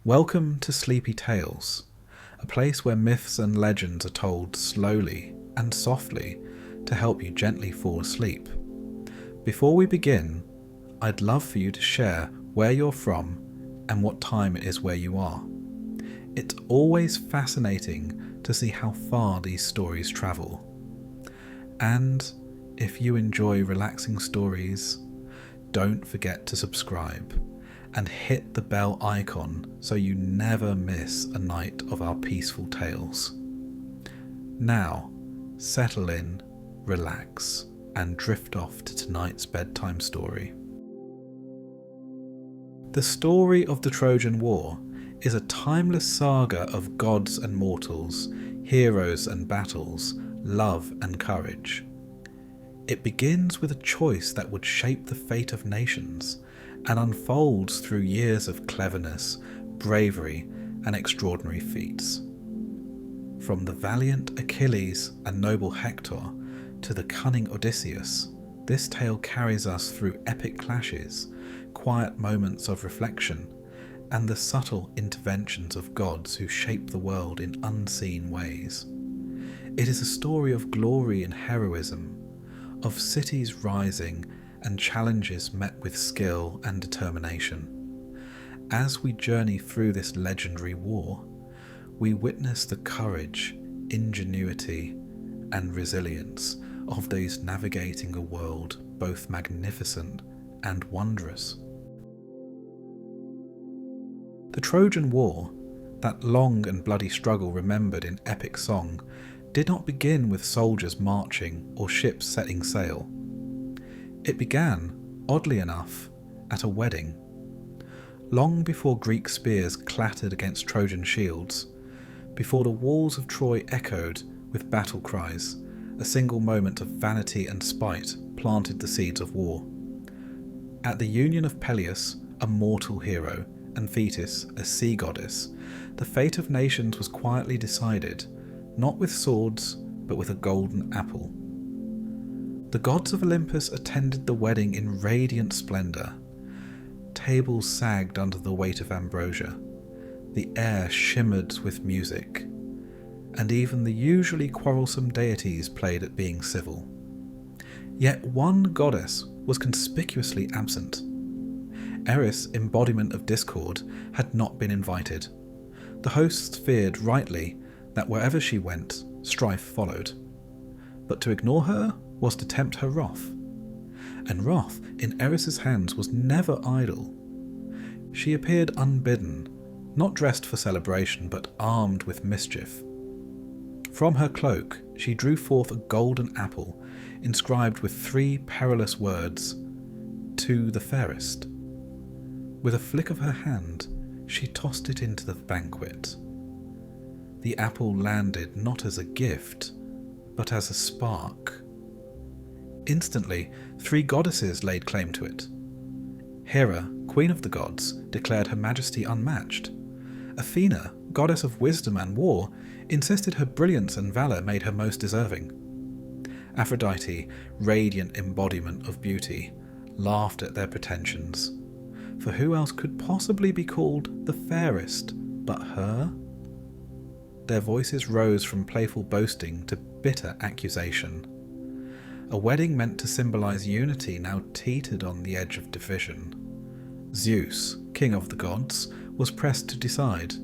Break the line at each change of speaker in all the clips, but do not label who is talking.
Welcome to Sleepy Tales, a place where myths and legends are told slowly and softly to help you gently fall asleep. Before we begin, I'd love for you to share where you're from and what time it is where you are. It's always fascinating to see how far these stories travel. And if you enjoy relaxing stories, don't forget to subscribe and hit the bell icon so you never miss a night of our peaceful tales. Now, settle in, relax, and drift off to tonight's bedtime story. The story of the Trojan War is a timeless saga of gods and mortals, heroes and battles, love and courage. It begins with a choice that would shape the fate of nations, and unfolds through years of cleverness, bravery, and extraordinary feats. From the valiant Achilles and noble Hector to the cunning Odysseus, this tale carries us through epic clashes, quiet moments of reflection, and the subtle interventions of gods who shape the world in unseen ways. It is a story of glory and heroism, of cities rising and challenges met with skill and determination. As we journey through this legendary war, we witness the courage, ingenuity, and resilience of those navigating a world both magnificent and wondrous. The Trojan War, that long and bloody struggle remembered in epic song, did not begin with soldiers marching or ships setting sail. It began, oddly enough, at a wedding. Long before Greek spears clattered against Trojan shields, before the walls of Troy echoed with battle cries, a single moment of vanity and spite planted the seeds of war. At the union of Peleus, a mortal hero, and Thetis, a sea goddess, the fate of nations was quietly decided, not with swords, but with a golden apple. The gods of Olympus attended the wedding in radiant splendour. Tables sagged under the weight of ambrosia. The air shimmered with music. And even the usually quarrelsome deities played at being civil. Yet one goddess was conspicuously absent. Eris, embodiment of discord, had not been invited. The hosts feared rightly that wherever she went, strife followed. But to ignore her was to tempt her wrath. And wrath in Eris's hands was never idle. She appeared unbidden, not dressed for celebration, but armed with mischief. From her cloak she drew forth a golden apple, inscribed with 3 perilous words, "To the fairest." With a flick of her hand, she tossed it into the banquet. The apple landed not as a gift, but as a spark. Instantly, 3 goddesses laid claim to it. Hera, queen of the gods, declared her majesty unmatched. Athena, goddess of wisdom and war, insisted her brilliance and valour made her most deserving. Aphrodite, radiant embodiment of beauty, laughed at their pretensions. For who else could possibly be called the fairest but her? Their voices rose from playful boasting to bitter accusation. A wedding meant to symbolise unity now teetered on the edge of division. Zeus, king of the gods, was pressed to decide.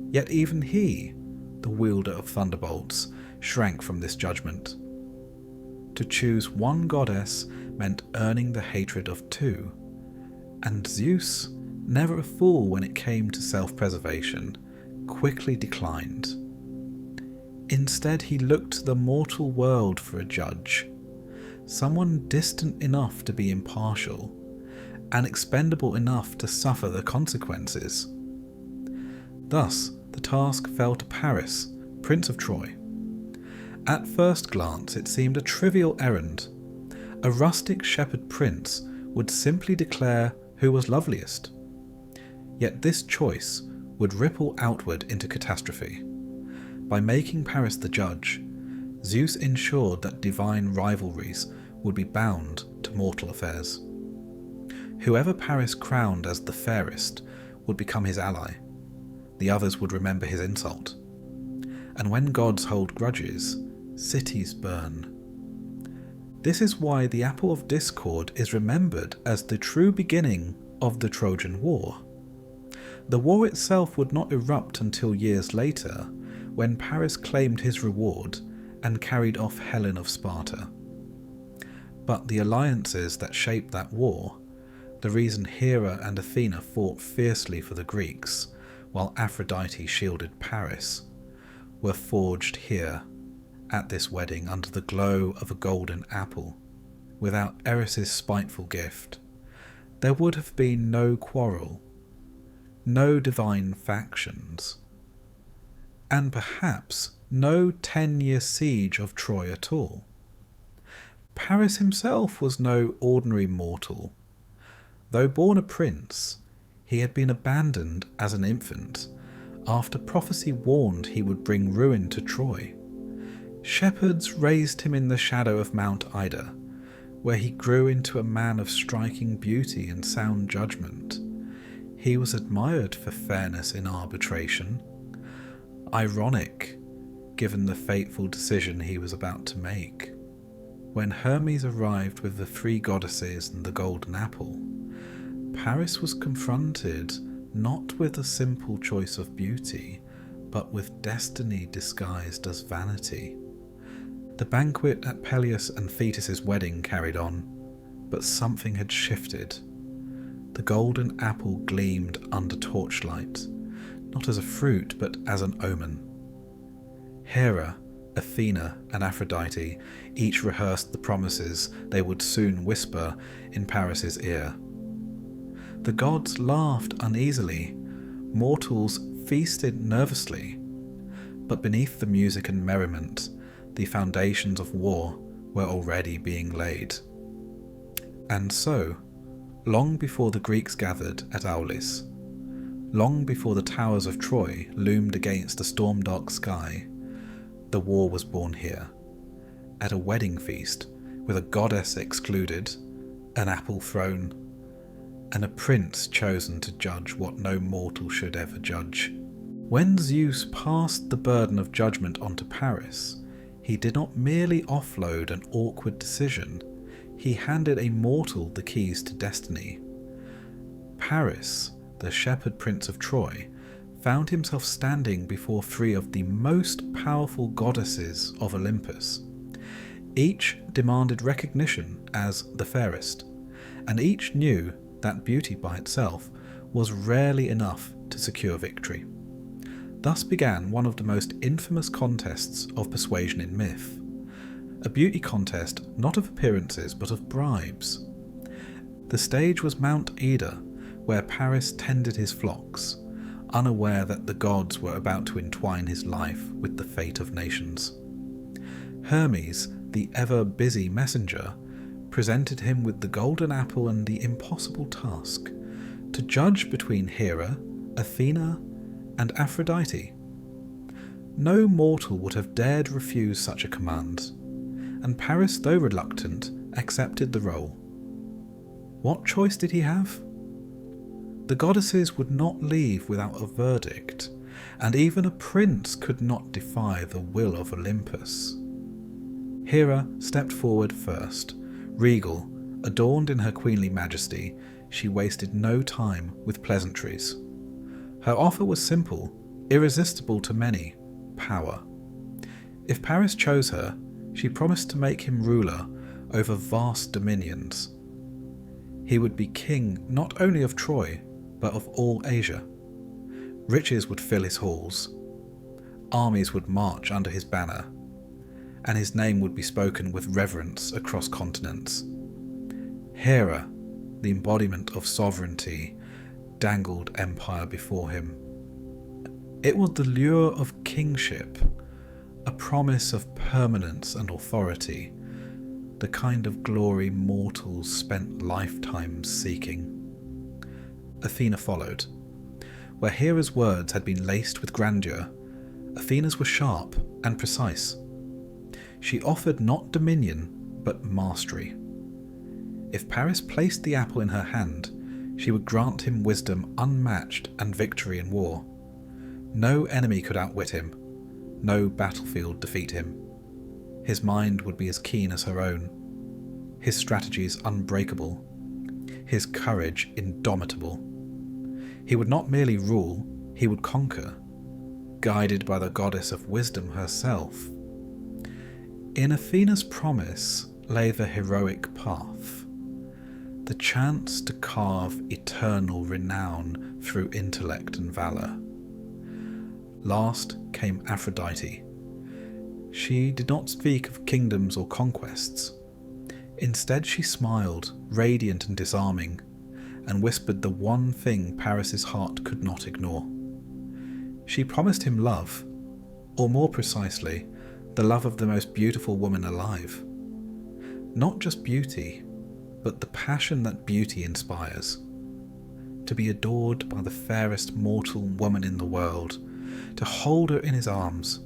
Yet even he, the wielder of thunderbolts, shrank from this judgment. To choose one goddess meant earning the hatred of 2. And Zeus, never a fool when it came to self-preservation, quickly declined. Instead, he looked to the mortal world for a judge, someone distant enough to be impartial, and expendable enough to suffer the consequences. Thus, the task fell to Paris, Prince of Troy. At first glance, it seemed a trivial errand. A rustic shepherd prince would simply declare who was loveliest. Yet this choice would ripple outward into catastrophe. By making Paris the judge, Zeus ensured that divine rivalries would be bound to mortal affairs. Whoever Paris crowned as the fairest would become his ally, the others would remember his insult. And when gods hold grudges, cities burn. This is why the Apple of Discord is remembered as the true beginning of the Trojan War. The war itself would not erupt until years later, when Paris claimed his reward and carried off Helen of Sparta. But the alliances that shaped that war, the reason Hera and Athena fought fiercely for the Greeks, while Aphrodite shielded Paris, were forged here, at this wedding under the glow of a golden apple. Without Eris's spiteful gift, there would have been no quarrel, no divine factions, and perhaps no 10-year siege of Troy at all. Paris himself was no ordinary mortal. Though born a prince, he had been abandoned as an infant after prophecy warned he would bring ruin to Troy. Shepherds raised him in the shadow of Mount Ida, where he grew into a man of striking beauty and sound judgment. He was admired for fairness in arbitration. Ironic, given the fateful decision he was about to make. When Hermes arrived with the 3 goddesses and the golden apple, Paris was confronted not with a simple choice of beauty, but with destiny disguised as vanity. The banquet at Peleus and Thetis's wedding carried on, but something had shifted. The golden apple gleamed under torchlight, not as a fruit, but as an omen. Hera, Athena, and Aphrodite each rehearsed the promises they would soon whisper in Paris's ear. The gods laughed uneasily, mortals feasted nervously, but beneath the music and merriment, the foundations of war were already being laid. And so, long before the Greeks gathered at Aulis, long before the towers of Troy loomed against the storm-dark sky, the war was born here, at a wedding feast with a goddess excluded, an apple thrown, and a prince chosen to judge what no mortal should ever judge. When Zeus passed the burden of judgment onto Paris, he did not merely offload an awkward decision, he handed a mortal the keys to destiny. Paris, the shepherd prince of Troy, found himself standing before 3 of the most powerful goddesses of Olympus. Each demanded recognition as the fairest, and each knew that beauty by itself was rarely enough to secure victory. Thus began one of the most infamous contests of persuasion in myth, a beauty contest not of appearances but of bribes. The stage was Mount Ida, where Paris tended his flocks, unaware that the gods were about to entwine his life with the fate of nations. Hermes, the ever-busy messenger, presented him with the golden apple and the impossible task to judge between Hera, Athena, and Aphrodite. No mortal would have dared refuse such a command, and Paris, though reluctant, accepted the role. What choice did he have? The goddesses would not leave without a verdict, and even a prince could not defy the will of Olympus. Hera stepped forward first. Regal, adorned in her queenly majesty, she wasted no time with pleasantries. Her offer was simple, irresistible to many: power. If Paris chose her, she promised to make him ruler over vast dominions. He would be king not only of Troy, but of all Asia. Riches would fill his halls. Armies would march under his banner, and his name would be spoken with reverence across continents. Hera, the embodiment of sovereignty, dangled empire before him. It was the lure of kingship, a promise of permanence and authority, the kind of glory mortals spent lifetimes seeking. Athena followed. Where Hera's words had been laced with grandeur, Athena's were sharp and precise. She offered not dominion, but mastery. If Paris placed the apple in her hand, she would grant him wisdom unmatched and victory in war. No enemy could outwit him, no battlefield defeat him. His mind would be as keen as her own, his strategies unbreakable, his courage indomitable. He would not merely rule, he would conquer, guided by the goddess of wisdom herself. In Athena's promise lay the heroic path, the chance to carve eternal renown through intellect and valour. Last came Aphrodite. She did not speak of kingdoms or conquests. Instead she smiled, radiant and disarming, and whispered the one thing Paris's heart could not ignore. She promised him love, or more precisely, the love of the most beautiful woman alive. Not just beauty, but the passion that beauty inspires. To be adored by the fairest mortal woman in the world, to hold her in his arms,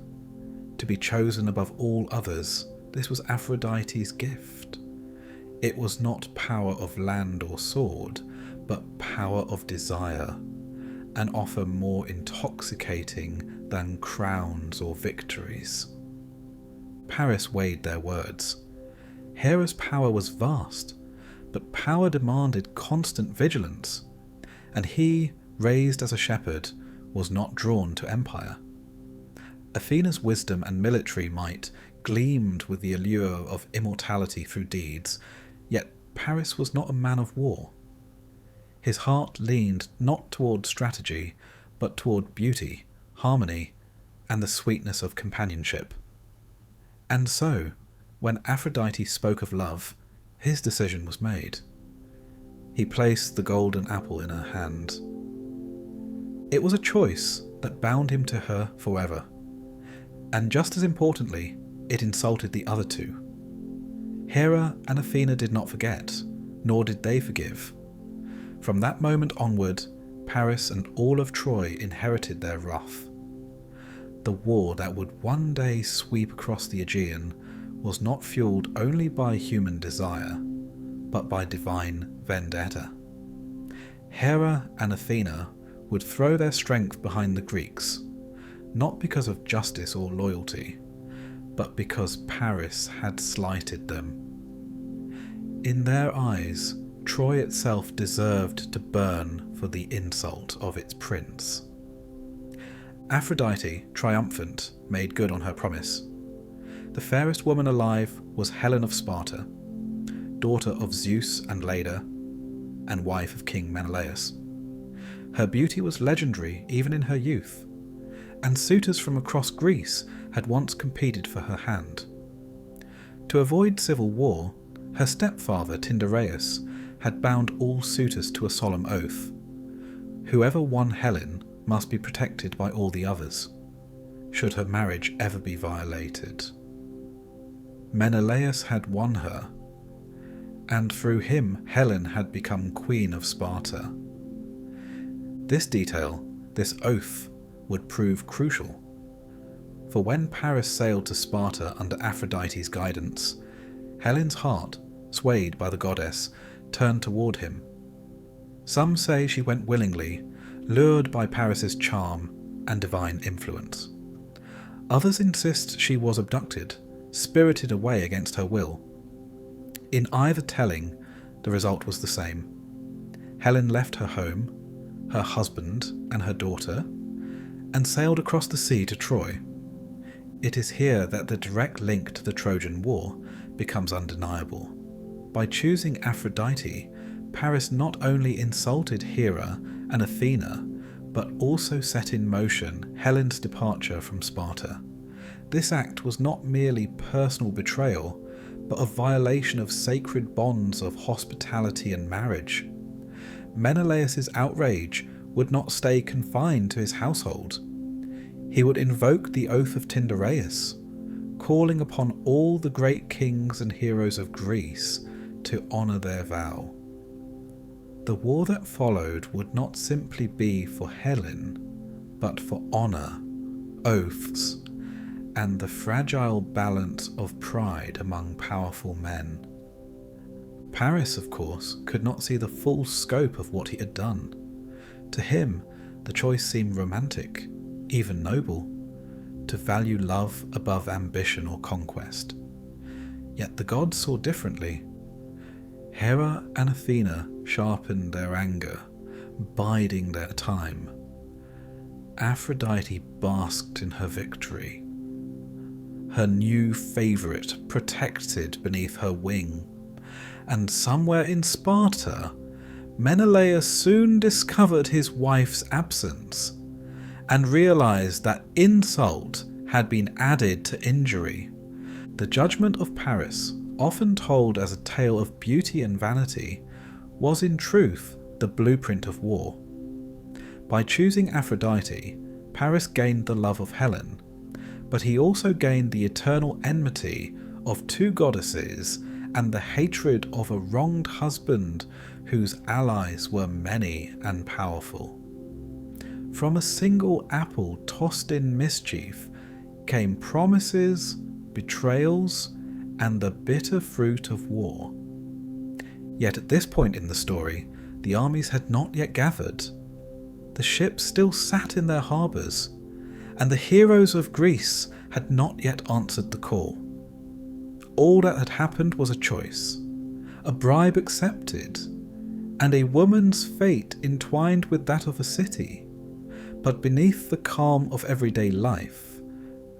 to be chosen above all others, this was Aphrodite's gift. It was not power of land or sword, but power of desire, an offer more intoxicating than crowns or victories. Paris weighed their words. Hera's power was vast, but power demanded constant vigilance, and he, raised as a shepherd, was not drawn to empire. Athena's wisdom and military might gleamed with the allure of immortality through deeds, yet Paris was not a man of war. His heart leaned not toward strategy, but toward beauty, harmony, and the sweetness of companionship. And so, when Aphrodite spoke of love, his decision was made. He placed the golden apple in her hand. It was a choice that bound him to her forever, and just as importantly, it insulted the other two. Hera and Athena did not forget, nor did they forgive. From that moment onward, Paris and all of Troy inherited their wrath. The war that would one day sweep across the Aegean was not fueled only by human desire, but by divine vendetta. Hera and Athena would throw their strength behind the Greeks, not because of justice or loyalty, but because Paris had slighted them. In their eyes, Troy itself deserved to burn for the insult of its prince. Aphrodite, triumphant, made good on her promise. The fairest woman alive was Helen of Sparta, daughter of Zeus and Leda, and wife of King Menelaus. Her beauty was legendary even in her youth, and suitors from across Greece had once competed for her hand. To avoid civil war, her stepfather Tyndareus had bound all suitors to a solemn oath. Whoever won Helen must be protected by all the others, should her marriage ever be violated. Menelaus had won her, and through him Helen had become Queen of Sparta. This detail, this oath, would prove crucial, for when Paris sailed to Sparta under Aphrodite's guidance, Helen's heart, swayed by the goddess, turned toward him. Some say she went willingly, lured by Paris's charm and divine influence. Others insist she was abducted, spirited away against her will. In either telling, the result was the same. Helen left her home, her husband and her daughter, and sailed across the sea to Troy. It is here that the direct link to the Trojan War becomes undeniable. By choosing Aphrodite, Paris not only insulted Hera and Athena, but also set in motion Helen's departure from Sparta. This act was not merely personal betrayal, but a violation of sacred bonds of hospitality and marriage. Menelaus's outrage would not stay confined to his household. He would invoke the oath of Tyndareus, calling upon all the great kings and heroes of Greece to honour their vow. The war that followed would not simply be for Helen, but for honour, oaths, and the fragile balance of pride among powerful men. Paris, of course, could not see the full scope of what he had done. To him, the choice seemed romantic, even noble, to value love above ambition or conquest. Yet the gods saw differently. Hera and Athena sharpened their anger, biding their time. Aphrodite basked in her victory, her new favourite protected beneath her wing, and somewhere in Sparta, Menelaus soon discovered his wife's absence and realised that insult had been added to injury. The judgment of Paris, often told as a tale of beauty and vanity, was in truth the blueprint of war. By choosing Aphrodite, Paris gained the love of Helen, but he also gained the eternal enmity of two goddesses and the hatred of a wronged husband whose allies were many and powerful. From a single apple tossed in mischief came promises, betrayals, and the bitter fruit of war. Yet at this point in the story, the armies had not yet gathered. The ships still sat in their harbours, and the heroes of Greece had not yet answered the call. All that had happened was a choice, a bribe accepted, and a woman's fate entwined with that of a city. But beneath the calm of everyday life,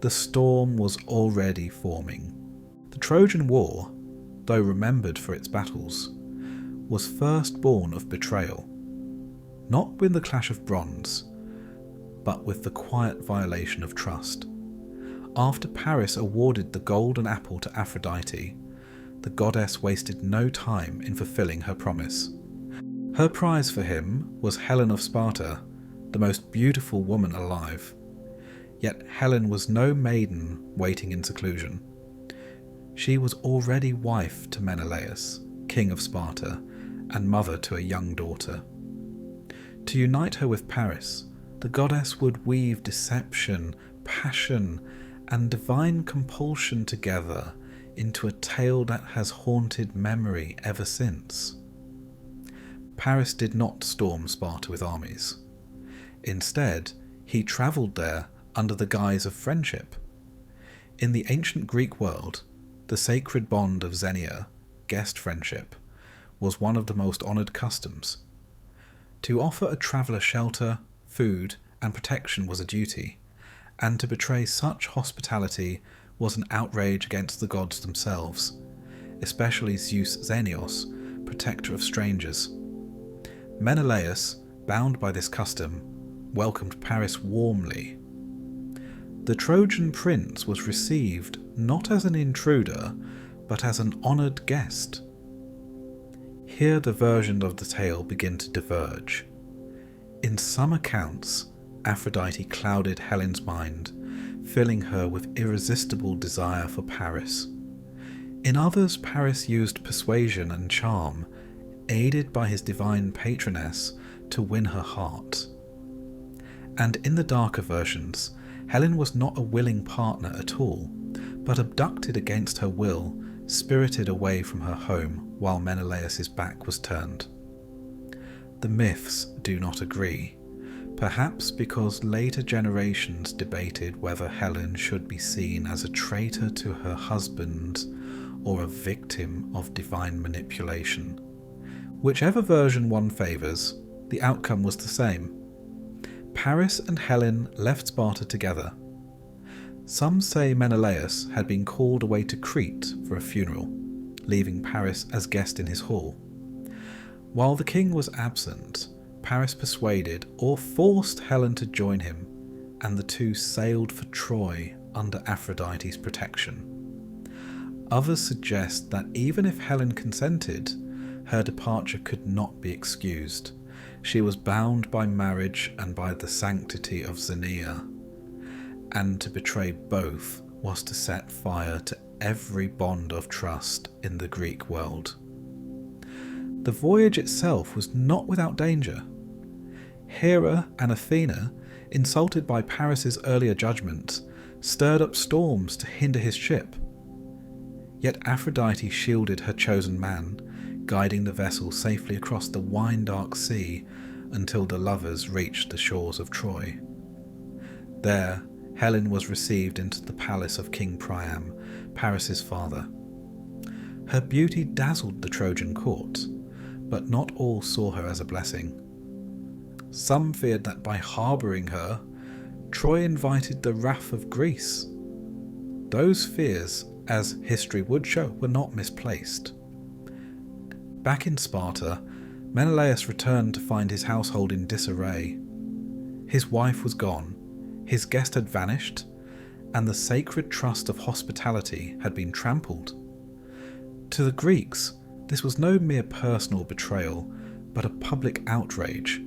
the storm was already forming. The Trojan War, though remembered for its battles, was first born of betrayal, not with the clash of bronze, but with the quiet violation of trust. After Paris awarded the golden apple to Aphrodite, the goddess wasted no time in fulfilling her promise. Her prize for him was Helen of Sparta, the most beautiful woman alive. Yet Helen was no maiden waiting in seclusion. She was already wife to Menelaus, king of Sparta, and mother to a young daughter. To unite her with Paris, the goddess would weave deception, passion, and divine compulsion together into a tale that has haunted memory ever since. Paris did not storm Sparta with armies. Instead, he travelled there under the guise of friendship. In the ancient Greek world, the sacred bond of xenia, guest friendship, was one of the most honoured customs. To offer a traveller shelter, food, and protection was a duty, and to betray such hospitality was an outrage against the gods themselves, especially Zeus Xenios, protector of strangers. Menelaus, bound by this custom, welcomed Paris warmly. The Trojan prince was received not as an intruder, but as an honoured guest. Here the versions of the tale begin to diverge. In some accounts, Aphrodite clouded Helen's mind, filling her with irresistible desire for Paris. In others, Paris used persuasion and charm, aided by his divine patroness, to win her heart. And in the darker versions, Helen was not a willing partner at all, but abducted against her will, spirited away from her home while Menelaus's back was turned. The myths do not agree, perhaps because later generations debated whether Helen should be seen as a traitor to her husband or a victim of divine manipulation. Whichever version one favours, the outcome was the same. Paris and Helen left Sparta together. Some say Menelaus had been called away to Crete for a funeral, leaving Paris as guest in his hall. While the king was absent, Paris persuaded or forced Helen to join him, and the two sailed for Troy under Aphrodite's protection. Others suggest that even if Helen consented, her departure could not be excused. She was bound by marriage and by the sanctity of xenia, and to betray both was to set fire to every bond of trust in the Greek world. The voyage itself was not without danger. Hera and Athena, insulted by Paris's earlier judgment, stirred up storms to hinder his ship. Yet Aphrodite shielded her chosen man, guiding the vessel safely across the wine-dark sea until the lovers reached the shores of Troy. There, Helen was received into the palace of King Priam, Paris's father. Her beauty dazzled the Trojan court, but not all saw her as a blessing. Some feared that by harbouring her, Troy invited the wrath of Greece. Those fears, as history would show, were not misplaced. Back in Sparta, Menelaus returned to find his household in disarray. His wife was gone, his guest had vanished, and the sacred trust of hospitality had been trampled. To the Greeks, this was no mere personal betrayal, but a public outrage.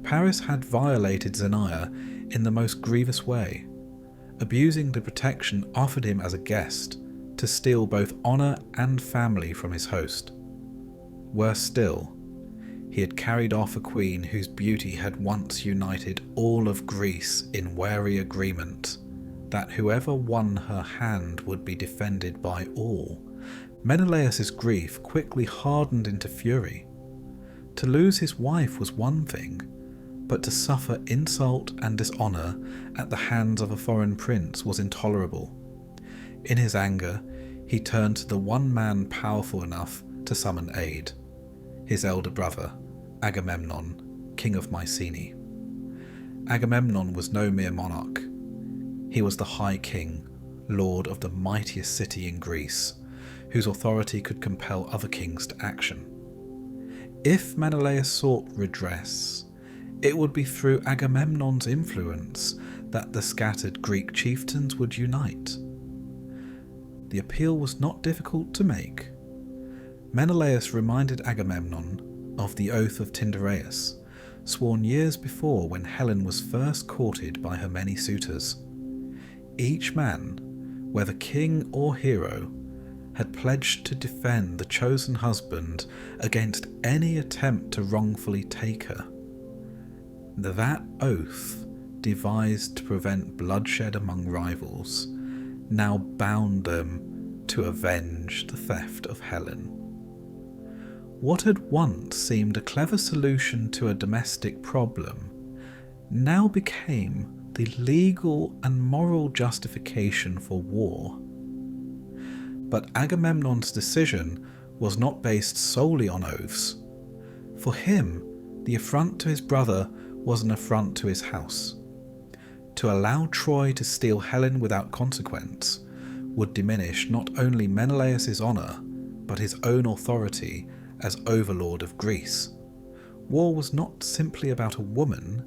Paris had violated Xenia in the most grievous way, abusing the protection offered him as a guest to steal both honour and family from his host. Worse still, he had carried off a queen whose beauty had once united all of Greece in wary agreement that whoever won her hand would be defended by all. Menelaus's grief quickly hardened into fury. To lose his wife was one thing, but to suffer insult and dishonour at the hands of a foreign prince was intolerable. In his anger, he turned to the one man powerful enough to summon aid, his elder brother, Agamemnon, king of Mycenae. Agamemnon was no mere monarch. He was the High King, lord of the mightiest city in Greece, whose authority could compel other kings to action. If Menelaus sought redress, it would be through Agamemnon's influence that the scattered Greek chieftains would unite. The appeal was not difficult to make. Menelaus reminded Agamemnon of the oath of Tyndareus, sworn years before when Helen was first courted by her many suitors. Each man, whether king or hero, had pledged to defend the chosen husband against any attempt to wrongfully take her. That oath, devised to prevent bloodshed among rivals, now bound them to avenge the theft of Helen. What had once seemed a clever solution to a domestic problem now became the legal and moral justification for war. But Agamemnon's decision was not based solely on oaths. For him, the affront to his brother was an affront to his house. To allow Troy to steal Helen without consequence would diminish not only Menelaus's honour, but his own authority as overlord of Greece. War was not simply about a woman,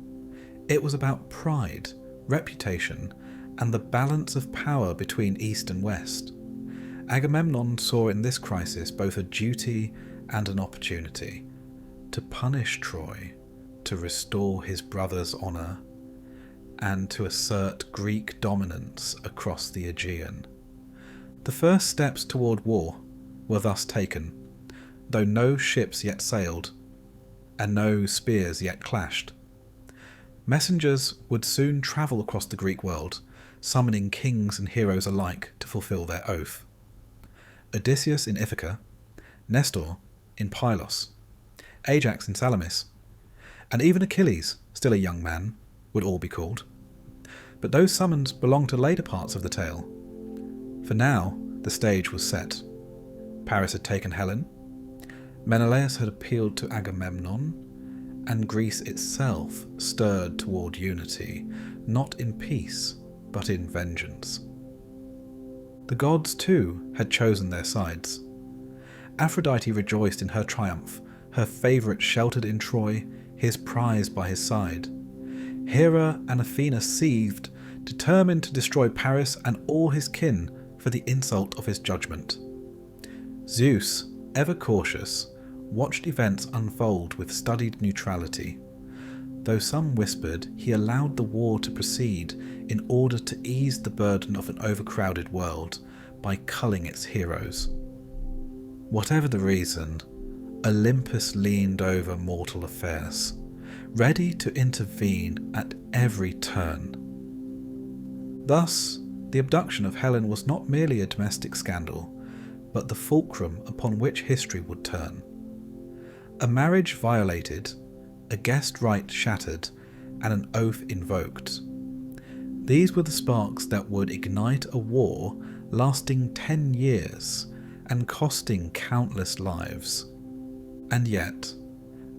it was about pride, reputation, and the balance of power between East and West. Agamemnon saw in this crisis both a duty and an opportunity to punish Troy, to restore his brother's honour, and to assert Greek dominance across the Aegean. The first steps toward war were thus taken, though no ships yet sailed, and no spears yet clashed. Messengers would soon travel across the Greek world, summoning kings and heroes alike to fulfill their oath. Odysseus in Ithaca, Nestor in Pylos, Ajax in Salamis, and even Achilles, still a young man, would all be called. But those summons belonged to later parts of the tale. For now, the stage was set. Paris had taken Helen, Menelaus had appealed to Agamemnon, and Greece itself stirred toward unity, not in peace, but in vengeance. The gods, too, had chosen their sides. Aphrodite rejoiced in her triumph, her favourite sheltered in Troy, his prize by his side. Hera and Athena seethed, determined to destroy Paris and all his kin for the insult of his judgment. Zeus, ever cautious, watched events unfold with studied neutrality. Though some whispered he allowed the war to proceed in order to ease the burden of an overcrowded world by culling its heroes. Whatever the reason, Olympus leaned over mortal affairs, ready to intervene at every turn. Thus, the abduction of Helen was not merely a domestic scandal, but the fulcrum upon which history would turn. A marriage violated, a guest right shattered, and an oath invoked. These were the sparks that would ignite a war lasting 10 years and costing countless lives. And yet,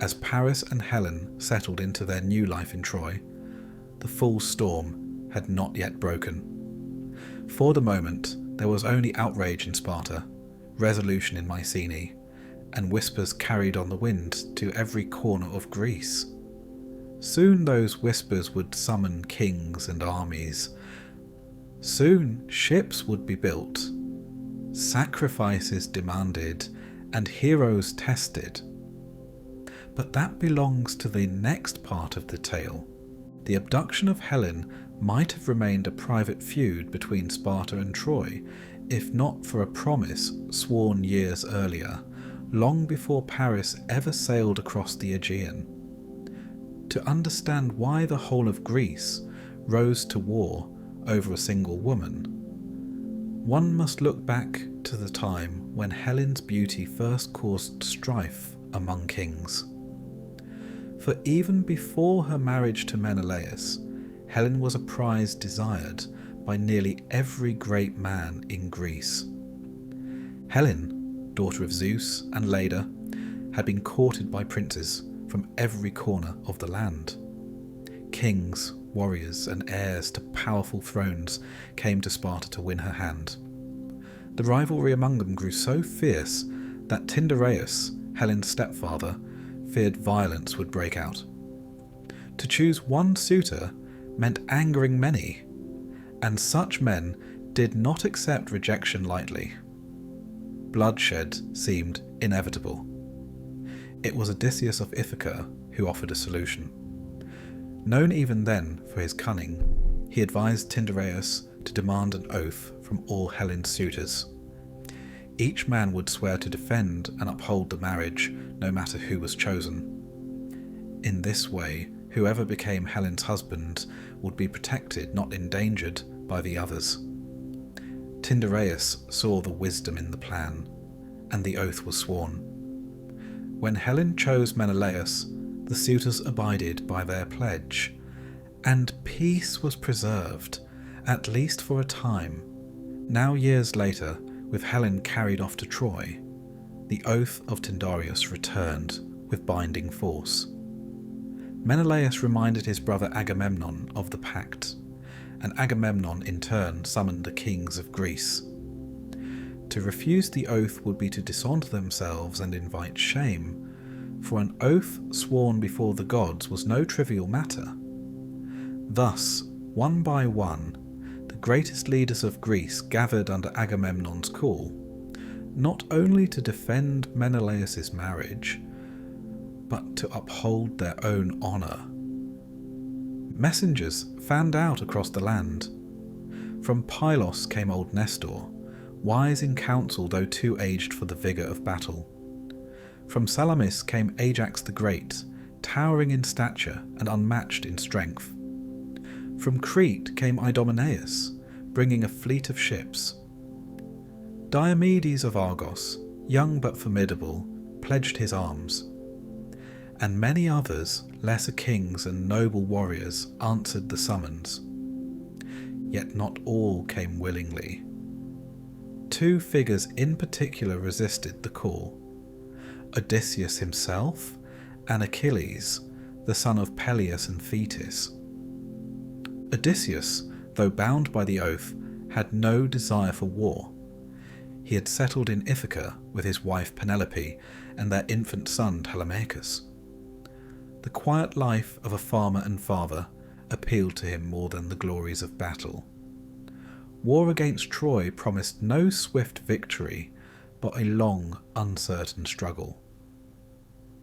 as Paris and Helen settled into their new life in Troy, the full storm had not yet broken. For the moment, there was only outrage in Sparta, resolution in Mycenae, and whispers carried on the wind to every corner of Greece. Soon those whispers would summon kings and armies. Soon ships would be built, sacrifices demanded, and heroes tested. But that belongs to the next part of the tale. The abduction of Helen might have remained a private feud between Sparta and Troy, if not for a promise sworn years earlier, long before Paris ever sailed across the Aegean. To understand why the whole of Greece rose to war over a single woman, one must look back to the time when Helen's beauty first caused strife among kings. For even before her marriage to Menelaus, Helen was a prize desired by nearly every great man in Greece. Helen, daughter of Zeus and Leda, had been courted by princes from every corner of the land. Kings, warriors, and heirs to powerful thrones came to Sparta to win her hand. The rivalry among them grew so fierce that Tyndareus, Helen's stepfather, feared violence would break out. To choose one suitor meant angering many, and such men did not accept rejection lightly. Bloodshed seemed inevitable. It was Odysseus of Ithaca who offered a solution. Known even then for his cunning, he advised Tyndareus to demand an oath from all Helen's suitors. Each man would swear to defend and uphold the marriage, no matter who was chosen. In this way, whoever became Helen's husband would be protected, not endangered, by the others. Tyndareus saw the wisdom in the plan, and the oath was sworn. When Helen chose Menelaus, the suitors abided by their pledge, and peace was preserved, at least for a time. Now years later, with Helen carried off to Troy, the oath of Tyndareus returned with binding force. Menelaus reminded his brother Agamemnon of the pact, and Agamemnon in turn summoned the kings of Greece. To refuse the oath would be to dishonour themselves and invite shame, for an oath sworn before the gods was no trivial matter. Thus, one by one, the greatest leaders of Greece gathered under Agamemnon's call, not only to defend Menelaus's marriage, but to uphold their own honour. Messengers fanned out across the land. From Pylos came old Nestor, wise in counsel though too aged for the vigour of battle. From Salamis came Ajax the Great, towering in stature and unmatched in strength. From Crete came Idomeneus, bringing a fleet of ships. Diomedes of Argos, young but formidable, pledged his arms. And many others, lesser kings and noble warriors, answered the summons. Yet not all came willingly. Two figures in particular resisted the call: Odysseus himself and Achilles, the son of Peleus and Thetis. Odysseus, though bound by the oath, had no desire for war. He had settled in Ithaca with his wife Penelope and their infant son Telemachus. The quiet life of a farmer and father appealed to him more than the glories of battle. War against Troy promised no swift victory, but a long, uncertain struggle.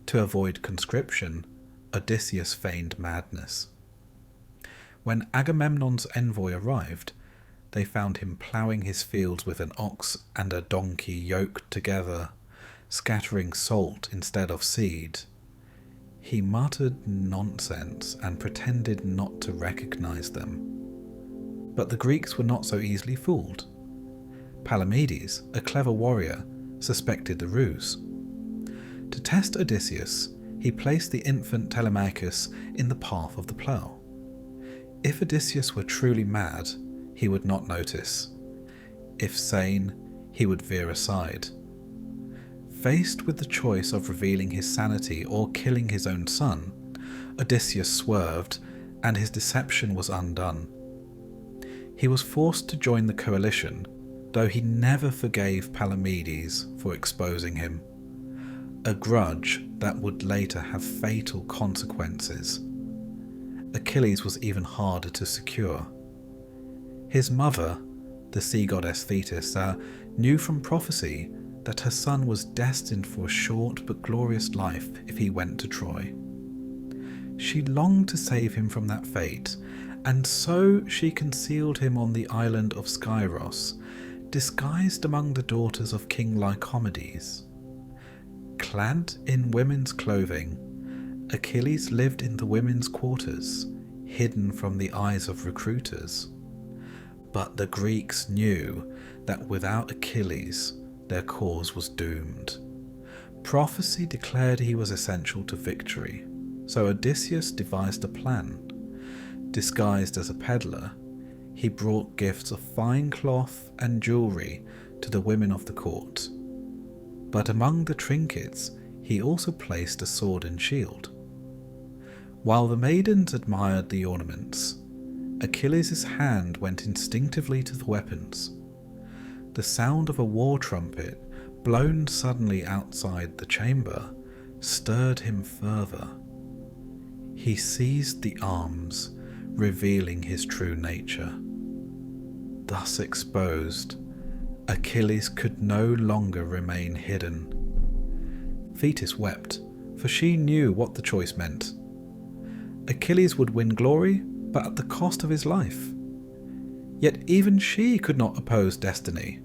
To avoid conscription, Odysseus feigned madness. When Agamemnon's envoy arrived, they found him ploughing his fields with an ox and a donkey yoked together, scattering salt instead of seed. He muttered nonsense and pretended not to recognize them. But the Greeks were not so easily fooled. Palamedes, a clever warrior, suspected the ruse. To test Odysseus, he placed the infant Telemachus in the path of the plough. If Odysseus were truly mad, he would not notice. If sane, he would veer aside. Faced with the choice of revealing his sanity or killing his own son, Odysseus swerved, and his deception was undone. He was forced to join the coalition, though he never forgave Palamedes for exposing him, a grudge that would later have fatal consequences. Achilles was even harder to secure. His mother, the sea goddess Thetis, knew from prophecy that her son was destined for a short but glorious life if he went to Troy. She longed to save him from that fate, and so she concealed him on the island of Skyros, disguised among the daughters of King Lycomedes. Clad in women's clothing, Achilles lived in the women's quarters, hidden from the eyes of recruiters. But the Greeks knew that without Achilles, their cause was doomed. Prophecy declared he was essential to victory, so Odysseus devised a plan. Disguised as a peddler, he brought gifts of fine cloth and jewellery to the women of the court. But among the trinkets, he also placed a sword and shield. While the maidens admired the ornaments, Achilles' hand went instinctively to the weapons. The sound of a war trumpet, blown suddenly outside the chamber, stirred him further. He seized the arms, revealing his true nature. Thus exposed, Achilles could no longer remain hidden. Thetis wept, for she knew what the choice meant. Achilles would win glory, but at the cost of his life. Yet even she could not oppose destiny.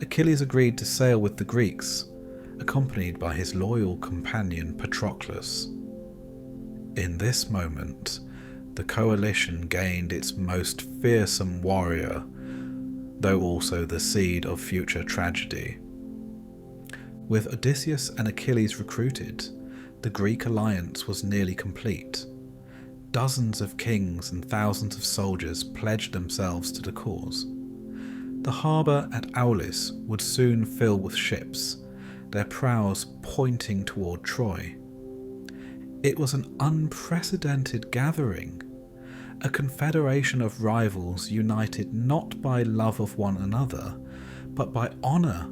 Achilles agreed to sail with the Greeks, accompanied by his loyal companion Patroclus. In this moment, the coalition gained its most fearsome warrior, though also the seed of future tragedy. With Odysseus and Achilles recruited, the Greek alliance was nearly complete. Dozens of kings and thousands of soldiers pledged themselves to the cause. The harbour at Aulis would soon fill with ships, their prows pointing toward Troy. It was an unprecedented gathering, a confederation of rivals united not by love of one another, but by honour,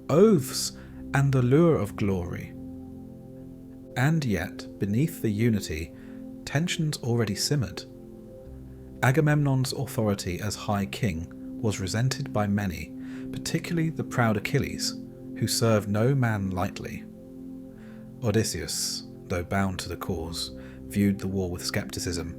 oaths, and the lure of glory. And yet, beneath the unity, tensions already simmered. Agamemnon's authority as High King was resented by many, particularly the proud Achilles, who served no man lightly. Odysseus, though bound to the cause, viewed the war with skepticism.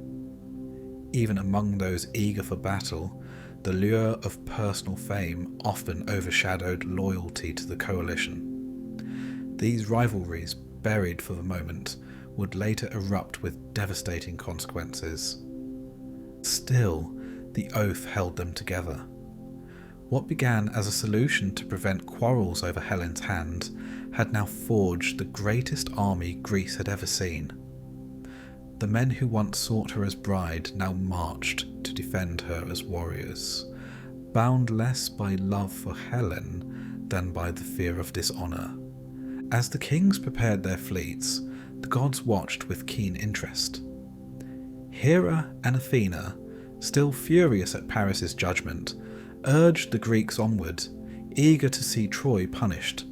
Even among those eager for battle, the lure of personal fame often overshadowed loyalty to the coalition. These rivalries, buried for the moment, would later erupt with devastating consequences. Still, the oath held them together. What began as a solution to prevent quarrels over Helen's hand had now forged the greatest army Greece had ever seen. The men who once sought her as bride now marched to defend her as warriors, bound less by love for Helen than by the fear of dishonour. As the kings prepared their fleets, the gods watched with keen interest. Hera and Athena, still furious at Paris' judgment, urged the Greeks onward, eager to see Troy punished.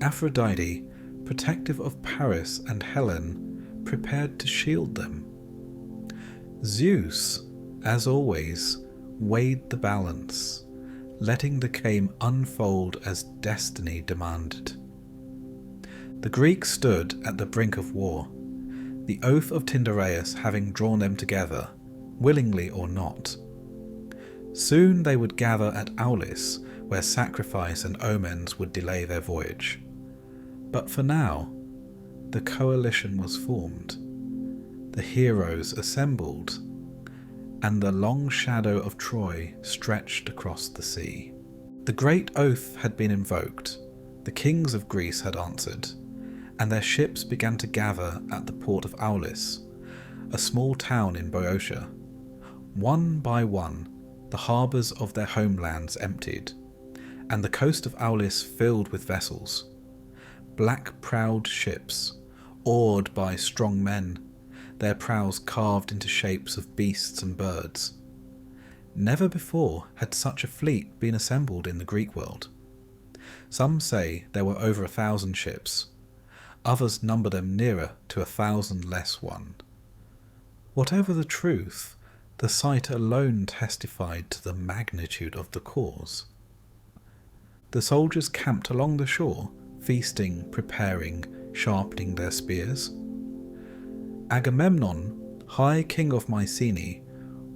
Aphrodite, protective of Paris and Helen, prepared to shield them. Zeus, as always, weighed the balance, letting the game unfold as destiny demanded. The Greeks stood at the brink of war, the oath of Tyndareus having drawn them together, willingly or not. Soon they would gather at Aulis, where sacrifice and omens would delay their voyage. But for now, the coalition was formed, the heroes assembled, and the long shadow of Troy stretched across the sea. The great oath had been invoked, the kings of Greece had answered, and their ships began to gather at the port of Aulis, a small town in Boeotia, One by one, the harbours of their homelands emptied, and the coast of Aulis filled with vessels, black-prowed ships, oared by strong men, their prows carved into shapes of beasts and birds. Never before had such a fleet been assembled in the Greek world. Some say there were over 1,000 ships, others number them nearer to 1,000 less one. Whatever the truth, the sight alone testified to the magnitude of the cause. The soldiers camped along the shore, feasting, preparing, sharpening their spears. Agamemnon, high king of Mycenae,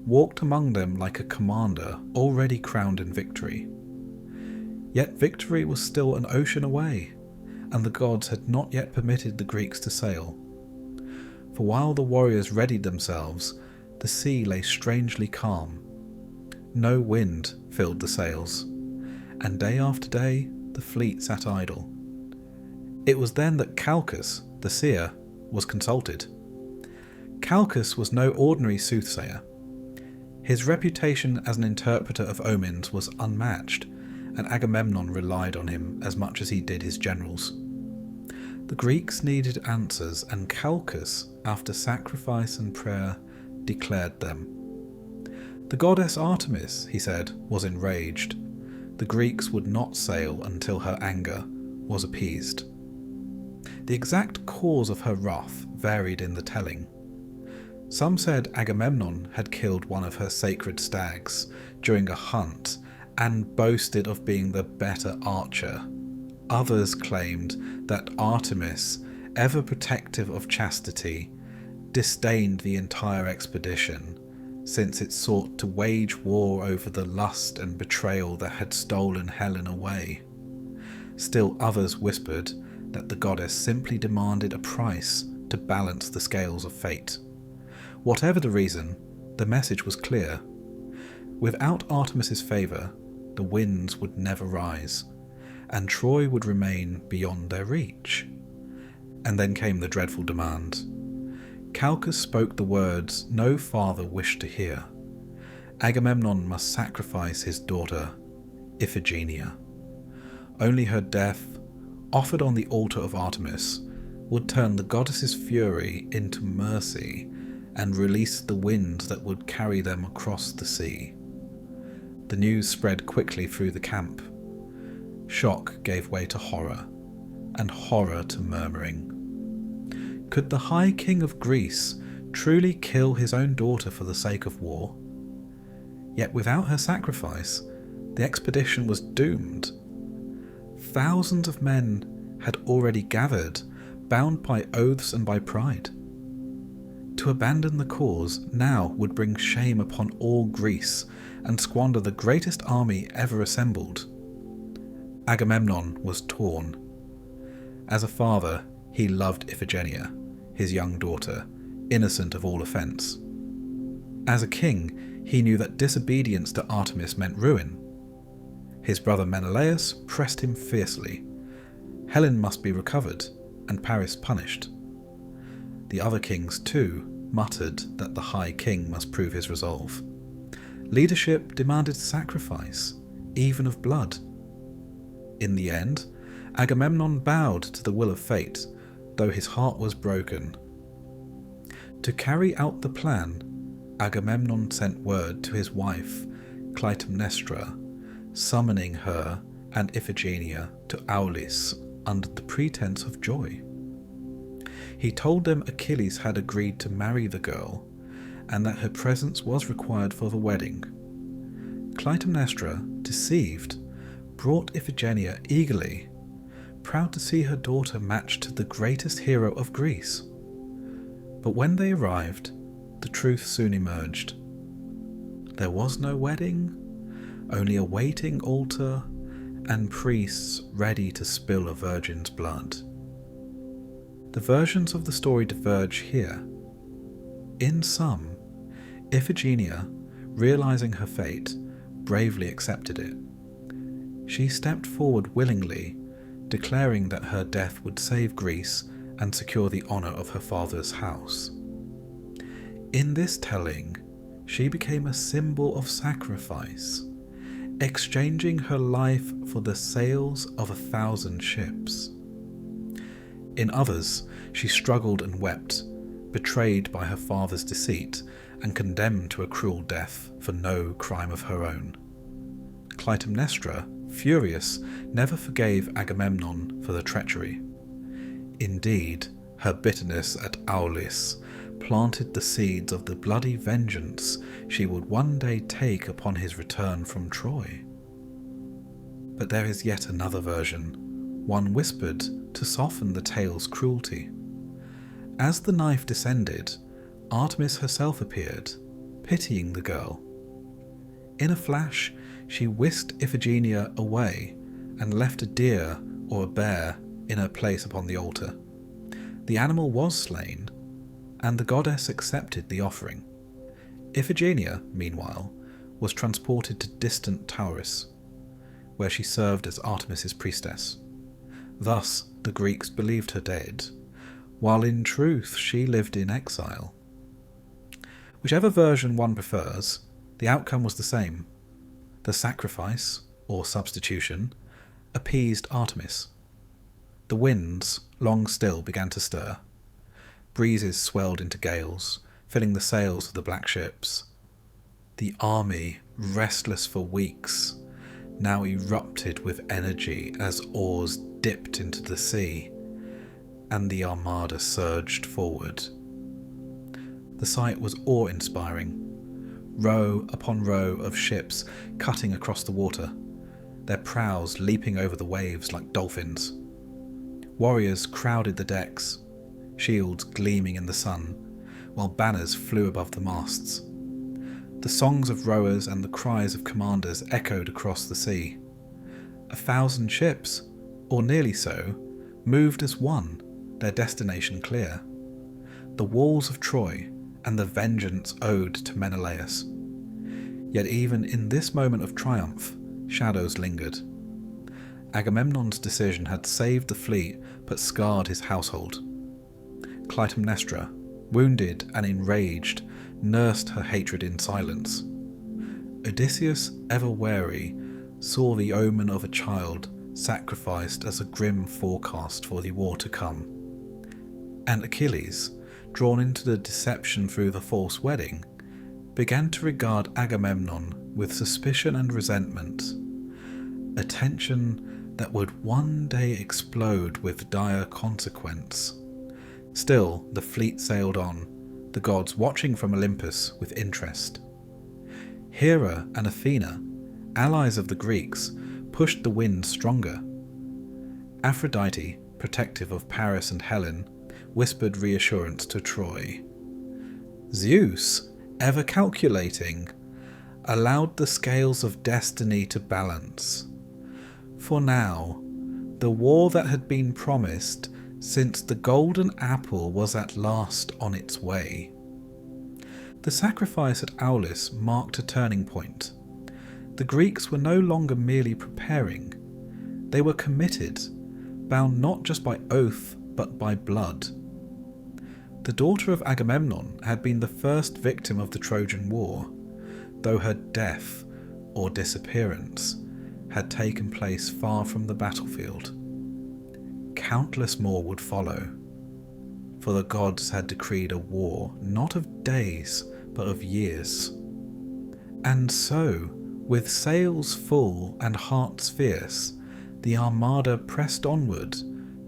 walked among them like a commander already crowned in victory. Yet victory was still an ocean away, and the gods had not yet permitted the Greeks to sail. For while the warriors readied themselves, the sea lay strangely calm. No wind filled the sails, and day after day the fleet sat idle. It was then that Calchas, the seer, was consulted. Calchas was no ordinary soothsayer. His reputation as an interpreter of omens was unmatched, and Agamemnon relied on him as much as he did his generals. The Greeks needed answers, and Calchas, after sacrifice and prayer, declared them. The goddess Artemis, he said, was enraged. The Greeks would not sail until her anger was appeased. The exact cause of her wrath varied in the telling. Some said Agamemnon had killed one of her sacred stags during a hunt and boasted of being the better archer. Others claimed that Artemis, ever protective of chastity, disdained the entire expedition, since it sought to wage war over the lust and betrayal that had stolen Helen away. Still others whispered that the goddess simply demanded a price to balance the scales of fate. Whatever the reason, the message was clear. Without Artemis's favour, the winds would never rise, and Troy would remain beyond their reach. And then came the dreadful demand. Calchas spoke the words no father wished to hear. Agamemnon must sacrifice his daughter, Iphigenia. Only her death, offered on the altar of Artemis, would turn the goddess's fury into mercy and release the winds that would carry them across the sea. The news spread quickly through the camp. Shock gave way to horror, and horror to murmuring. Could the High King of Greece truly kill his own daughter for the sake of war? Yet without her sacrifice, the expedition was doomed. Thousands of men had already gathered, bound by oaths and by pride. To abandon the cause now would bring shame upon all Greece and squander the greatest army ever assembled. Agamemnon was torn. As a father, he loved Iphigenia, his young daughter, innocent of all offence. As a king, he knew that disobedience to Artemis meant ruin. His brother Menelaus pressed him fiercely. Helen must be recovered, and Paris punished. The other kings, too, muttered that the High King must prove his resolve. Leadership demanded sacrifice, even of blood. In the end, Agamemnon bowed to the will of fate, though his heart was broken. To carry out the plan, Agamemnon sent word to his wife, Clytemnestra, summoning her and Iphigenia to Aulis under the pretense of joy. He told them Achilles had agreed to marry the girl, and that her presence was required for the wedding. Clytemnestra, deceived, brought Iphigenia eagerly, proud to see her daughter matched to the greatest hero of Greece. But when they arrived, the truth soon emerged. There was no wedding, only a waiting altar and priests ready to spill a virgin's blood. The versions of the story diverge here. In some, Iphigenia, realizing her fate, bravely accepted it. She stepped forward willingly, declaring that her death would save Greece and secure the honour of her father's house. In this telling, she became a symbol of sacrifice, exchanging her life for the sails of 1,000 ships. In others, she struggled and wept, betrayed by her father's deceit and condemned to a cruel death for no crime of her own. Clytemnestra, furious, never forgave Agamemnon for the treachery. Indeed, her bitterness at Aulis planted the seeds of the bloody vengeance she would one day take upon his return from Troy. But there is yet another version, one whispered to soften the tale's cruelty. As the knife descended, Artemis herself appeared, pitying the girl. In a flash, she whisked Iphigenia away and left a deer or a bear in her place upon the altar. The animal was slain, and the goddess accepted the offering. Iphigenia, meanwhile, was transported to distant Tauris, where she served as Artemis's priestess. Thus, the Greeks believed her dead, while in truth she lived in exile. Whichever version one prefers, the outcome was the same. The sacrifice, or substitution, appeased Artemis. The winds, long still, began to stir. Breezes swelled into gales, filling the sails of the black ships. The army, restless for weeks, now erupted with energy as oars dipped into the sea, and the armada surged forward. The sight was awe-inspiring. Row upon row of ships cutting across the water, their prows leaping over the waves like dolphins. Warriors crowded the decks, shields gleaming in the sun, while banners flew above the masts. The songs of rowers and the cries of commanders echoed across the sea. 1,000 ships, or nearly so, moved as one, their destination clear. The walls of Troy and the vengeance owed to Menelaus. Yet even in this moment of triumph, shadows lingered. Agamemnon's decision had saved the fleet but scarred his household. Clytemnestra, wounded and enraged, nursed her hatred in silence. Odysseus, ever wary, saw the omen of a child sacrificed as a grim forecast for the war to come. And Achilles, drawn into the deception through the false wedding, began to regard Agamemnon with suspicion and resentment, a tension that would one day explode with dire consequence. Still, the fleet sailed on, the gods watching from Olympus with interest. Hera and Athena, allies of the Greeks, pushed the wind stronger. Aphrodite, protective of Paris and Helen, whispered reassurance to Troy. Zeus, ever calculating, allowed the scales of destiny to balance. For now, the war that had been promised since the golden apple was at last on its way. The sacrifice at Aulis marked a turning point. The Greeks were no longer merely preparing. They were committed, bound not just by oath but by blood. The daughter of Agamemnon had been the first victim of the Trojan War, though her death, or disappearance, had taken place far from the battlefield. Countless more would follow, for the gods had decreed a war not of days but of years. And so, with sails full and hearts fierce, the armada pressed onward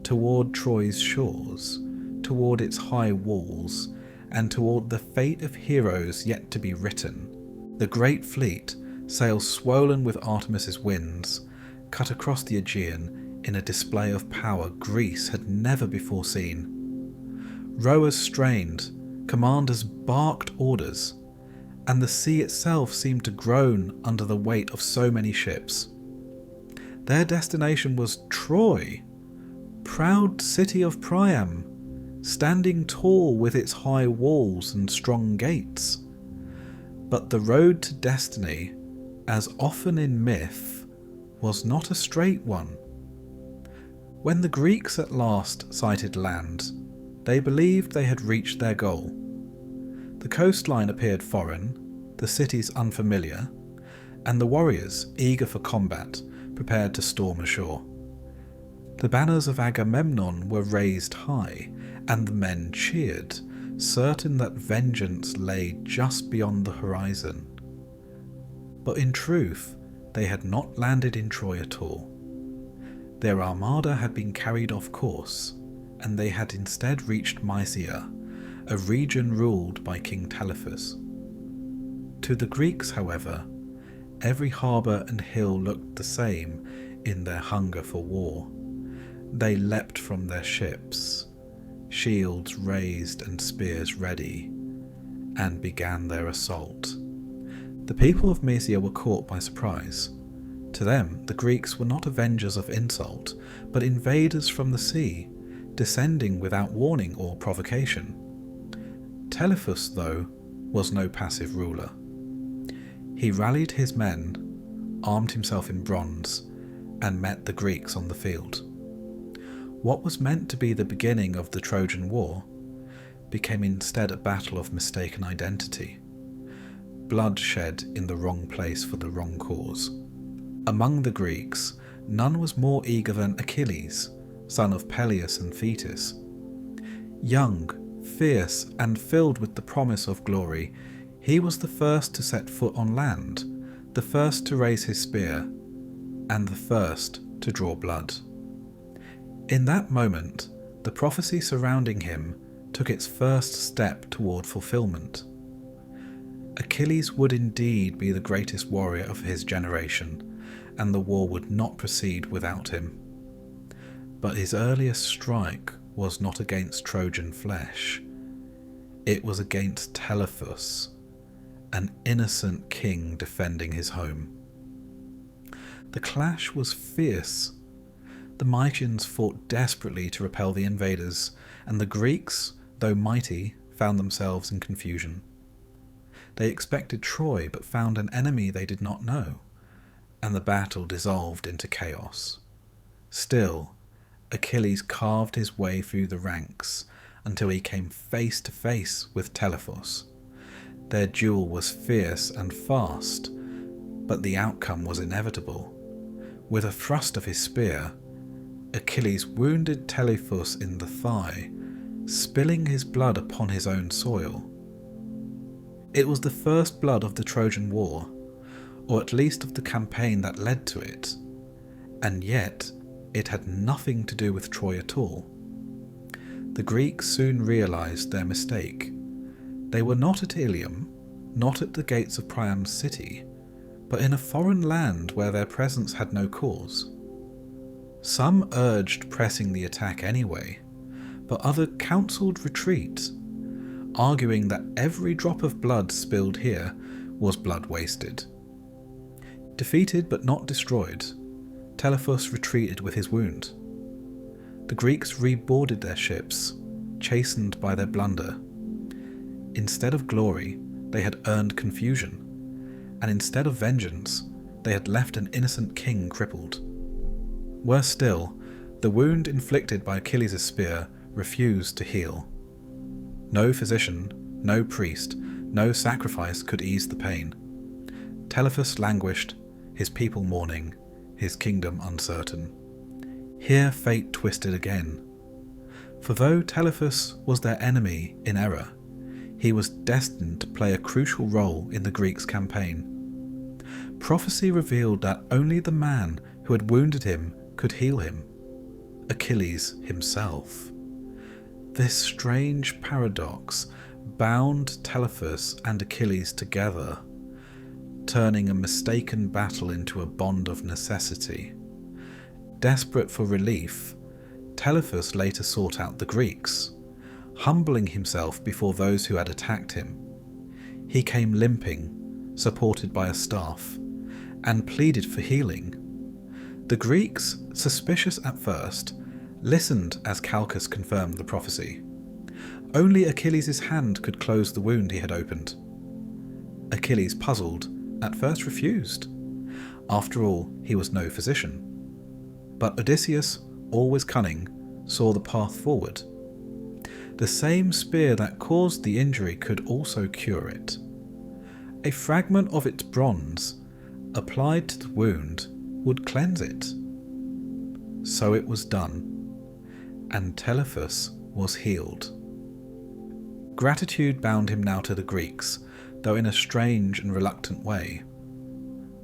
toward Troy's shores, toward its high walls, and toward the fate of heroes yet to be written. The great fleet, sails swollen with Artemis's winds, cut across the Aegean in a display of power Greece had never before seen. Rowers strained, commanders barked orders, and the sea itself seemed to groan under the weight of so many ships. Their destination was Troy, proud city of Priam, standing tall with its high walls and strong gates. But the road to destiny, as often in myth, was not a straight one. When the Greeks at last sighted land, they believed they had reached their goal. The coastline appeared foreign, the cities unfamiliar, and the warriors, eager for combat, prepared to storm ashore. The banners of Agamemnon were raised high, and the men cheered, certain that vengeance lay just beyond the horizon. But in truth, they had not landed in Troy at all. Their armada had been carried off course, and they had instead reached Mysia, a region ruled by King Telephus. To the Greeks, however, every harbour and hill looked the same in their hunger for war. They leapt from their ships, shields raised and spears ready, and began their assault. The people of Mysia were caught by surprise. To them, the Greeks were not avengers of insult, but invaders from the sea, descending without warning or provocation. Telephus, though, was no passive ruler. He rallied his men, armed himself in bronze, and met the Greeks on the field. What was meant to be the beginning of the Trojan War became instead a battle of mistaken identity. Blood shed in the wrong place for the wrong cause. Among the Greeks, none was more eager than Achilles, son of Peleus and Thetis. Young, fierce, and filled with the promise of glory, he was the first to set foot on land, the first to raise his spear, and the first to draw blood. In that moment, the prophecy surrounding him took its first step toward fulfillment. Achilles would indeed be the greatest warrior of his generation, and the war would not proceed without him. But his earliest strike was not against Trojan flesh. It was against Telephus, an innocent king defending his home. The clash was fierce. The Mysians fought desperately to repel the invaders, and the Greeks, though mighty, found themselves in confusion. They expected Troy, but found an enemy they did not know, and the battle dissolved into chaos. Still, Achilles carved his way through the ranks until he came face to face with Telephus. Their duel was fierce and fast, but the outcome was inevitable. With a thrust of his spear, Achilles wounded Telephus in the thigh, spilling his blood upon his own soil. It was the first blood of the Trojan War, or at least of the campaign that led to it, and yet it had nothing to do with Troy at all. The Greeks soon realized their mistake. They were not at Ilium, not at the gates of Priam's city, but in a foreign land where their presence had no cause. Some urged pressing the attack anyway, but others counselled retreat, arguing that every drop of blood spilled here was blood wasted. Defeated but not destroyed, Telephus retreated with his wound. The Greeks reboarded their ships, chastened by their blunder. Instead of glory, they had earned confusion, and instead of vengeance, they had left an innocent king crippled. Worse still, the wound inflicted by Achilles' spear refused to heal. No physician, no priest, no sacrifice could ease the pain. Telephus languished, his people mourning, his kingdom uncertain. Here fate twisted again. For though Telephus was their enemy in error, he was destined to play a crucial role in the Greeks' campaign. Prophecy revealed that only the man who had wounded him could heal him, Achilles himself. This strange paradox bound Telephus and Achilles together, turning a mistaken battle into a bond of necessity. Desperate for relief, Telephus later sought out the Greeks, humbling himself before those who had attacked him. He came limping, supported by a staff, and pleaded for healing. The Greeks, suspicious at first, listened as Calchas confirmed the prophecy. Only Achilles' hand could close the wound he had opened. Achilles, puzzled, at first refused. After all, he was no physician. But Odysseus, always cunning, saw the path forward. The same spear that caused the injury could also cure it. A fragment of its bronze, applied to the wound, would cleanse it. So it was done, and Telephus was healed. Gratitude bound him now to the Greeks, though in a strange and reluctant way.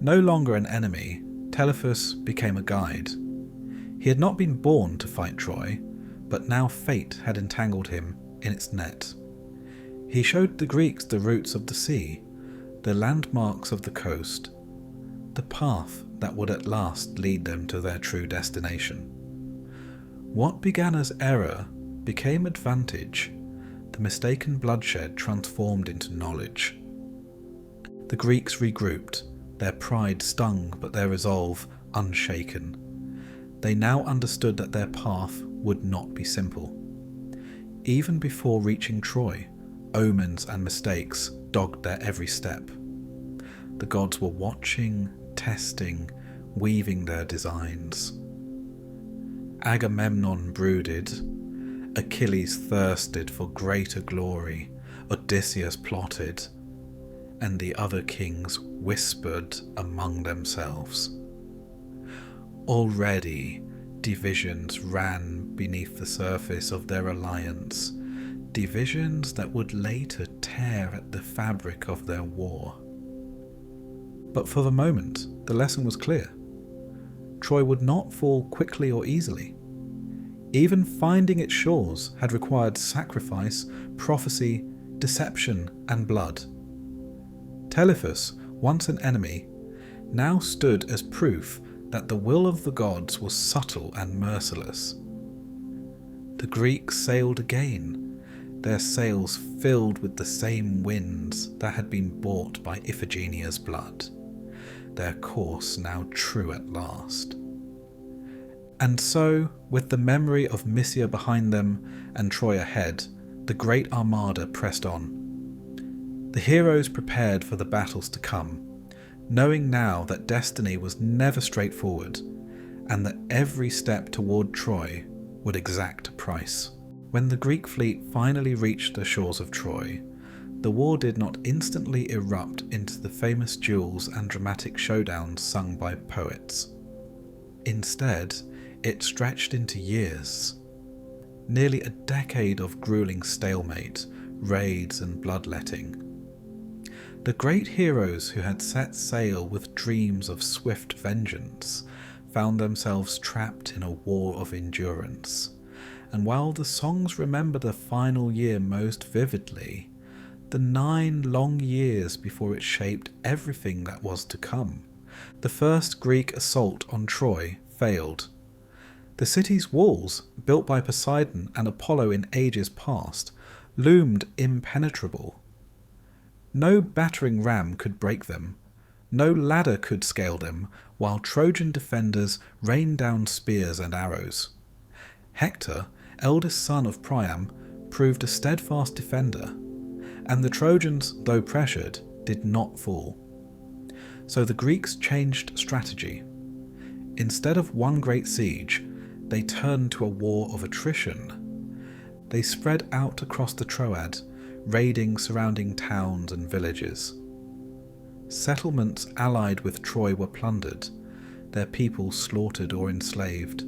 No longer an enemy, Telephus became a guide. He had not been born to fight Troy, but now fate had entangled him in its net. He showed the Greeks the routes of the sea, the landmarks of the coast, the path that would at last lead them to their true destination. What began as error became advantage, the mistaken bloodshed transformed into knowledge. The Greeks regrouped, their pride stung but their resolve unshaken. They now understood that their path would not be simple. Even before reaching Troy, omens and mistakes dogged their every step. The gods were watching, testing, weaving their designs. Agamemnon brooded, Achilles thirsted for greater glory, Odysseus plotted, and the other kings whispered among themselves. Already divisions ran beneath the surface of their alliance, divisions that would later tear at the fabric of their war. But for the moment, the lesson was clear. Troy would not fall quickly or easily. Even finding its shores had required sacrifice, prophecy, deception, and blood. Telephus, once an enemy, now stood as proof that the will of the gods was subtle and merciless. The Greeks sailed again, their sails filled with the same winds that had been bought by Iphigenia's blood, their course now true at last. And so, with the memory of Mysia behind them and Troy ahead, the great armada pressed on. The heroes prepared for the battles to come, knowing now that destiny was never straightforward, and that every step toward Troy would exact a price. When the Greek fleet finally reached the shores of Troy, the war did not instantly erupt into the famous duels and dramatic showdowns sung by poets. Instead, it stretched into years. Nearly a decade of grueling stalemate, raids and bloodletting. The great heroes who had set sail with dreams of swift vengeance found themselves trapped in a war of endurance. And while the songs remember the final year most vividly, the 9 long years before it shaped everything that was to come, the first Greek assault on Troy failed. The city's walls, built by Poseidon and Apollo in ages past, loomed impenetrable. No battering ram could break them, no ladder could scale them, while Trojan defenders rained down spears and arrows. Hector, eldest son of Priam, proved a steadfast defender, and the Trojans, though pressured, did not fall. So the Greeks changed strategy. Instead of one great siege, they turned to a war of attrition. They spread out across the Troad, raiding surrounding towns and villages. Settlements allied with Troy were plundered, their people slaughtered or enslaved,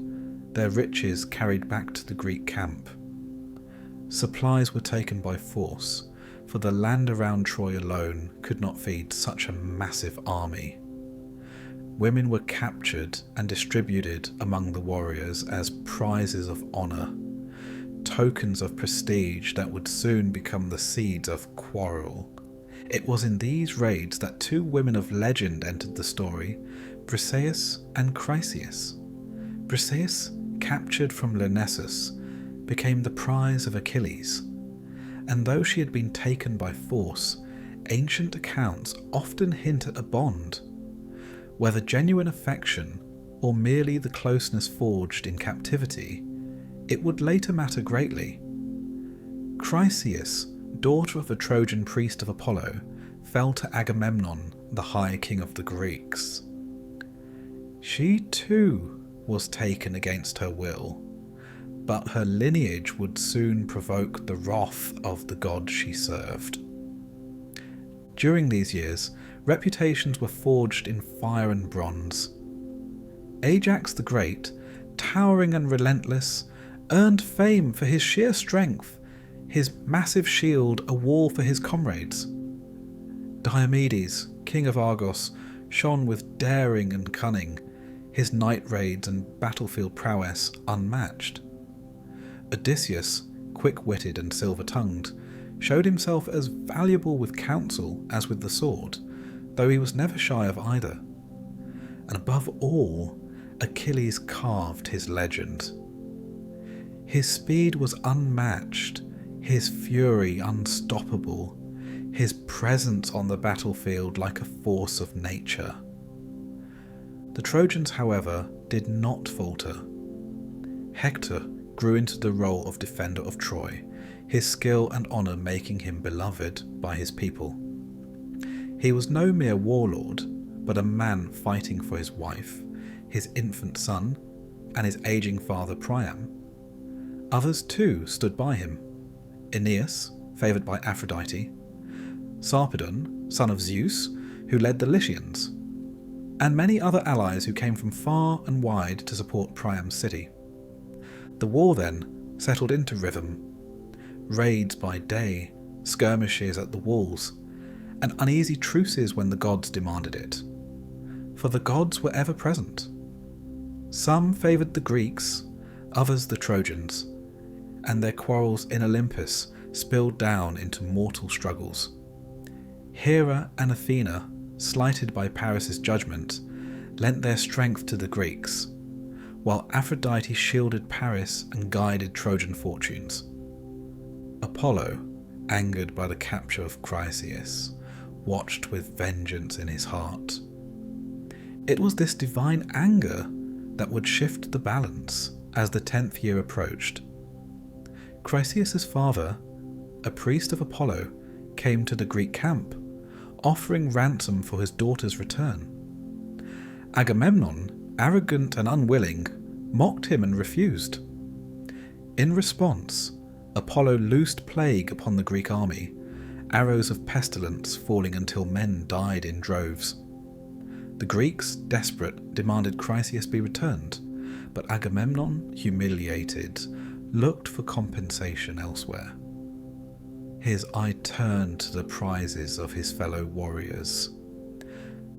their riches carried back to the Greek camp. Supplies were taken by force, for the land around Troy alone could not feed such a massive army. Women were captured and distributed among the warriors as prizes of honour, tokens of prestige that would soon become the seeds of quarrel. It was in these raids that 2 women of legend entered the story, Briseis and Chryseis. Briseis, captured from Lyrnessus, became the prize of Achilles, and though she had been taken by force, ancient accounts often hint at a bond. Whether genuine affection or merely the closeness forged in captivity, it would later matter greatly. Chryseis, daughter of the Trojan priest of Apollo, fell to Agamemnon, the high king of the Greeks. She too was taken against her will, but her lineage would soon provoke the wrath of the god she served. During these years, reputations were forged in fire and bronze. Ajax the Great, towering and relentless, earned fame for his sheer strength, his massive shield a wall for his comrades. Diomedes, king of Argos, shone with daring and cunning, his night raids and battlefield prowess unmatched. Odysseus, quick-witted and silver-tongued, showed himself as valuable with counsel as with the sword, though he was never shy of either. And above all, Achilles carved his legend. His speed was unmatched, his fury unstoppable, his presence on the battlefield like a force of nature. The Trojans, however, did not falter. Hector grew into the role of defender of Troy, his skill and honour making him beloved by his people. He was no mere warlord, but a man fighting for his wife, his infant son, and his ageing father Priam. Others too stood by him. Aeneas, favoured by Aphrodite, Sarpedon, son of Zeus, who led the Lycians, and many other allies who came from far and wide to support Priam's city. The war then settled into rhythm. Raids by day, skirmishes at the walls, and uneasy truces when the gods demanded it. For the gods were ever present. Some favoured the Greeks, others the Trojans, and their quarrels in Olympus spilled down into mortal struggles. Hera and Athena, slighted by Paris' judgment, lent their strength to the Greeks, while Aphrodite shielded Paris and guided Trojan fortunes. Apollo, angered by the capture of Chryseis, watched with vengeance in his heart. It was this divine anger that would shift the balance as the 10th year approached. Chryseis' father, a priest of Apollo, came to the Greek camp, offering ransom for his daughter's return. Agamemnon, arrogant and unwilling, mocked him and refused. In response, Apollo loosed plague upon the Greek army, arrows of pestilence falling until men died in droves. The Greeks, desperate, demanded Chryseis be returned, but Agamemnon, humiliated, looked for compensation elsewhere. His eye turned to the prizes of his fellow warriors.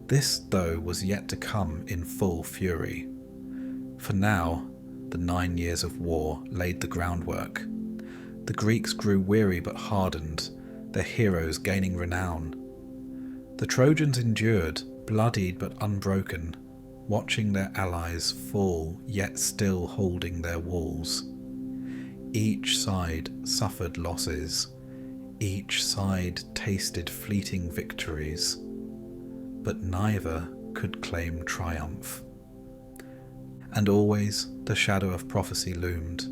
This, though, was yet to come in full fury. For now, the 9 years of war laid the groundwork. The Greeks grew weary but hardened, their heroes gaining renown. The Trojans endured, bloodied but unbroken, watching their allies fall yet still holding their walls. Each side suffered losses, each side tasted fleeting victories, but neither could claim triumph. And always the shadow of prophecy loomed.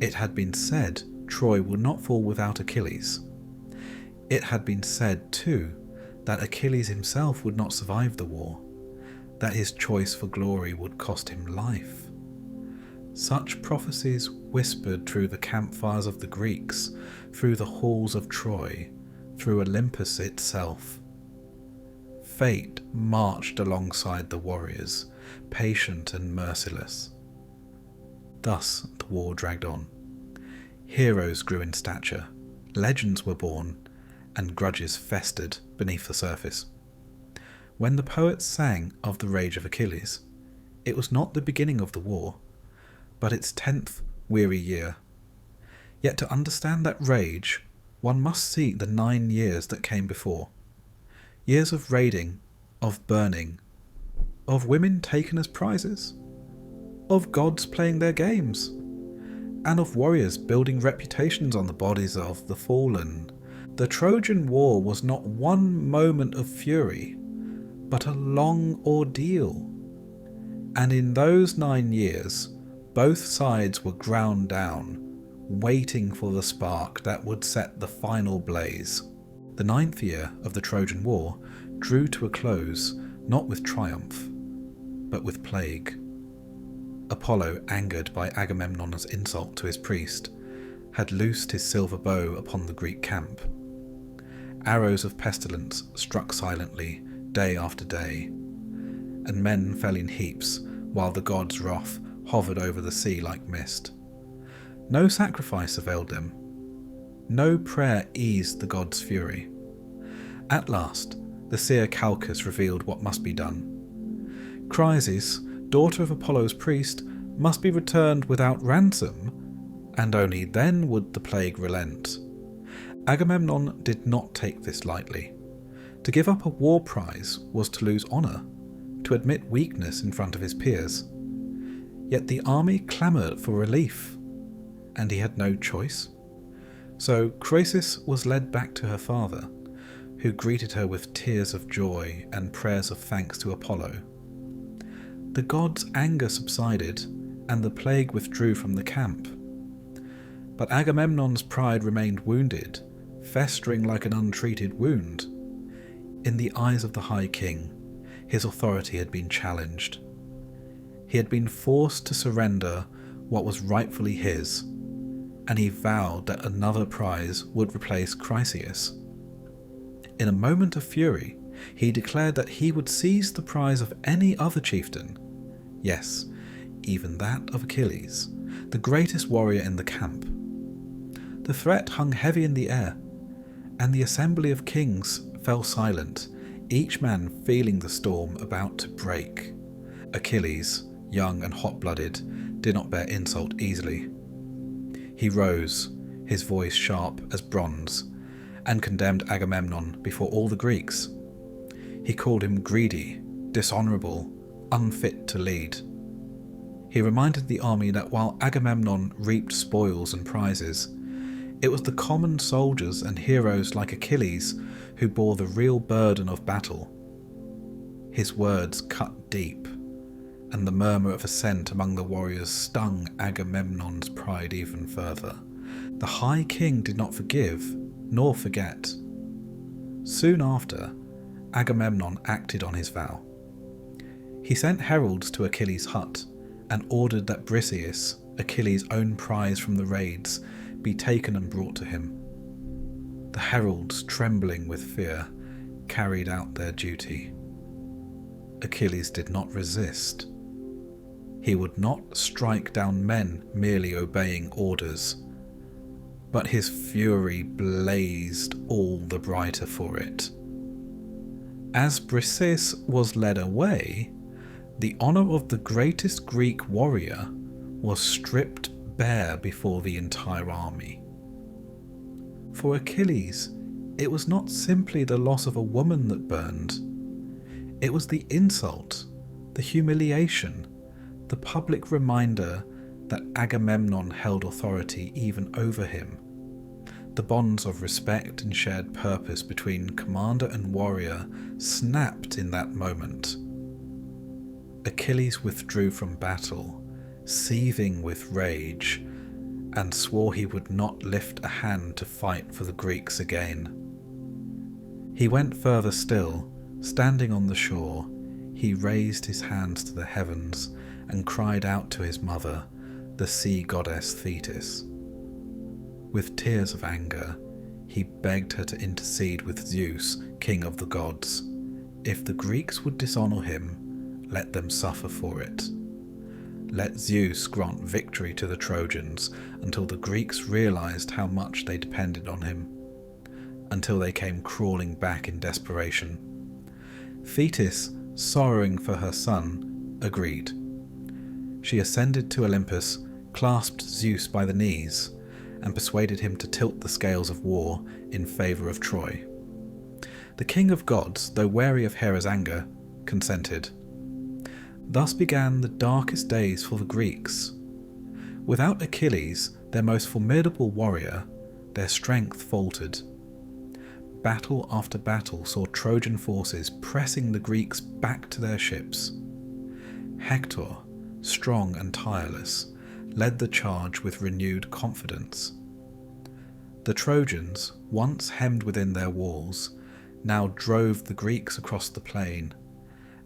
It had been said Troy would not fall without Achilles. It had been said, too, that Achilles himself would not survive the war, that his choice for glory would cost him life. Such prophecies whispered through the campfires of the Greeks, through the halls of Troy, through Olympus itself. Fate marched alongside the warriors, patient and merciless. Thus the war dragged on. Heroes grew in stature, legends were born, and grudges festered beneath the surface. When the poets sang of the rage of Achilles, it was not the beginning of the war, but its 10th weary year. Yet to understand that rage, one must see the 9 years that came before. Years of raiding, of burning, of women taken as prizes, of gods playing their games, and of warriors building reputations on the bodies of the fallen. The Trojan War was not one moment of fury, but a long ordeal. And in those 9 years, both sides were ground down, waiting for the spark that would set the final blaze. The 9th year of the Trojan War drew to a close, not with triumph, but with plague. Apollo, angered by Agamemnon's insult to his priest, had loosed his silver bow upon the Greek camp. Arrows of pestilence struck silently, day after day, and men fell in heaps, while the gods' wrath hovered over the sea like mist. No sacrifice availed them. No prayer eased the gods' fury. At last, the seer Calchas revealed what must be done. Chrysis, daughter of Apollo's priest, must be returned without ransom, and only then would the plague relent. Agamemnon did not take this lightly. To give up a war prize was to lose honour, to admit weakness in front of his peers. Yet the army clamoured for relief, and he had no choice. So Chrysis was led back to her father, who greeted her with tears of joy and prayers of thanks to Apollo. The gods' anger subsided, and the plague withdrew from the camp. But Agamemnon's pride remained wounded, festering like an untreated wound. In the eyes of the High King, his authority had been challenged. He had been forced to surrender what was rightfully his, and he vowed that another prize would replace Chryseis. In a moment of fury, he declared that he would seize the prize of any other chieftain, yes, even that of Achilles, the greatest warrior in the camp. The threat hung heavy in the air, and the assembly of kings fell silent, each man feeling the storm about to break. Achilles, young and hot-blooded, did not bear insult easily. He rose, his voice sharp as bronze, and condemned Agamemnon before all the Greeks. He called him greedy, dishonourable, unfit to lead. He reminded the army that while Agamemnon reaped spoils and prizes, it was the common soldiers and heroes like Achilles who bore the real burden of battle. His words cut deep, and the murmur of assent among the warriors stung Agamemnon's pride even further. The High King did not forgive, nor forget. Soon after, Agamemnon acted on his vow. He sent heralds to Achilles' hut, and ordered that Briseis, Achilles' own prize from the raids, be taken and brought to him. The heralds, trembling with fear, carried out their duty. Achilles did not resist. He would not strike down men merely obeying orders, but his fury blazed all the brighter for it. As Briseis was led away, the honour of the greatest Greek warrior was stripped bare before the entire army. For Achilles, it was not simply the loss of a woman that burned. It was the insult, the humiliation, the public reminder that Agamemnon held authority even over him. The bonds of respect and shared purpose between commander and warrior snapped in that moment. Achilles withdrew from battle, seething with rage, and swore he would not lift a hand to fight for the Greeks again. He went further still. Standing on the shore, he raised his hands to the heavens and cried out to his mother, the sea goddess Thetis. With tears of anger, he begged her to intercede with Zeus, king of the gods. If the Greeks would dishonour him, let them suffer for it. Let Zeus grant victory to the Trojans until the Greeks realised how much they depended on him, until they came crawling back in desperation. Thetis, sorrowing for her son, agreed. She ascended to Olympus, clasped Zeus by the knees, and persuaded him to tilt the scales of war in favour of Troy. The king of gods, though wary of Hera's anger, consented. Thus began the darkest days for the Greeks. Without Achilles, their most formidable warrior, their strength faltered. Battle after battle saw Trojan forces pressing the Greeks back to their ships. Hector, strong and tireless, led the charge with renewed confidence. The Trojans, once hemmed within their walls, now drove the Greeks across the plain,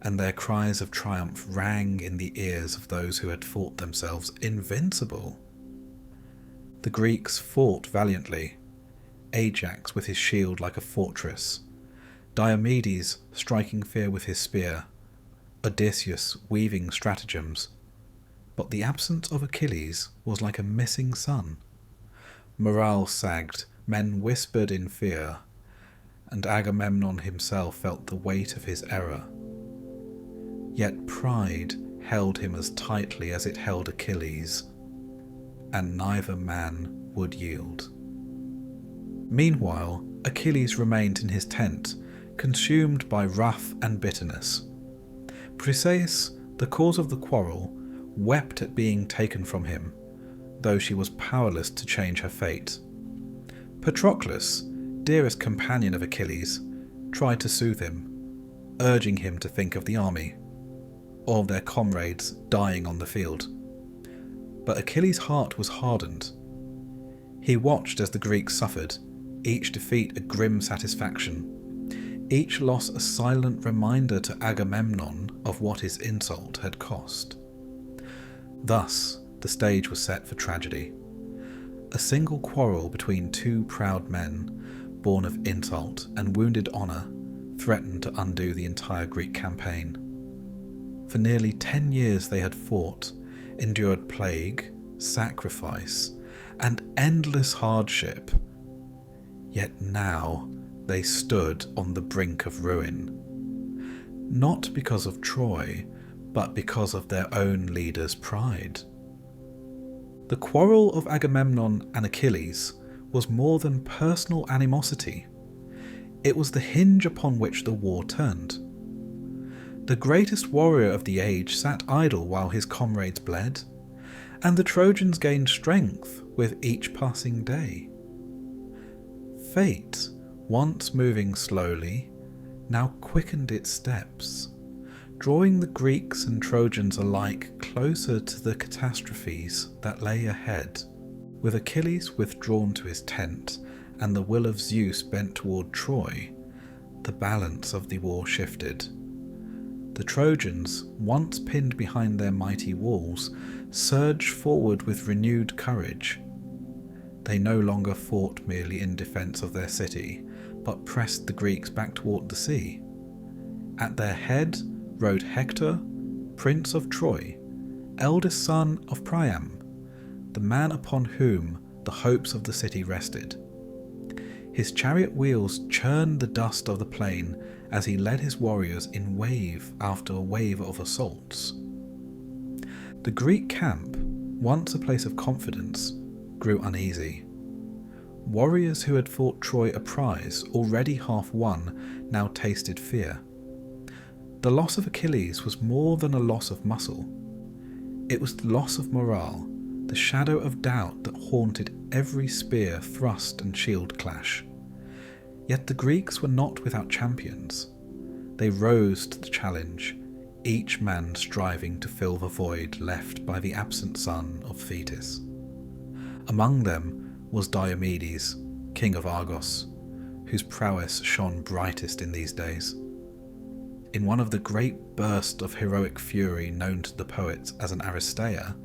and their cries of triumph rang in the ears of those who had thought themselves invincible. The Greeks fought valiantly, Ajax with his shield like a fortress, Diomedes striking fear with his spear, Odysseus weaving stratagems. But the absence of Achilles was like a missing sun. Morale sagged, men whispered in fear, and Agamemnon himself felt the weight of his error. Yet pride held him as tightly as it held Achilles, and neither man would yield. Meanwhile, Achilles remained in his tent, consumed by wrath and bitterness. Briseis, the cause of the quarrel, wept at being taken from him, though she was powerless to change her fate. Patroclus, dearest companion of Achilles, tried to soothe him, urging him to think of the army, or of their comrades dying on the field. But Achilles' heart was hardened. He watched as the Greeks suffered, each defeat a grim satisfaction, each loss a silent reminder to Agamemnon of what his insult had cost. Thus, the stage was set for tragedy. A single quarrel between two proud men, born of insult and wounded honour, threatened to undo the entire Greek campaign. For nearly 10 years they had fought, endured plague, sacrifice, and endless hardship. Yet now they stood on the brink of ruin. Not because of Troy, but because of their own leader's pride. The quarrel of Agamemnon and Achilles was more than personal animosity. It was the hinge upon which the war turned. The greatest warrior of the age sat idle while his comrades bled, and the Trojans gained strength with each passing day. Fate, once moving slowly, now quickened its steps, drawing the Greeks and Trojans alike closer to the catastrophes that lay ahead. With Achilles withdrawn to his tent and the will of Zeus bent toward Troy, the balance of the war shifted. The Trojans, once pinned behind their mighty walls, surged forward with renewed courage. They no longer fought merely in defence of their city, but pressed the Greeks back toward the sea. At their head rode Hector, Prince of Troy, eldest son of Priam, the man upon whom the hopes of the city rested. His chariot wheels churned the dust of the plain as he led his warriors in wave after wave of assaults. The Greek camp, once a place of confidence, grew uneasy. Warriors who had fought Troy a prize, already half won, now tasted fear. The loss of Achilles was more than a loss of muscle. It was the loss of morale, the shadow of doubt that haunted every spear thrust and shield clash. Yet the Greeks were not without champions. They rose to the challenge, each man striving to fill the void left by the absent son of Thetis. Among them was Diomedes, king of Argos, whose prowess shone brightest in these days. In one of the great bursts of heroic fury known to the poets as an Aristeia,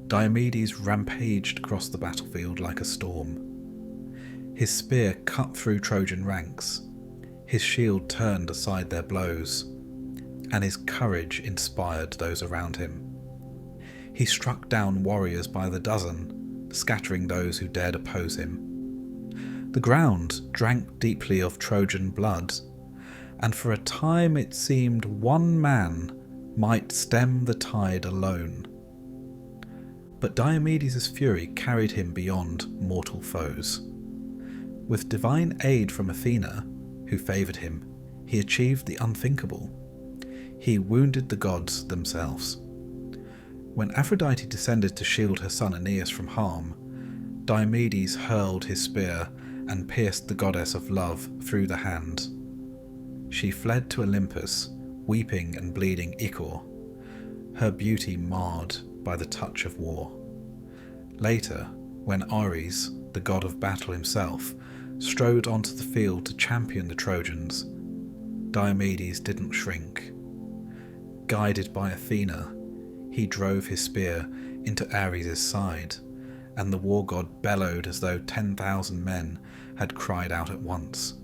Diomedes rampaged across the battlefield like a storm. His spear cut through Trojan ranks, his shield turned aside their blows, and his courage inspired those around him. He struck down warriors by the dozen, scattering those who dared oppose him. The ground drank deeply of Trojan blood, and for a time it seemed one man might stem the tide alone. But Diomedes' fury carried him beyond mortal foes. With divine aid from Athena, who favoured him, he achieved the unthinkable. He wounded the gods themselves. When Aphrodite descended to shield her son Aeneas from harm, Diomedes hurled his spear and pierced the goddess of love through the hand. She fled to Olympus, weeping and bleeding ichor, her beauty marred by the touch of war. Later, when Ares, the god of battle himself, strode onto the field to champion the Trojans, Diomedes didn't shrink. Guided by Athena, he drove his spear into Ares' side, and the war god bellowed as though 10,000 men had cried out at once.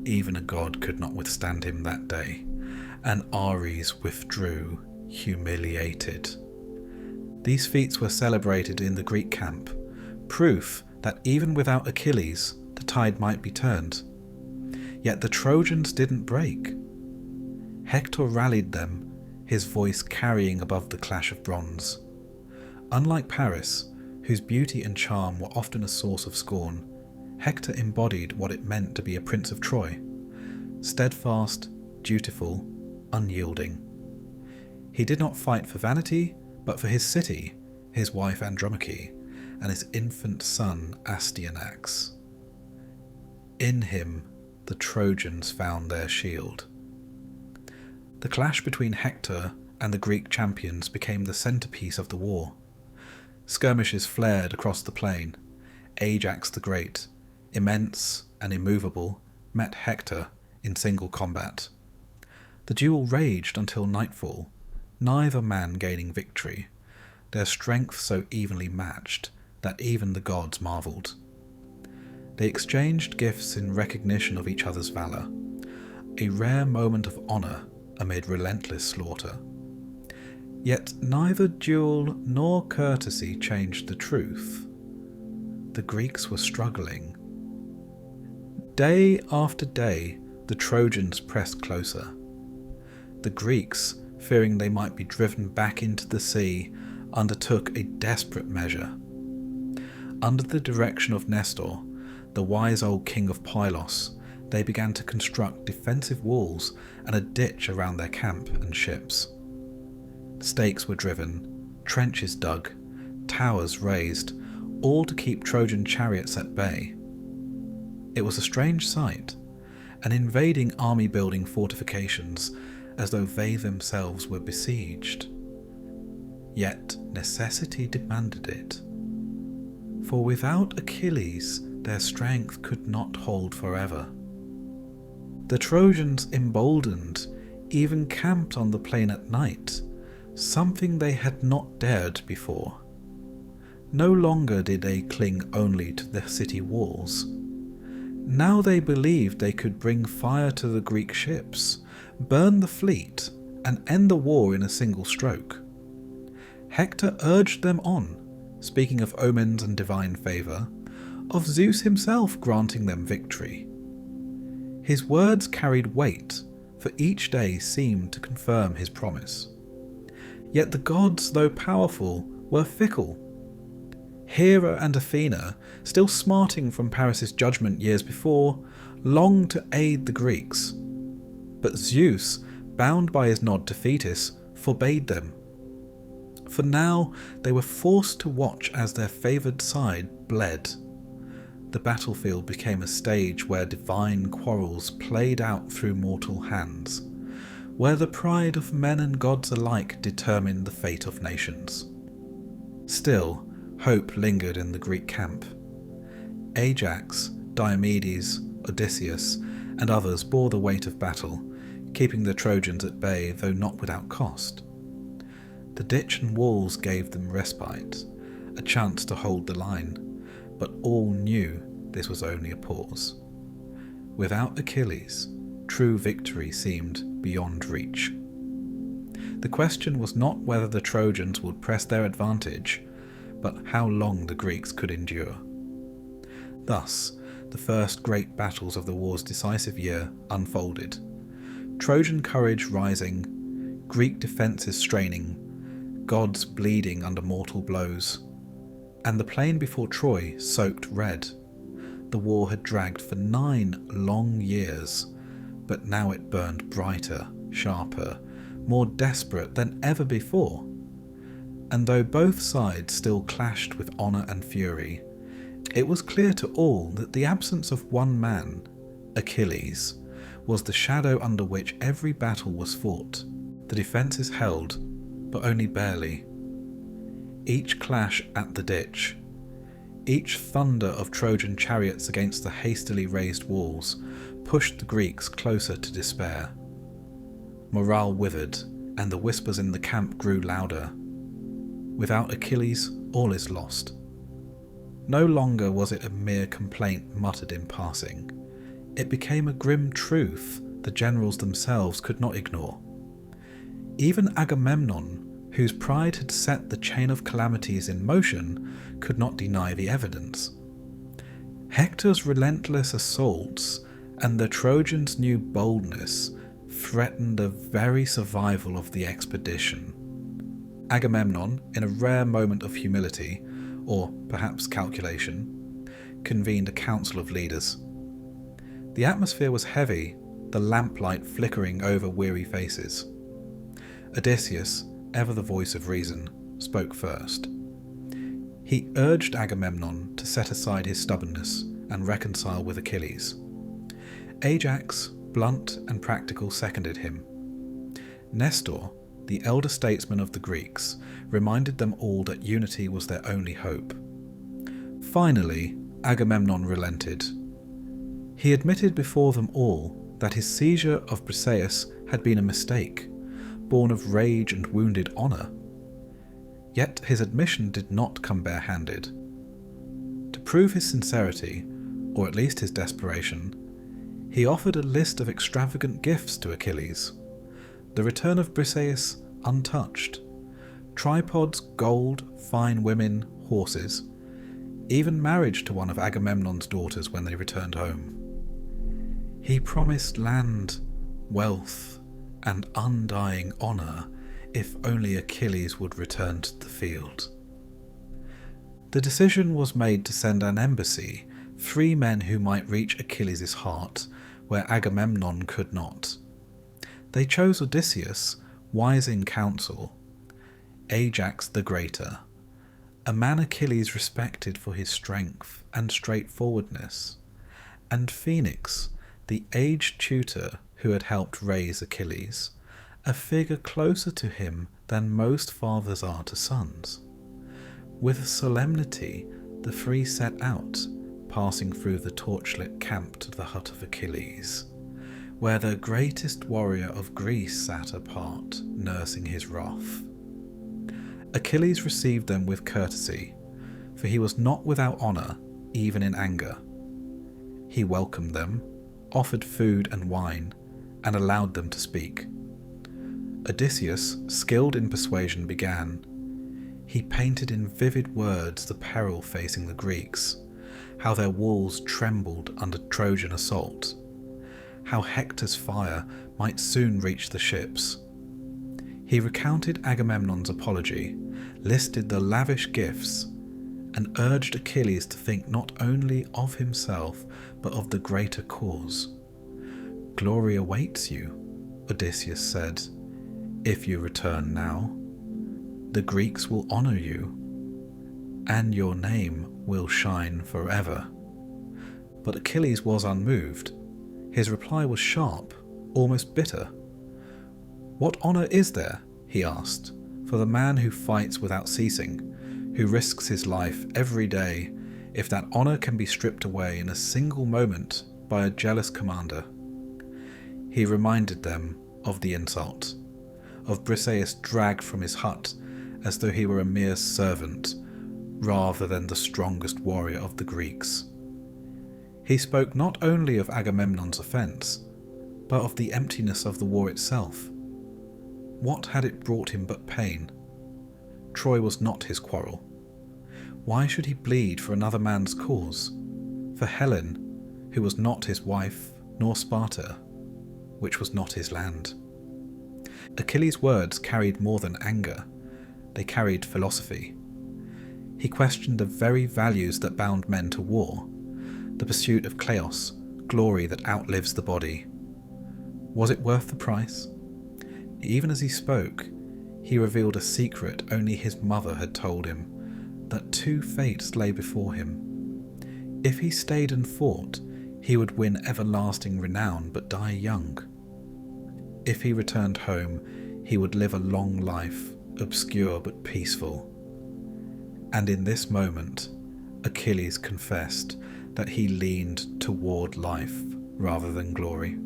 Even a god could not withstand him that day, and Ares withdrew, humiliated. These feats were celebrated in the Greek camp, proof that even without Achilles, the tide might be turned. Yet the Trojans didn't break. Hector rallied them, his voice carrying above the clash of bronze. Unlike Paris, whose beauty and charm were often a source of scorn, Hector embodied what it meant to be a prince of Troy: steadfast, dutiful, unyielding. He did not fight for vanity, but for his city, his wife Andromache, and his infant son Astyanax. In him, the Trojans found their shield. The clash between Hector and the Greek champions became the centerpiece of the war. Skirmishes flared across the plain. Ajax the Great, immense and immovable, met Hector in single combat. The duel raged until nightfall, neither man gaining victory, their strength so evenly matched that even the gods marvelled. They exchanged gifts in recognition of each other's valour, a rare moment of honour amid relentless slaughter. Yet neither duel nor courtesy changed the truth. The Greeks were struggling. Day after day, the Trojans pressed closer. The Greeks, fearing they might be driven back into the sea, undertook a desperate measure. Under the direction of Nestor, the wise old king of Pylos, they began to construct defensive walls and a ditch around their camp and ships. Stakes were driven, trenches dug, towers raised, all to keep Trojan chariots at bay. It was a strange sight, an invading army building fortifications as though they themselves were besieged. Yet necessity demanded it. For without Achilles, their strength could not hold forever. The Trojans, emboldened, even camped on the plain at night, something they had not dared before. No longer did they cling only to the city walls. Now they believed they could bring fire to the Greek ships, burn the fleet, and end the war in a single stroke. Hector urged them on, speaking of omens and divine favour, of Zeus himself granting them victory. His words carried weight, for each day seemed to confirm his promise. Yet the gods, though powerful, were fickle. Hera and Athena, still smarting from Paris' judgment years before, longed to aid the Greeks. But Zeus, bound by his nod to Thetis, forbade them. For now they were forced to watch as their favoured side bled. The battlefield became a stage where divine quarrels played out through mortal hands, where the pride of men and gods alike determined the fate of nations. Still, hope lingered in the Greek camp. Ajax, Diomedes, Odysseus, and others bore the weight of battle, keeping the Trojans at bay, though not without cost. The ditch and walls gave them respite, a chance to hold the line, but all knew this was only a pause. Without Achilles, true victory seemed beyond reach. The question was not whether the Trojans would press their advantage, but how long the Greeks could endure. Thus, the first great battles of the war's decisive year unfolded. Trojan courage rising, Greek defences straining, gods bleeding under mortal blows, and the plain before Troy soaked red. The war had dragged for 9 long years, but now it burned brighter, sharper, more desperate than ever before. And though both sides still clashed with honour and fury, it was clear to all that the absence of one man, Achilles, was the shadow under which every battle was fought. The defences held, but only barely. Each clash at the ditch, each thunder of Trojan chariots against the hastily raised walls, pushed the Greeks closer to despair. Morale withered, and the whispers in the camp grew louder. Without Achilles, all is lost. No longer was it a mere complaint muttered in passing. It became a grim truth the generals themselves could not ignore. Even Agamemnon, whose pride had set the chain of calamities in motion, could not deny the evidence. Hector's relentless assaults and the Trojans' new boldness threatened the very survival of the expedition. Agamemnon, in a rare moment of humility, or perhaps calculation, convened a council of leaders. The atmosphere was heavy, the lamplight flickering over weary faces. Odysseus, ever the voice of reason, spoke first. He urged Agamemnon to set aside his stubbornness and reconcile with Achilles. Ajax, blunt and practical, seconded him. Nestor, the elder statesman of the Greeks, reminded them all that unity was their only hope. Finally, Agamemnon relented. He admitted before them all that his seizure of Briseis had been a mistake, born of rage and wounded honour. Yet his admission did not come bare-handed. To prove his sincerity, or at least his desperation, he offered a list of extravagant gifts to Achilles. The return of Briseis untouched, tripods, gold, fine women, horses, even marriage to one of Agamemnon's daughters when they returned home. He promised land, wealth, and undying honour if only Achilles would return to the field. The decision was made to send an embassy, 3 men who might reach Achilles' heart where Agamemnon could not. They chose Odysseus, wise in counsel, Ajax the Greater, a man Achilles respected for his strength and straightforwardness, and Phoenix, the aged tutor who had helped raise Achilles, a figure closer to him than most fathers are to sons. With solemnity, the 3 set out, passing through the torchlit camp to the hut of Achilles, where the greatest warrior of Greece sat apart, nursing his wrath. Achilles received them with courtesy, for he was not without honour, even in anger. He welcomed them, offered food and wine, and allowed them to speak. Odysseus, skilled in persuasion, began. He painted in vivid words the peril facing the Greeks, how their walls trembled under Trojan assault, how Hector's fire might soon reach the ships. He recounted Agamemnon's apology, listed the lavish gifts, and urged Achilles to think not only of himself, but of the greater cause. "Glory awaits you," Odysseus said, "if you return now. The Greeks will honour you, and your name will shine forever." But Achilles was unmoved. His reply was sharp, almost bitter. "What honour is there," he asked, "for the man who fights without ceasing, who risks his life every day, if that honour can be stripped away in a single moment by a jealous commander?" He reminded them of the insult, of Briseis dragged from his hut as though he were a mere servant, rather than the strongest warrior of the Greeks. He spoke not only of Agamemnon's offence, but of the emptiness of the war itself. What had it brought him but pain? Troy was not his quarrel. Why should he bleed for another man's cause? For Helen, who was not his wife, nor Sparta, which was not his land. Achilles' words carried more than anger. They carried philosophy. He questioned the very values that bound men to war, the pursuit of kleos, glory that outlives the body. Was it worth the price? Even as he spoke, he revealed a secret only his mother had told him, that 2 fates lay before him. If he stayed and fought, he would win everlasting renown but die young. If he returned home, he would live a long life, obscure but peaceful. And in this moment, Achilles confessed that he leaned toward life rather than glory.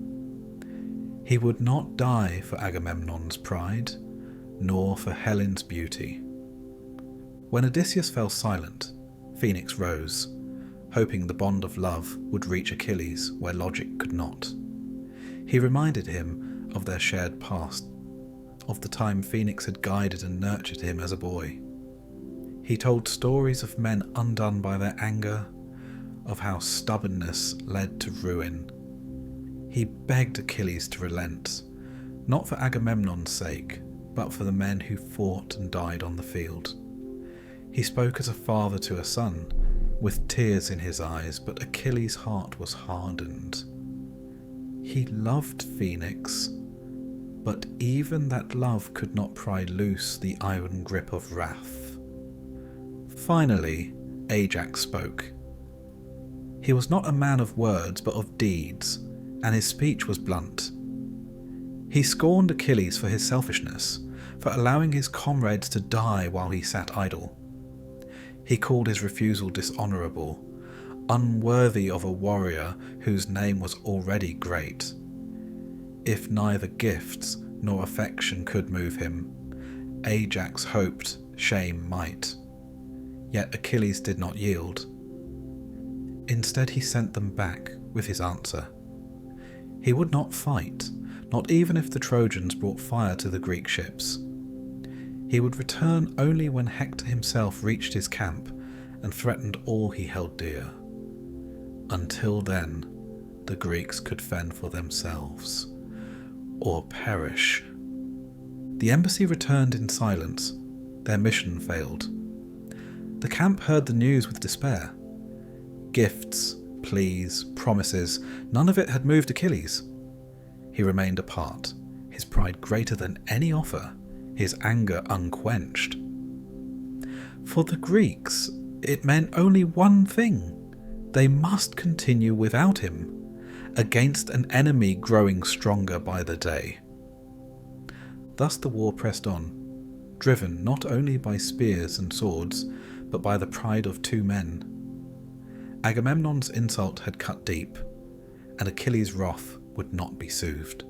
He would not die for Agamemnon's pride, nor for Helen's beauty. When Odysseus fell silent, Phoenix rose, hoping the bond of love would reach Achilles where logic could not. He reminded him of their shared past, of the time Phoenix had guided and nurtured him as a boy. He told stories of men undone by their anger, of how stubbornness led to ruin. He begged Achilles to relent, not for Agamemnon's sake, but for the men who fought and died on the field. He spoke as a father to a son, with tears in his eyes, but Achilles' heart was hardened. He loved Phoenix, but even that love could not pry loose the iron grip of wrath. Finally, Ajax spoke. He was not a man of words, but of deeds, and his speech was blunt. He scorned Achilles for his selfishness, for allowing his comrades to die while he sat idle. He called his refusal dishonourable, unworthy of a warrior whose name was already great. If neither gifts nor affection could move him, Ajax hoped shame might. Yet Achilles did not yield. Instead he sent them back with his answer. He would not fight, not even if the Trojans brought fire to the Greek ships. He would return only when Hector himself reached his camp and threatened all he held dear. Until then, the Greeks could fend for themselves, or perish. The embassy returned in silence. Their mission failed. The camp heard the news with despair. Gifts, pleas, promises, none of it had moved Achilles. He remained apart, his pride greater than any offer, his anger unquenched. For the Greeks, it meant only one thing. They must continue without him, against an enemy growing stronger by the day. Thus the war pressed on, driven not only by spears and swords, but by the pride of two men. Agamemnon's insult had cut deep, and Achilles' wrath would not be soothed.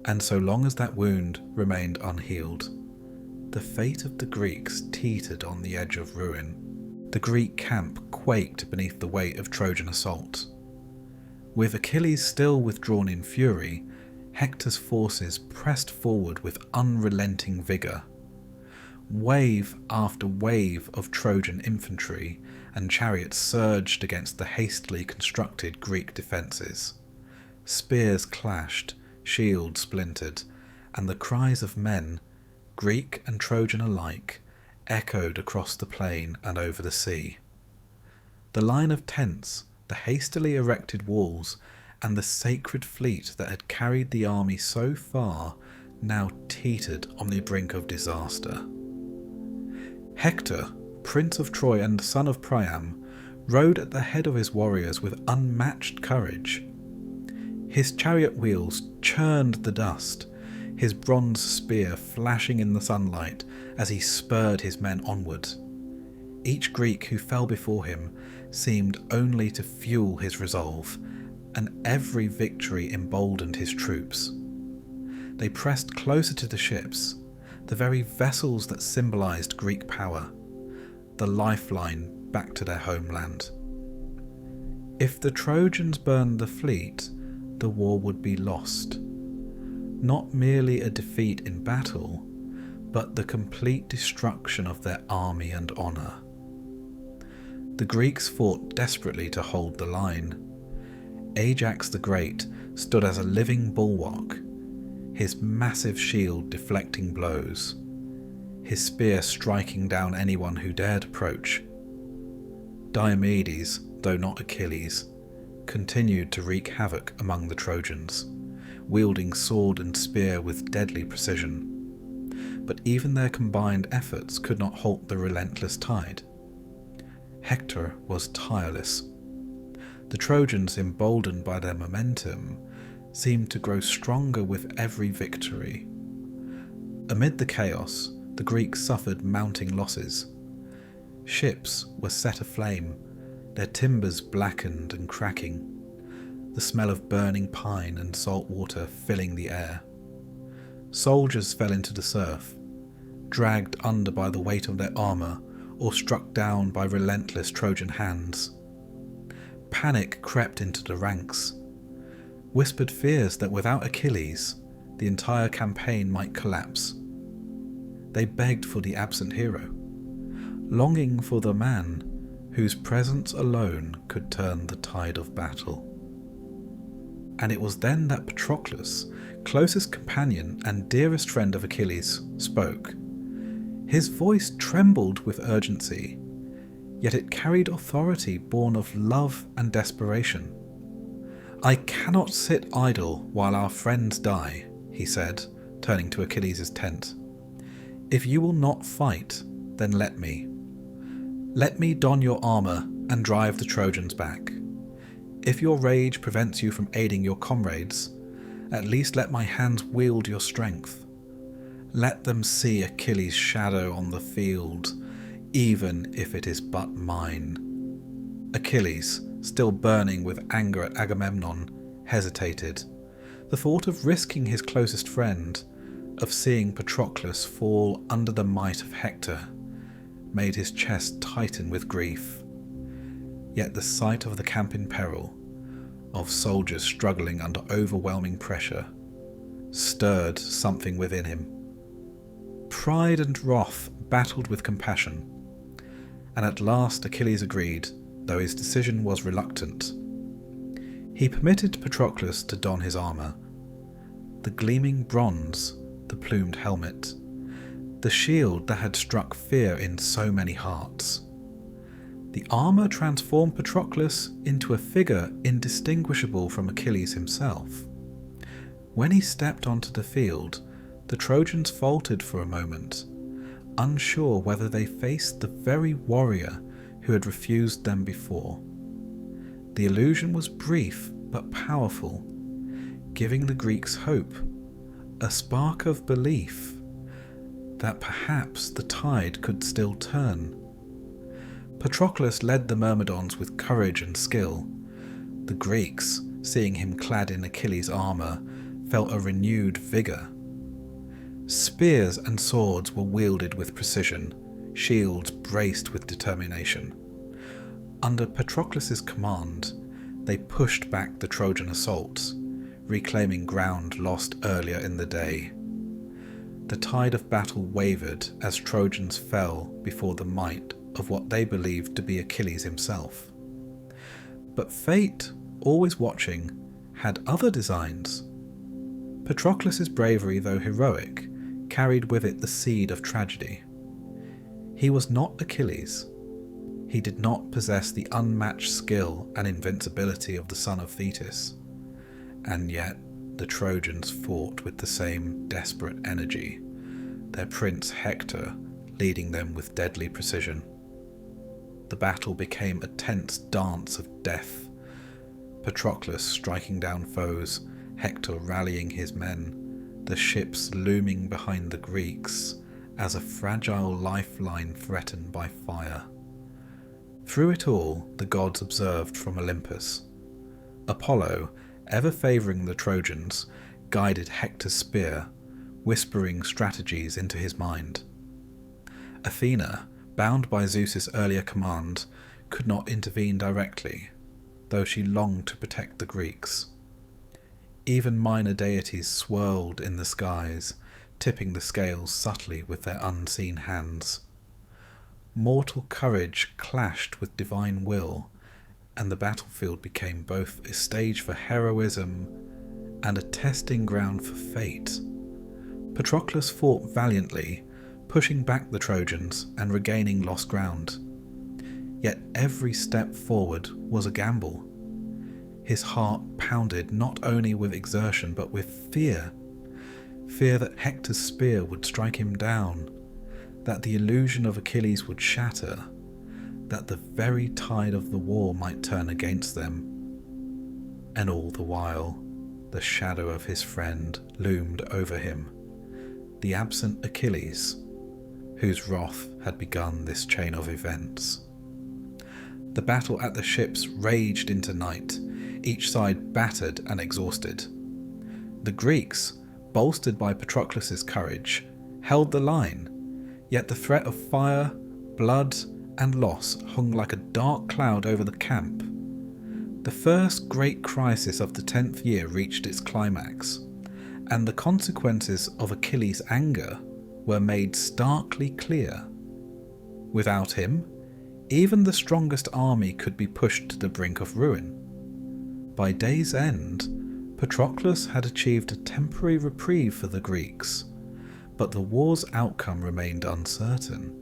And so long as that wound remained unhealed, the fate of the Greeks teetered on the edge of ruin. The Greek camp quaked beneath the weight of Trojan assault. With Achilles still withdrawn in fury, Hector's forces pressed forward with unrelenting vigour. Wave after wave of Trojan infantry and chariots surged against the hastily constructed Greek defences. Spears clashed, shields splintered, and the cries of men, Greek and Trojan alike, echoed across the plain and over the sea. The line of tents, the hastily erected walls, and the sacred fleet that had carried the army so far now teetered on the brink of disaster. Hector, Prince of Troy and son of Priam, rode at the head of his warriors with unmatched courage. His chariot wheels churned the dust, his bronze spear flashing in the sunlight as he spurred his men onward. Each Greek who fell before him seemed only to fuel his resolve, and every victory emboldened his troops. They pressed closer to the ships, the very vessels that symbolized Greek power, the lifeline back to their homeland. If the Trojans burned the fleet, the war would be lost. Not merely a defeat in battle, but the complete destruction of their army and honour. The Greeks fought desperately to hold the line. Ajax the Great stood as a living bulwark, his massive shield deflecting blows, his spear striking down anyone who dared approach. Diomedes, though not Achilles, continued to wreak havoc among the Trojans, wielding sword and spear with deadly precision. But even their combined efforts could not halt the relentless tide. Hector was tireless. The Trojans, emboldened by their momentum, seemed to grow stronger with every victory. Amid the chaos, the Greeks suffered mounting losses. Ships were set aflame, their timbers blackened and cracking, the smell of burning pine and salt water filling the air. Soldiers fell into the surf, dragged under by the weight of their armour or struck down by relentless Trojan hands. Panic crept into the ranks, whispered fears that without Achilles, the entire campaign might collapse. They begged for the absent hero, longing for the man whose presence alone could turn the tide of battle. And it was then that Patroclus, closest companion and dearest friend of Achilles, spoke. His voice trembled with urgency, yet it carried authority born of love and desperation. "I cannot sit idle while our friends die," he said, turning to Achilles' tent. "If you will not fight, then let me. Let me don your armour and drive the Trojans back. If your rage prevents you from aiding your comrades, at least let my hands wield your strength. Let them see Achilles' shadow on the field, even if it is but mine." Achilles, still burning with anger at Agamemnon, hesitated. The thought of risking his closest friend, of seeing Patroclus fall under the might of Hector, made his chest tighten with grief. Yet the sight of the camp in peril, of soldiers struggling under overwhelming pressure, stirred something within him. Pride and wrath battled with compassion, and at last Achilles agreed, though his decision was reluctant. He permitted Patroclus to don his armour, the gleaming bronze, the plumed helmet, the shield that had struck fear in so many hearts. The armour transformed Patroclus into a figure indistinguishable from Achilles himself. When he stepped onto the field, the Trojans faltered for a moment, unsure whether they faced the very warrior who had refused them before. The illusion was brief but powerful, giving the Greeks hope, a spark of belief that perhaps the tide could still turn. Patroclus led the Myrmidons with courage and skill. The Greeks, seeing him clad in Achilles' armour, felt a renewed vigour. Spears and swords were wielded with precision, shields braced with determination. Under Patroclus' command, they pushed back the Trojan assaults, reclaiming ground lost earlier in the day. The tide of battle wavered as Trojans fell before the might of what they believed to be Achilles himself. But fate, always watching, had other designs. Patroclus' bravery, though heroic, carried with it the seed of tragedy. He was not Achilles. He did not possess the unmatched skill and invincibility of the son of Thetis, and yet the Trojans fought with the same desperate energy, their prince Hector leading them with deadly precision. The battle became a tense dance of death, Patroclus striking down foes, Hector rallying his men, the ships looming behind the Greeks as a fragile lifeline threatened by fire. Through it all, the gods observed from Olympus. Apollo, ever favouring the Trojans, guided Hector's spear, whispering strategies into his mind. Athena, bound by Zeus's earlier command, could not intervene directly, though she longed to protect the Greeks. Even minor deities swirled in the skies, tipping the scales subtly with their unseen hands. Mortal courage clashed with divine will, and the battlefield became both a stage for heroism and a testing ground for fate. Patroclus fought valiantly, pushing back the Trojans and regaining lost ground. Yet every step forward was a gamble. His heart pounded not only with exertion but with fear. Fear that Hector's spear would strike him down, that the illusion of Achilles would shatter, that the very tide of the war might turn against them. And all the while, the shadow of his friend loomed over him, the absent Achilles, whose wrath had begun this chain of events. The battle at the ships raged into night, each side battered and exhausted. The Greeks, bolstered by Patroclus' courage, held the line, yet the threat of fire, Blood and loss hung like a dark cloud over the camp. The first great crisis of the 10th year reached its climax, and the consequences of Achilles' anger were made starkly clear. Without him, even the strongest army could be pushed to the brink of ruin. By day's end, Patroclus had achieved a temporary reprieve for the Greeks, but the war's outcome remained uncertain.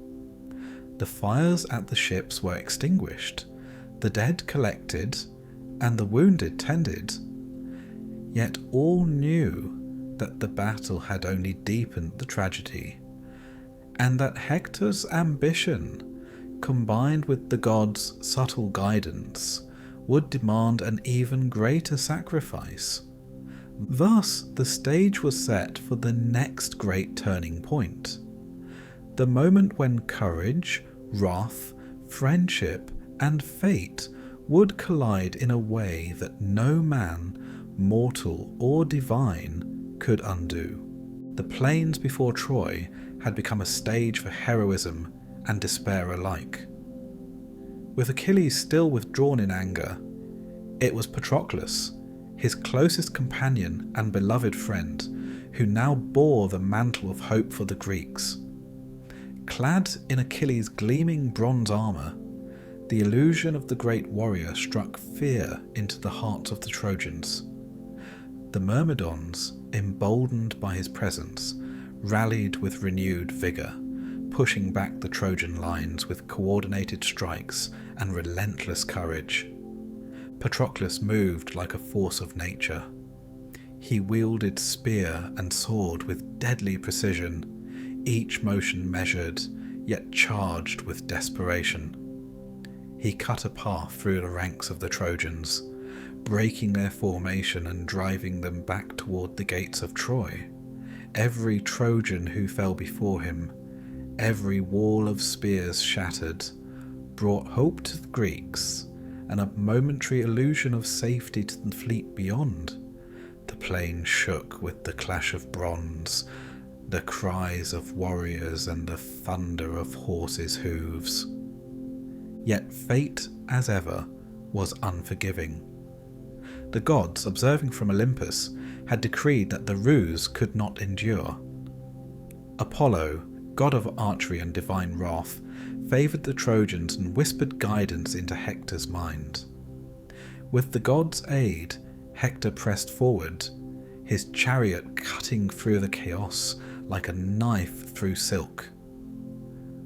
The fires at the ships were extinguished, the dead collected, and the wounded tended. Yet all knew that the battle had only deepened the tragedy, and that Hector's ambition, combined with the gods' subtle guidance, would demand an even greater sacrifice. Thus, the stage was set for the next great turning point. The moment when courage, wrath, friendship, and fate would collide in a way that no man, mortal or divine, could undo. The plains before Troy had become a stage for heroism and despair alike. With Achilles still withdrawn in anger, it was Patroclus, his closest companion and beloved friend, who now bore the mantle of hope for the Greeks. Clad in Achilles' gleaming bronze armour, the illusion of the great warrior struck fear into the hearts of the Trojans. The Myrmidons, emboldened by his presence, rallied with renewed vigour, pushing back the Trojan lines with coordinated strikes and relentless courage. Patroclus moved like a force of nature. He wielded spear and sword with deadly precision, each motion measured, yet charged with desperation. He cut a path through the ranks of the Trojans, breaking their formation and driving them back toward the gates of Troy. Every Trojan who fell before him, every wall of spears shattered, brought hope to the Greeks and a momentary illusion of safety to the fleet beyond. The plain shook with the clash of bronze, the cries of warriors and the thunder of horses' hooves. Yet fate, as ever, was unforgiving. The gods, observing from Olympus, had decreed that the ruse could not endure. Apollo, god of archery and divine wrath, favoured the Trojans and whispered guidance into Hector's mind. With the gods' aid, Hector pressed forward, his chariot cutting through the chaos like a knife through silk.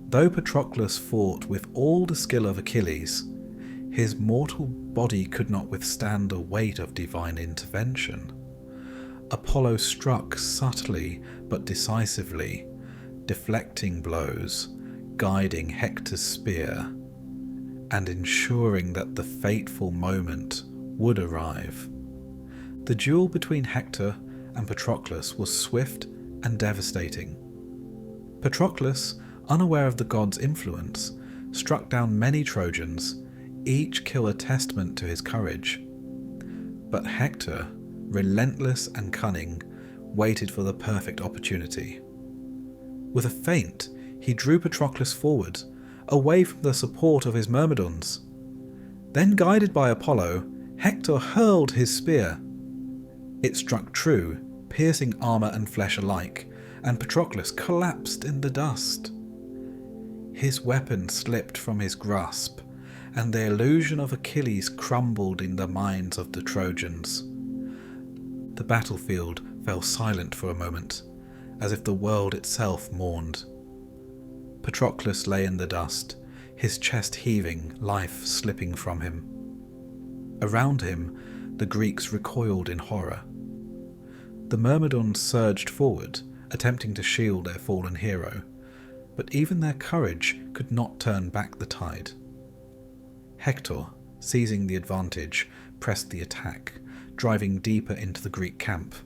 Though Patroclus fought with all the skill of Achilles, his mortal body could not withstand the weight of divine intervention. Apollo struck subtly but decisively, deflecting blows, guiding Hector's spear, and ensuring that the fateful moment would arrive. The duel between Hector and Patroclus was swift and devastating. Patroclus, unaware of the god's influence, struck down many Trojans, each kill a testament to his courage. But Hector, relentless and cunning, waited for the perfect opportunity. With a feint, he drew Patroclus forward, away from the support of his Myrmidons. Then, guided by Apollo, Hector hurled his spear. It struck true, piercing armour and flesh alike, and Patroclus collapsed in the dust. His weapon slipped from his grasp, and the illusion of Achilles crumbled in the minds of the Trojans. The battlefield fell silent for a moment, as if the world itself mourned. Patroclus lay in the dust, his chest heaving, life slipping from him. Around him, the Greeks recoiled in horror. The Myrmidons surged forward, attempting to shield their fallen hero, but even their courage could not turn back the tide. Hector, seizing the advantage, pressed the attack, driving deeper into the Greek camp,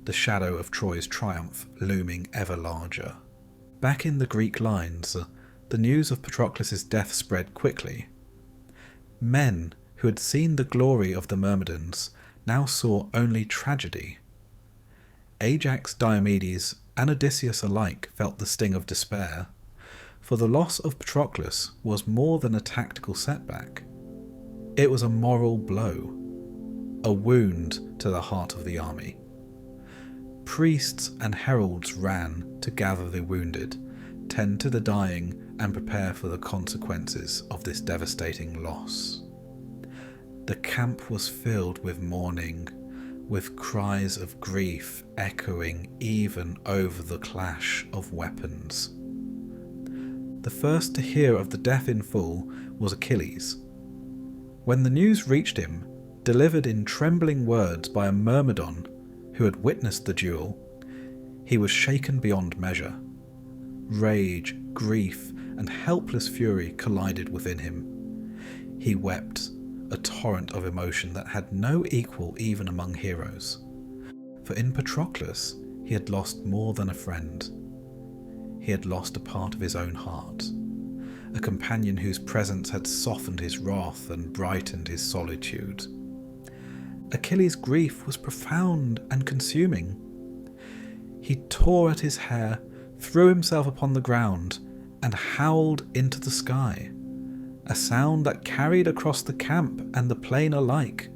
the shadow of Troy's triumph looming ever larger. Back in the Greek lines, the news of Patroclus' death spread quickly. Men who had seen the glory of the Myrmidons now saw only tragedy. Ajax, Diomedes, and Odysseus alike felt the sting of despair, for the loss of Patroclus was more than a tactical setback. It was a moral blow, a wound to the heart of the army. Priests and heralds ran to gather the wounded, tend to the dying, and prepare for the consequences of this devastating loss. The camp was filled with mourning, with cries of grief echoing even over the clash of weapons. The first to hear of the death in full was Achilles. When the news reached him, delivered in trembling words by a Myrmidon who had witnessed the duel, he was shaken beyond measure. Rage, grief, and helpless fury collided within him. He wept, a torrent of emotion that had no equal even among heroes. For in Patroclus he had lost more than a friend. He had lost a part of his own heart, a companion whose presence had softened his wrath and brightened his solitude. Achilles' grief was profound and consuming. He tore at his hair, threw himself upon the ground, and howled into the sky, a sound that carried across the camp and the plain alike.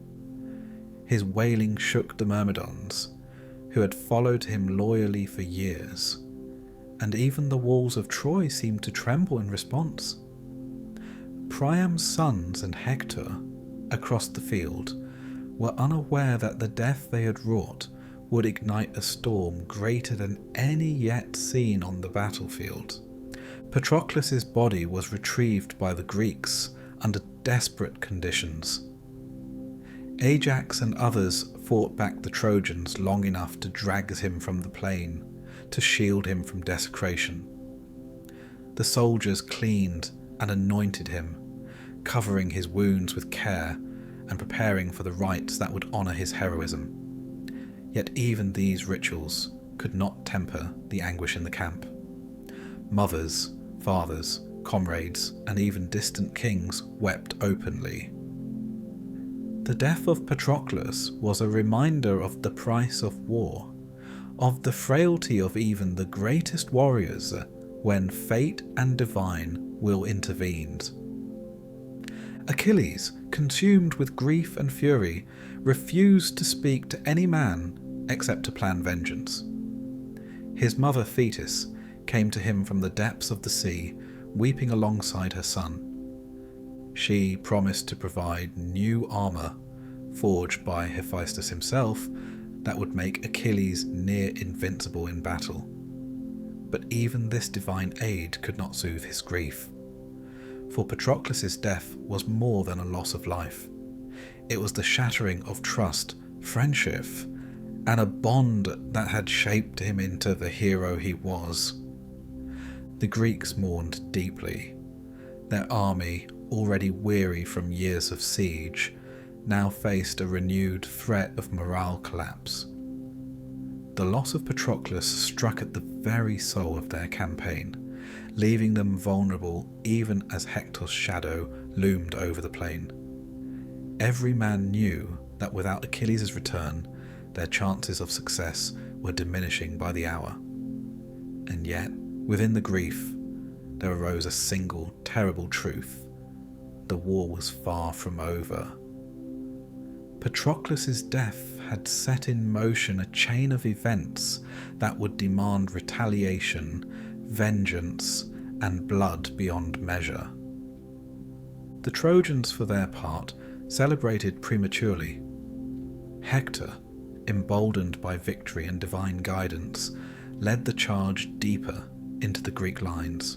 His wailing shook the Myrmidons, who had followed him loyally for years, and even the walls of Troy seemed to tremble in response. Priam's sons and Hector, across the field, were unaware that the death they had wrought would ignite a storm greater than any yet seen on the battlefield. Patroclus' body was retrieved by the Greeks under desperate conditions. Ajax and others fought back the Trojans long enough to drag him from the plain, to shield him from desecration. The soldiers cleaned and anointed him, covering his wounds with care and preparing for the rites that would honour his heroism. Yet even these rituals could not temper the anguish in the camp. Mothers, fathers, comrades, and even distant kings wept openly. The death of Patroclus was a reminder of the price of war, of the frailty of even the greatest warriors when fate and divine will intervene. Achilles, consumed with grief and fury, refused to speak to any man except to plan vengeance. His mother Thetis came to him from the depths of the sea, weeping alongside her son. She promised to provide new armour, forged by Hephaestus himself, that would make Achilles near invincible in battle. But even this divine aid could not soothe his grief. For Patroclus' death was more than a loss of life. It was the shattering of trust, friendship, and a bond that had shaped him into the hero he was. The Greeks mourned deeply. Their army, already weary from years of siege, now faced a renewed threat of morale collapse. The loss of Patroclus struck at the very soul of their campaign, leaving them vulnerable even as Hector's shadow loomed over the plain. Every man knew that without Achilles' return, their chances of success were diminishing by the hour. And yet, within the grief, there arose a single terrible truth. The war was far from over. Patroclus' death had set in motion a chain of events that would demand retaliation, vengeance, and blood beyond measure. The Trojans, for their part, celebrated prematurely. Hector, emboldened by victory and divine guidance, led the charge deeper into the Greek lines,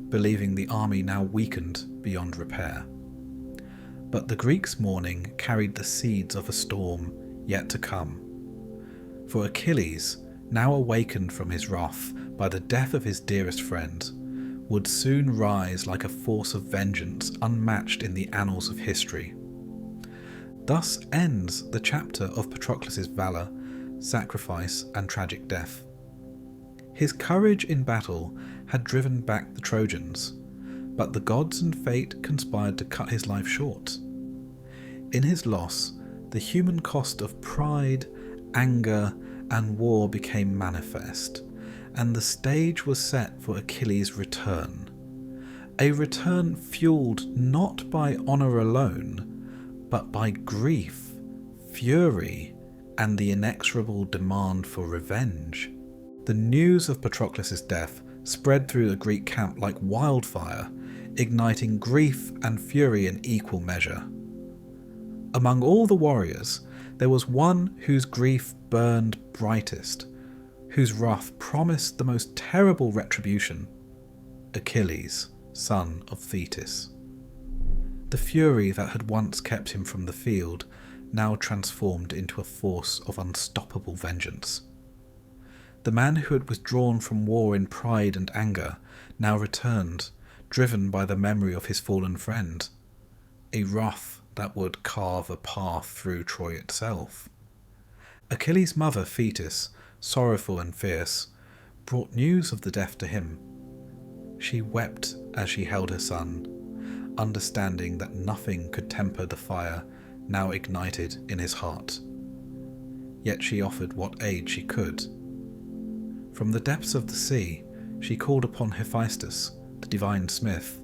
believing the army now weakened beyond repair. But the Greeks' mourning carried the seeds of a storm yet to come. For Achilles, now awakened from his wrath by the death of his dearest friend, would soon rise like a force of vengeance unmatched in the annals of history. Thus ends the chapter of Patroclus' valour, sacrifice, and tragic death. His courage in battle had driven back the Trojans, but the gods and fate conspired to cut his life short. In his loss, the human cost of pride, anger, and war became manifest, and the stage was set for Achilles' return. A return fueled not by honour alone, but by grief, fury, and the inexorable demand for revenge. The news of Patroclus' death spread through the Greek camp like wildfire, igniting grief and fury in equal measure. Among all the warriors, there was one whose grief burned brightest, whose wrath promised the most terrible retribution: Achilles, son of Thetis. The fury that had once kept him from the field now transformed into a force of unstoppable vengeance. The man who had withdrawn from war in pride and anger now returned, driven by the memory of his fallen friend, a wrath that would carve a path through Troy itself. Achilles' mother Thetis, sorrowful and fierce, brought news of the death to him. She wept as she held her son, understanding that nothing could temper the fire now ignited in his heart. Yet she offered what aid she could. From the depths of the sea, she called upon Hephaestus, the divine smith,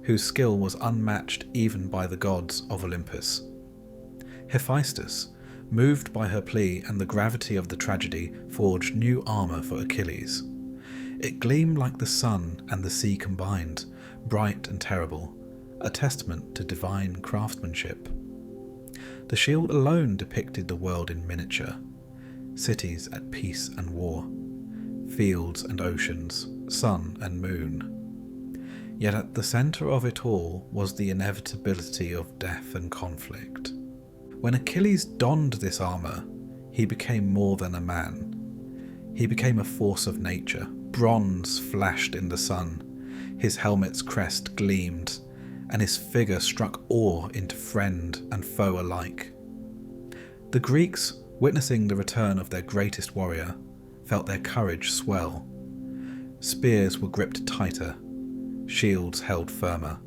whose skill was unmatched even by the gods of Olympus. Hephaestus, moved by her plea and the gravity of the tragedy, forged new armour for Achilles. It gleamed like the sun and the sea combined, bright and terrible, a testament to divine craftsmanship. The shield alone depicted the world in miniature: cities at peace and war, fields and oceans, sun and moon. Yet at the centre of it all was the inevitability of death and conflict. When Achilles donned this armour, he became more than a man. He became a force of nature. Bronze flashed in the sun, his helmet's crest gleamed, and his figure struck awe into friend and foe alike. The Greeks, witnessing the return of their greatest warrior, felt their courage swell. Spears were gripped tighter, shields held firmer,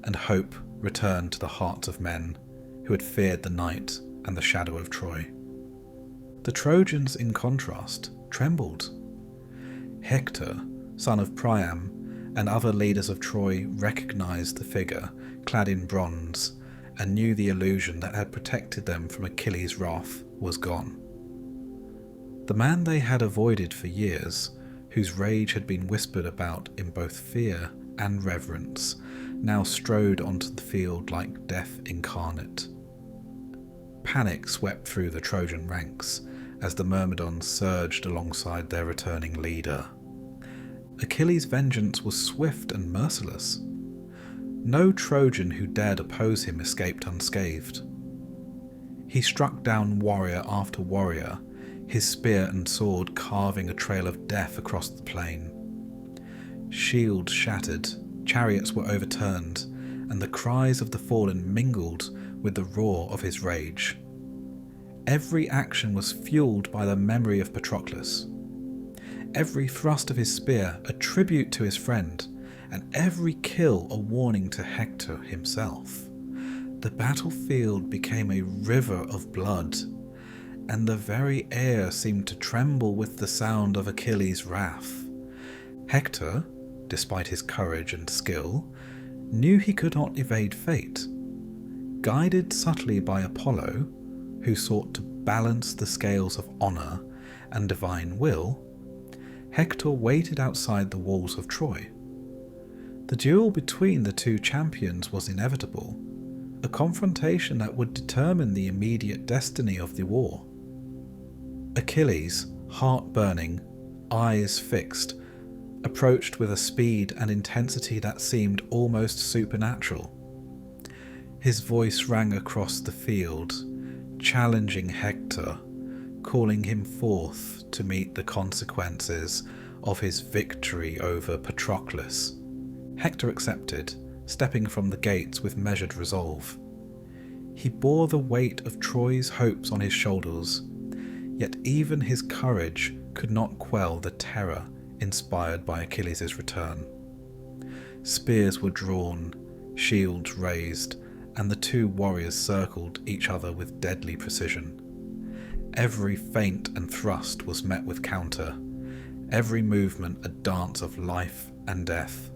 and hope returned to the hearts of men who had feared the night and the shadow of Troy. The Trojans, in contrast, trembled. Hector, son of Priam, and other leaders of Troy recognized the figure, clad in bronze, and knew the illusion that had protected them from Achilles' wrath was gone. The man they had avoided for years, whose rage had been whispered about in both fear and reverence, now strode onto the field like death incarnate. Panic swept through the Trojan ranks as the Myrmidons surged alongside their returning leader. Achilles' vengeance was swift and merciless. No Trojan who dared oppose him escaped unscathed. He struck down warrior after warrior, his spear and sword carving a trail of death across the plain. Shields shattered, chariots were overturned, and the cries of the fallen mingled with the roar of his rage. Every action was fueled by the memory of Patroclus. Every thrust of his spear a tribute to his friend, and every kill a warning to Hector himself. The battlefield became a river of blood, and the very air seemed to tremble with the sound of Achilles' wrath. Hector, despite his courage and skill, knew he could not evade fate. Guided subtly by Apollo, who sought to balance the scales of honour and divine will, Hector waited outside the walls of Troy. The duel between the two champions was inevitable, a confrontation that would determine the immediate destiny of the war. Achilles, heart burning, eyes fixed, approached with a speed and intensity that seemed almost supernatural. His voice rang across the field, challenging Hector, calling him forth to meet the consequences of his victory over Patroclus. Hector accepted, stepping from the gates with measured resolve. He bore the weight of Troy's hopes on his shoulders, yet even his courage could not quell the terror inspired by Achilles' return. Spears were drawn, shields raised, and the two warriors circled each other with deadly precision. Every feint and thrust was met with counter, every movement a dance of life and death.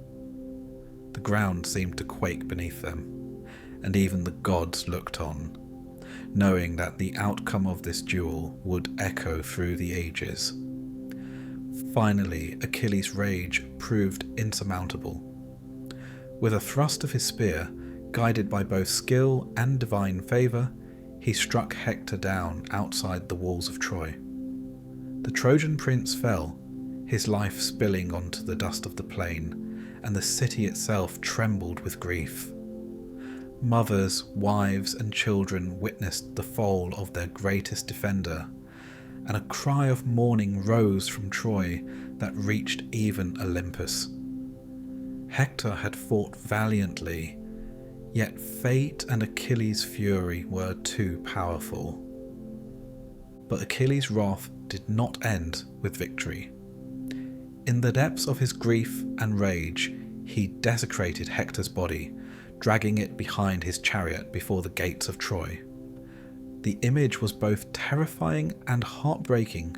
The The ground seemed to quake beneath them, and even the gods looked on, knowing that the outcome of this duel would echo through the ages. Finally, Achilles' rage proved insurmountable. With a thrust of his spear, guided by both skill and divine favour, he struck Hector down outside the walls of Troy. The Trojan prince fell, his life spilling onto the dust of the plain, and the city itself trembled with grief. Mothers, wives, and children witnessed the fall of their greatest defender, and a cry of mourning rose from Troy that reached even Olympus. Hector had fought valiantly, yet fate and Achilles' fury were too powerful. But Achilles' wrath did not end with victory. In the depths of his grief and rage, he desecrated Hector's body, dragging it behind his chariot before the gates of Troy. The image was both terrifying and heartbreaking.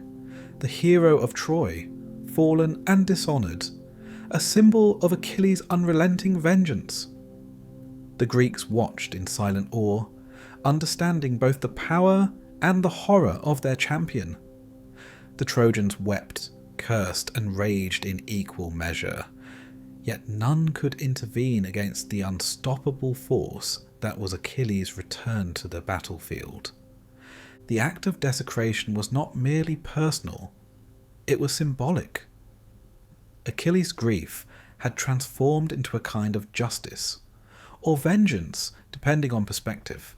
The hero of Troy, fallen and dishonoured, a symbol of Achilles' unrelenting vengeance. The Greeks watched in silent awe, understanding both the power and the horror of their champion. The Trojans wept, cursed, and raged in equal measure, yet none could intervene against the unstoppable force that was Achilles' return to the battlefield. The act of desecration was not merely personal, it was symbolic. Achilles' grief had transformed into a kind of justice, or vengeance, depending on perspective.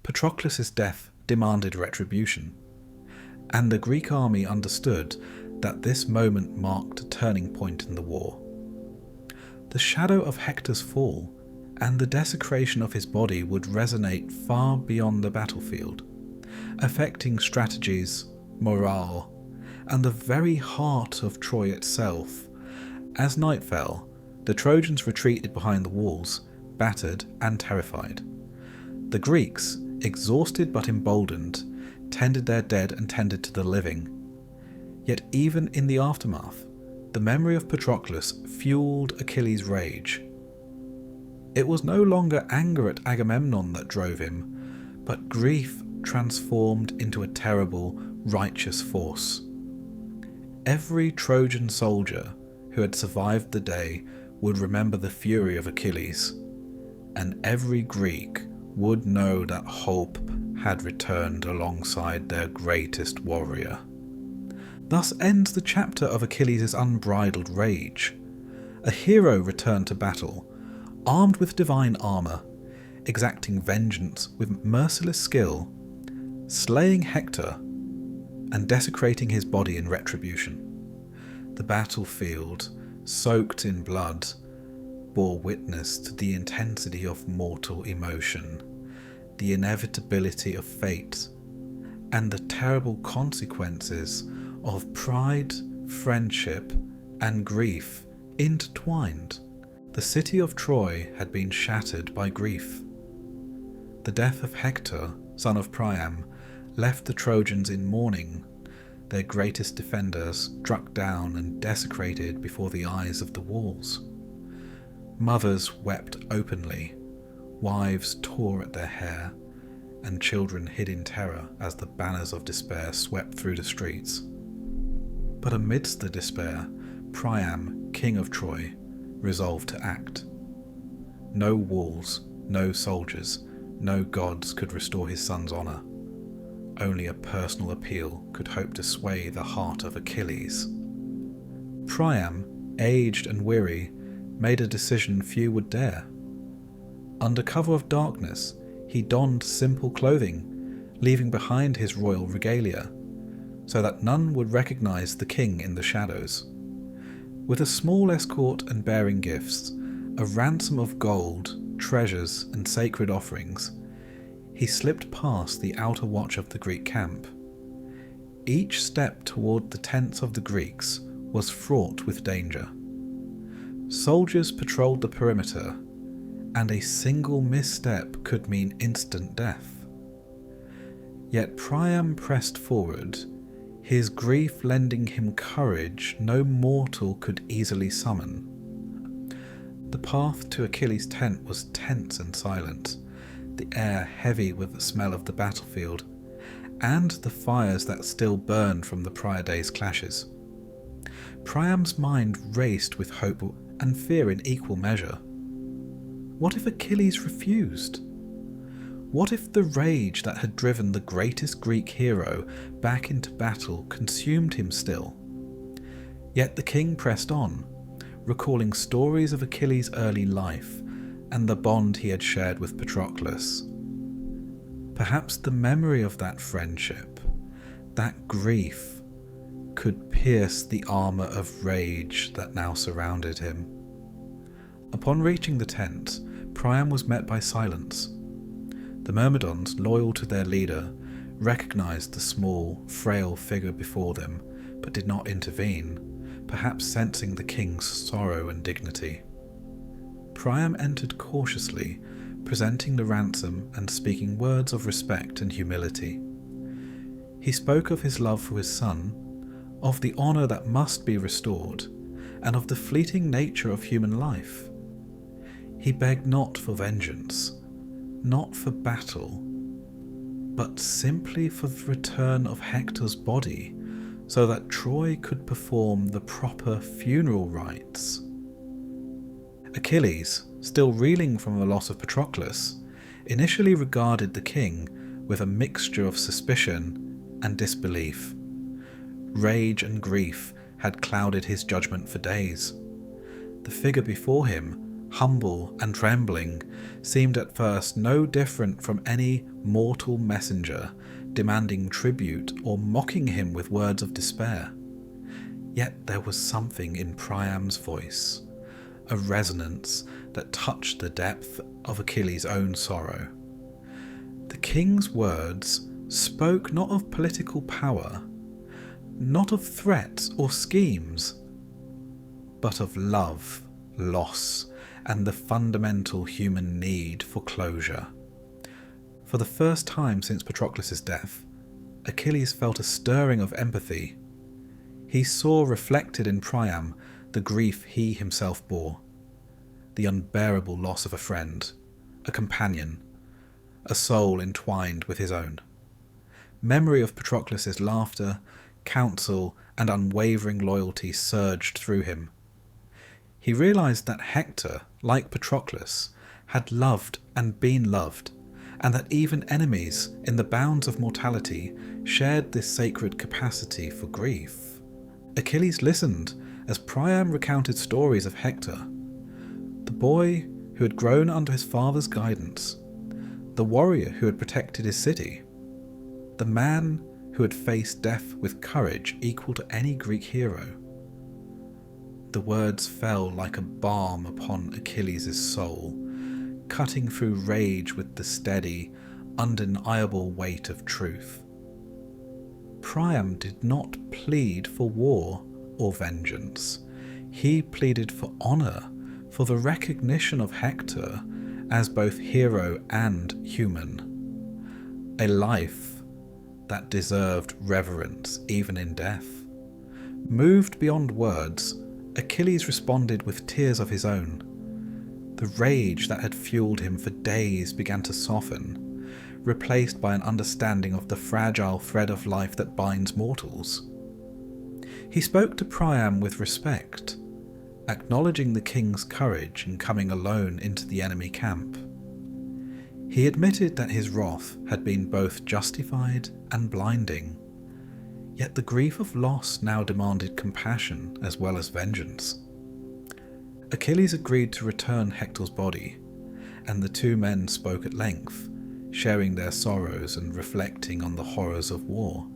Patroclus' death demanded retribution, and the Greek army understood that this moment marked a turning point in the war. The shadow of Hector's fall and the desecration of his body would resonate far beyond the battlefield, affecting strategies, morale, and the very heart of Troy itself. As night fell, the Trojans retreated behind the walls, battered and terrified. The Greeks, exhausted but emboldened, tended their dead and tended to the living. Yet even in the aftermath, the memory of Patroclus fueled Achilles' rage. It was no longer anger at Agamemnon that drove him, but grief transformed into a terrible, righteous force. Every Trojan soldier who had survived the day would remember the fury of Achilles, and every Greek would know that hope had returned alongside their greatest warrior. Thus ends the chapter of Achilles' unbridled rage. A hero returned to battle, armed with divine armour, exacting vengeance with merciless skill, slaying Hector, and desecrating his body in retribution. The battlefield, soaked in blood, bore witness to the intensity of mortal emotion, the inevitability of fate, and the terrible consequences of pride, friendship, and grief intertwined. The city of Troy had been shattered by grief. The death of Hector, son of Priam, left the Trojans in mourning, their greatest defenders struck down and desecrated before the eyes of the walls. Mothers wept openly, wives tore at their hair, and children hid in terror as the banners of despair swept through the streets. But amidst the despair, Priam, king of Troy, resolved to act. No walls, no soldiers, no gods could restore his son's honour. Only a personal appeal could hope to sway the heart of Achilles. Priam, aged and weary, made a decision few would dare. Under cover of darkness, he donned simple clothing, leaving behind his royal regalia, so that none would recognize the king in the shadows. With a small escort and bearing gifts, a ransom of gold, treasures, and sacred offerings, he slipped past the outer watch of the Greek camp. Each step toward the tents of the Greeks was fraught with danger. Soldiers patrolled the perimeter, and a single misstep could mean instant death. Yet Priam pressed forward, his grief lending him courage no mortal could easily summon. The path to Achilles' tent was tense and silent, the air heavy with the smell of the battlefield, and the fires that still burned from the prior day's clashes. Priam's mind raced with hope and fear in equal measure. What if Achilles refused? What if the rage that had driven the greatest Greek hero back into battle consumed him still? Yet the king pressed on, recalling stories of Achilles' early life and the bond he had shared with Patroclus. Perhaps the memory of that friendship, that grief, could pierce the armour of rage that now surrounded him. Upon reaching the tent, Priam was met by silence. The Myrmidons, loyal to their leader, recognized the small, frail figure before them, but did not intervene, perhaps sensing the king's sorrow and dignity. Priam entered cautiously, presenting the ransom and speaking words of respect and humility. He spoke of his love for his son, of the honour that must be restored, and of the fleeting nature of human life. He begged not for vengeance, not for battle, but simply for the return of Hector's body, so that Troy could perform the proper funeral rites. Achilles, still reeling from the loss of Patroclus, initially regarded the king with a mixture of suspicion and disbelief. Rage and grief had clouded his judgment for days. The figure before him, humble and trembling, seemed at first no different from any mortal messenger demanding tribute or mocking him with words of despair. Yet there was something in Priam's voice, a resonance that touched the depth of Achilles' own sorrow. The king's words spoke not of political power, not of threats or schemes, but of love, loss, and the fundamental human need for closure. For the first time since Patroclus' death, Achilles felt a stirring of empathy. He saw reflected in Priam the grief he himself bore, the unbearable loss of a friend, a companion, a soul entwined with his own. Memory of Patroclus' laughter, counsel, and unwavering loyalty surged through him. He realized that Hector, like Patroclus, had loved and been loved, and that even enemies, in the bounds of mortality, shared this sacred capacity for grief. Achilles listened as Priam recounted stories of Hector, the boy who had grown under his father's guidance, the warrior who had protected his city, the man who had faced death with courage equal to any Greek hero. The words fell like a balm upon Achilles' soul, cutting through rage with the steady, undeniable weight of truth. Priam did not plead for war or vengeance. He pleaded for honour, for the recognition of Hector as both hero and human. A life that deserved reverence even in death. Moved beyond words, Achilles responded with tears of his own. The rage that had fueled him for days began to soften, replaced by an understanding of the fragile thread of life that binds mortals. He spoke to Priam with respect, acknowledging the king's courage in coming alone into the enemy camp. He admitted that his wrath had been both justified and blinding, yet the grief of loss now demanded compassion as well as vengeance. Achilles agreed to return Hector's body, and the two men spoke at length, sharing their sorrows and reflecting on the horrors of war.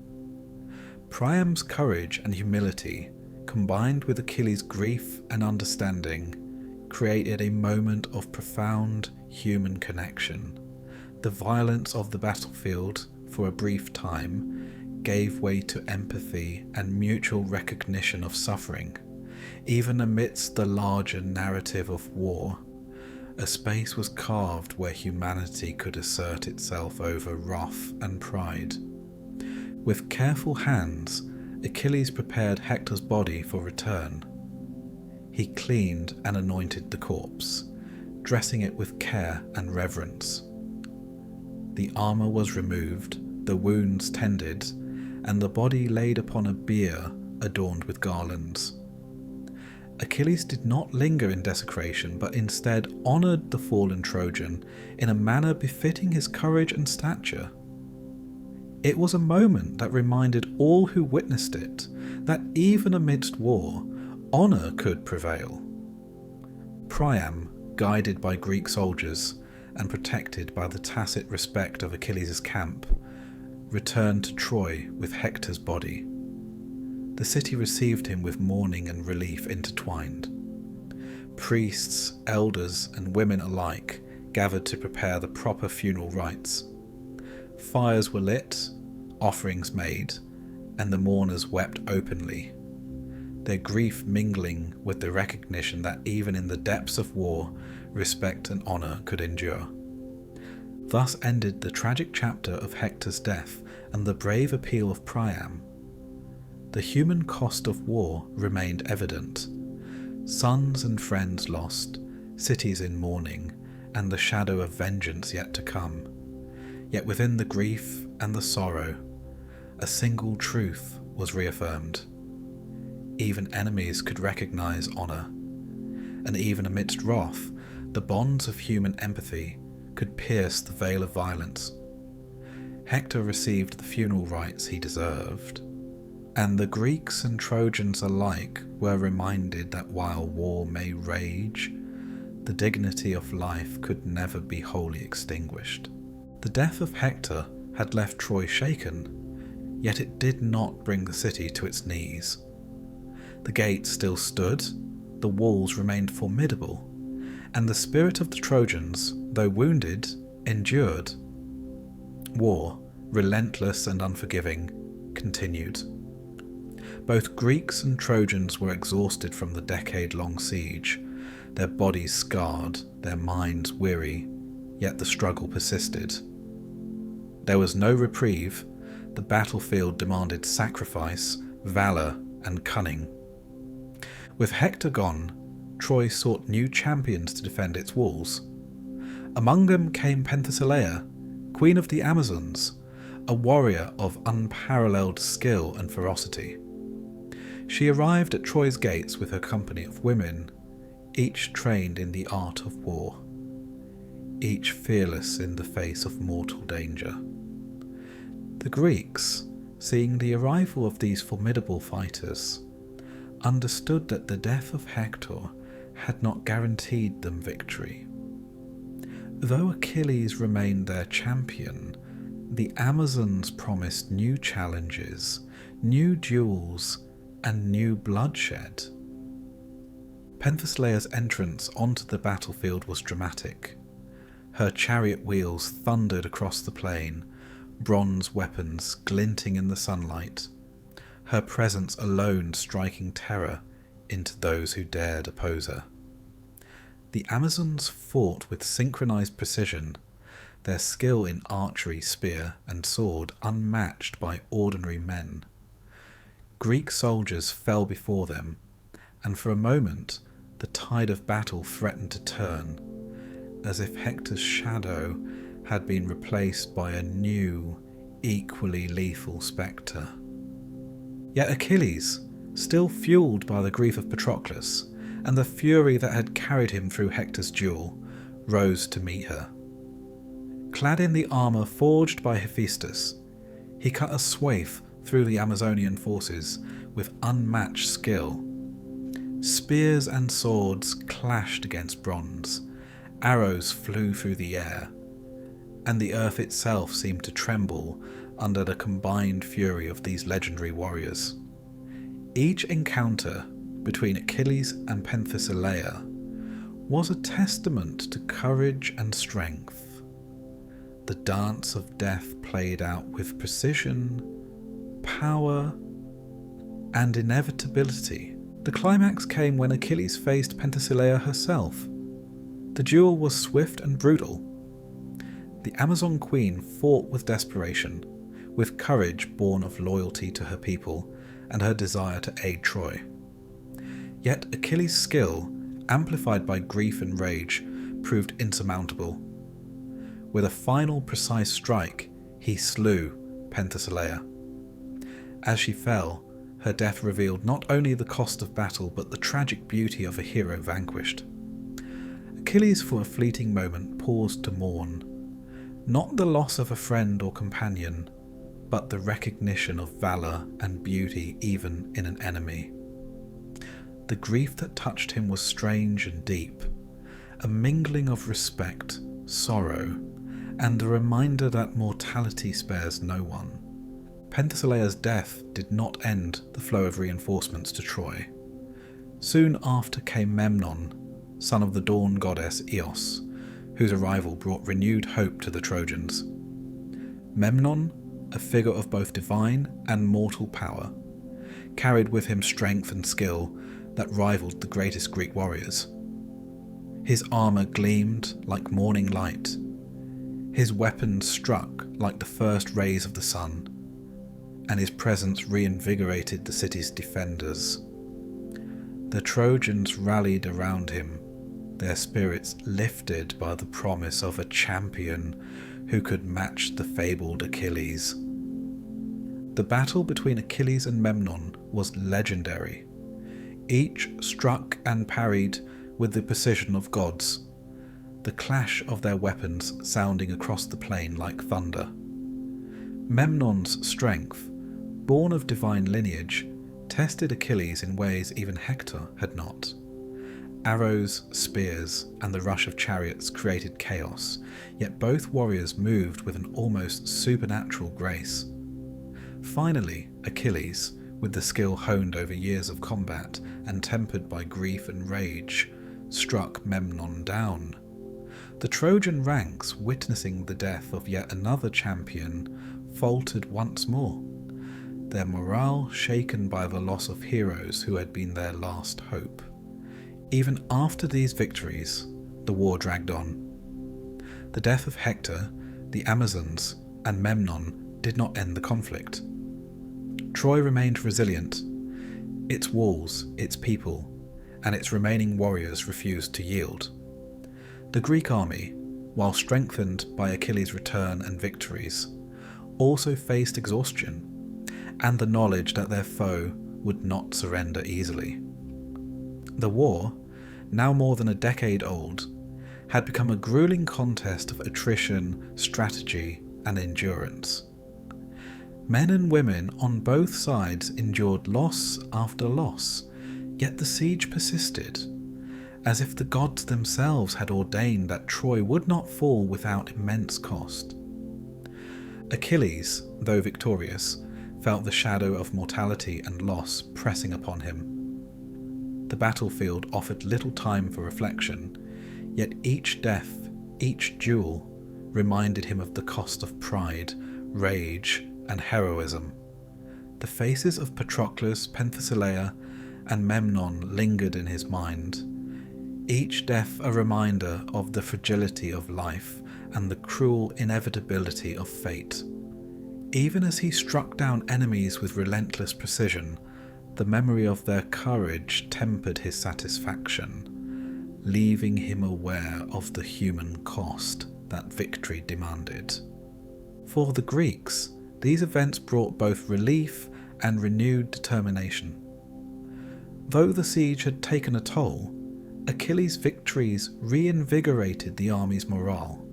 Priam's courage and humility, combined with Achilles' grief and understanding, created a moment of profound human connection. The violence of the battlefield, for a brief time, gave way to empathy and mutual recognition of suffering. Even amidst the larger narrative of war, a space was carved where humanity could assert itself over wrath and pride. With careful hands, Achilles prepared Hector's body for return. he cleaned and anointed the corpse, dressing it with care and reverence. The armour was removed, the wounds tended, and the body laid upon a bier adorned with garlands. Achilles did not linger in desecration, but instead honoured the fallen Trojan in a manner befitting his courage and stature. It was a moment that reminded all who witnessed it that even amidst war, honour could prevail. Priam, guided by Greek soldiers and protected by the tacit respect of Achilles' camp, returned to Troy with Hector's body. The city received him with mourning and relief intertwined. Priests, elders, and women alike gathered to prepare the proper funeral rites. Fires were lit, offerings made, and the mourners wept openly, their grief mingling with the recognition that even in the depths of war, respect and honour could endure. Thus ended the tragic chapter of Hector's death and the brave appeal of Priam. The human cost of war remained evident. Sons and friends lost, cities in mourning, and the shadow of vengeance yet to come. Yet within the grief and the sorrow, a single truth was reaffirmed. Even enemies could recognise honour, and even amidst wrath, the bonds of human empathy could pierce the veil of violence. Hector received the funeral rites he deserved, and the Greeks and Trojans alike were reminded that while war may rage, the dignity of life could never be wholly extinguished. The death of Hector had left Troy shaken, yet it did not bring the city to its knees. The gates still stood, the walls remained formidable, and the spirit of the Trojans, though wounded, endured. War, relentless and unforgiving, continued. Both Greeks and Trojans were exhausted from the decade-long siege, their bodies scarred, their minds weary, yet the struggle persisted. There was no reprieve. The battlefield demanded sacrifice, valour, and cunning. With Hector gone, Troy sought new champions to defend its walls. Among them came Penthesilea, queen of the Amazons, a warrior of unparalleled skill and ferocity. She arrived at Troy's gates with her company of women, each trained in the art of war, each fearless in the face of mortal danger. The Greeks, seeing the arrival of these formidable fighters, understood that the death of Hector had not guaranteed them victory. Though Achilles remained their champion, the Amazons promised new challenges, new duels, and new bloodshed. Penthesilea's entrance onto the battlefield was dramatic. Her chariot wheels thundered across the plain, bronze weapons glinting in the sunlight, her presence alone striking terror into those who dared oppose her. The Amazons fought with synchronized precision, their skill in archery, spear, and sword unmatched by ordinary men. Greek soldiers fell before them, and for a moment the tide of battle threatened to turn, as if Hector's shadow had been replaced by a new, equally lethal spectre. Yet Achilles, still fueled by the grief of Patroclus and the fury that had carried him through Hector's duel, rose to meet her. Clad in the armour forged by Hephaestus, he cut a swathe through the Amazonian forces with unmatched skill. Spears and swords clashed against bronze, arrows flew through the air, and the earth itself seemed to tremble under the combined fury of these legendary warriors. Each encounter between Achilles and Penthesilea was a testament to courage and strength. The dance of death played out with precision, power, and inevitability. The climax came when Achilles faced Penthesilea herself. The duel was swift and brutal. The Amazon queen fought with desperation, with courage born of loyalty to her people and her desire to aid Troy. Yet Achilles' skill, amplified by grief and rage, proved insurmountable. With a final precise strike, he slew Penthesilea. As she fell, her death revealed not only the cost of battle but the tragic beauty of a hero vanquished. Achilles for a fleeting moment paused to mourn, not the loss of a friend or companion, but the recognition of valour and beauty even in an enemy. The grief that touched him was strange and deep, a mingling of respect, sorrow, and the reminder that mortality spares no one. Penthesilea's death did not end the flow of reinforcements to Troy. Soon after came Memnon, son of the dawn goddess Eos, whose arrival brought renewed hope to the Trojans. Memnon, a figure of both divine and mortal power, carried with him strength and skill that rivaled the greatest Greek warriors. His armour gleamed like morning light. His weapons struck like the first rays of the sun, and his presence reinvigorated the city's defenders. The Trojans rallied around him, their spirits lifted by the promise of a champion who could match the fabled Achilles. The battle between Achilles and Memnon was legendary. Each struck and parried with the precision of gods, the clash of their weapons sounding across the plain like thunder. Memnon's strength, born of divine lineage, tested Achilles in ways even Hector had not. Arrows, spears, and the rush of chariots created chaos, yet both warriors moved with an almost supernatural grace. Finally, Achilles, with the skill honed over years of combat and tempered by grief and rage, struck Memnon down. The Trojan ranks, witnessing the death of yet another champion, faltered once more, their morale shaken by the loss of heroes who had been their last hope. Even after these victories, the war dragged on. The death of Hector, the Amazons, and Memnon did not end the conflict. Troy remained resilient. Its walls, its people, and its remaining warriors refused to yield. The Greek army, while strengthened by Achilles' return and victories, also faced exhaustion and the knowledge that their foe would not surrender easily. The war, now more than a decade old, had become a grueling contest of attrition, strategy, and endurance. Men and women on both sides endured loss after loss, yet the siege persisted, as if the gods themselves had ordained that Troy would not fall without immense cost. Achilles, though victorious, felt the shadow of mortality and loss pressing upon him. The battlefield offered little time for reflection, yet each death, each duel, reminded him of the cost of pride, rage, and heroism. The faces of Patroclus, Penthesilea, and Memnon lingered in his mind, each death a reminder of the fragility of life and the cruel inevitability of fate. Even as he struck down enemies with relentless precision, the memory of their courage tempered his satisfaction, leaving him aware of the human cost that victory demanded. For the Greeks, these events brought both relief and renewed determination. Though the siege had taken a toll, Achilles' victories reinvigorated the army's morale.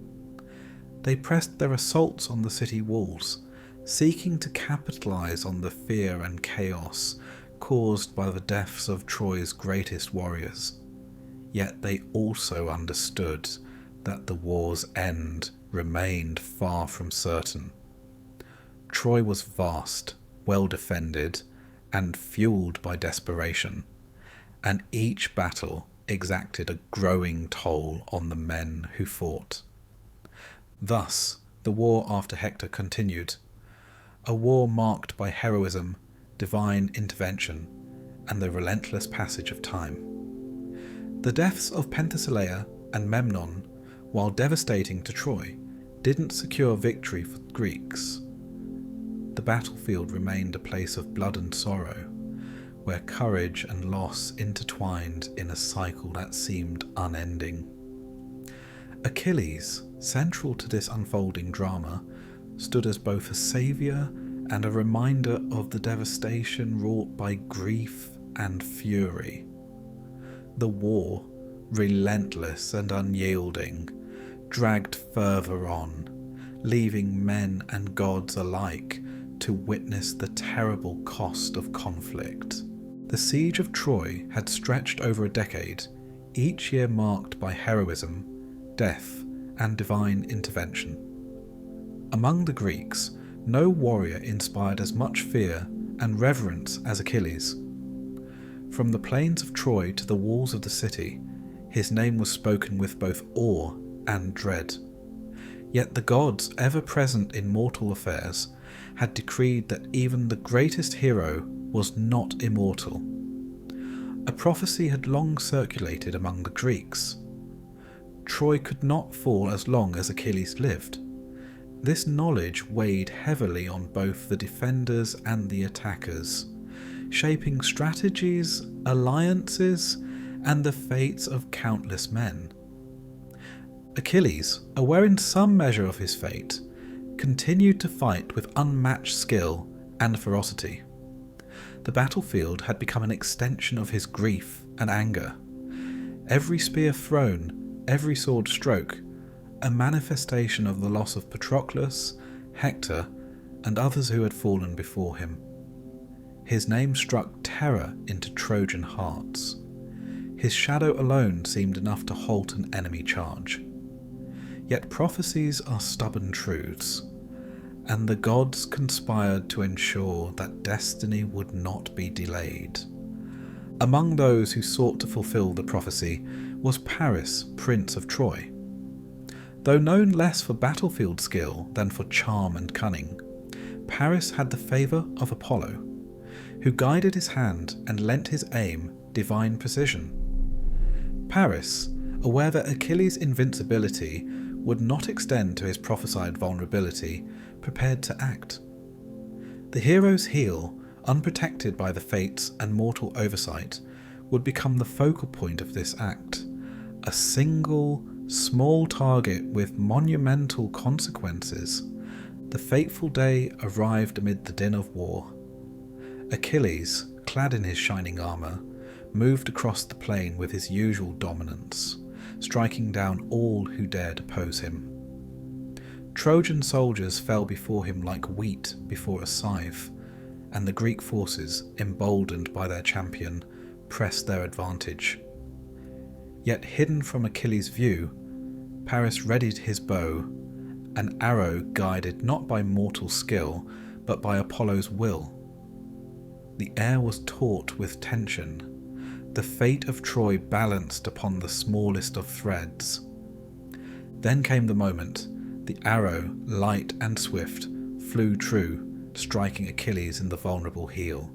They pressed their assaults on the city walls, seeking to capitalize on the fear and chaos caused by the deaths of Troy's greatest warriors. Yet they also understood that the war's end remained far from certain. Troy was vast, well defended, and fueled by desperation, and each battle exacted a growing toll on the men who fought. Thus, the war after Hector continued, a war marked by heroism, divine intervention, and the relentless passage of time. The deaths of Penthesilea and Memnon, while devastating to Troy, didn't secure victory for the Greeks. The battlefield remained a place of blood and sorrow, where courage and loss intertwined in a cycle that seemed unending. Achilles, central to this unfolding drama, stood as both a saviour and a reminder of the devastation wrought by grief and fury. The war, relentless and unyielding, dragged further on, leaving men and gods alike to witness the terrible cost of conflict. The siege of Troy had stretched over a decade, each year marked by heroism, death, and divine intervention. Among the Greeks, no warrior inspired as much fear and reverence as Achilles. From the plains of Troy to the walls of the city, his name was spoken with both awe and dread. Yet the gods, ever present in mortal affairs, had decreed that even the greatest hero was not immortal. A prophecy had long circulated among the Greeks. Troy could not fall as long as Achilles lived. This knowledge weighed heavily on both the defenders and the attackers, shaping strategies, alliances, and the fates of countless men. Achilles, aware in some measure of his fate, continued to fight with unmatched skill and ferocity. The battlefield had become an extension of his grief and anger. Every spear thrown, every sword stroke, a manifestation of the loss of Patroclus, Hector, and others who had fallen before him. His name struck terror into Trojan hearts. His shadow alone seemed enough to halt an enemy charge. Yet prophecies are stubborn truths, and the gods conspired to ensure that destiny would not be delayed. Among those who sought to fulfill the prophecy was Paris, Prince of Troy. Though known less for battlefield skill than for charm and cunning, Paris had the favour of Apollo, who guided his hand and lent his aim divine precision. Paris, aware that Achilles' invincibility would not extend to his prophesied vulnerability, prepared to act. The hero's heel, unprotected by the fates and mortal oversight, would become the focal point of this act, a single, small target with monumental consequences. The fateful day arrived amid the din of war. Achilles, clad in his shining armour, moved across the plain with his usual dominance, striking down all who dared oppose him. Trojan soldiers fell before him like wheat before a scythe, and the Greek forces, emboldened by their champion, pressed their advantage. Yet hidden from Achilles' view, Paris readied his bow, an arrow guided not by mortal skill, but by Apollo's will. The air was taut with tension, the fate of Troy balanced upon the smallest of threads. Then came the moment. The arrow, light and swift, flew true, striking Achilles in the vulnerable heel.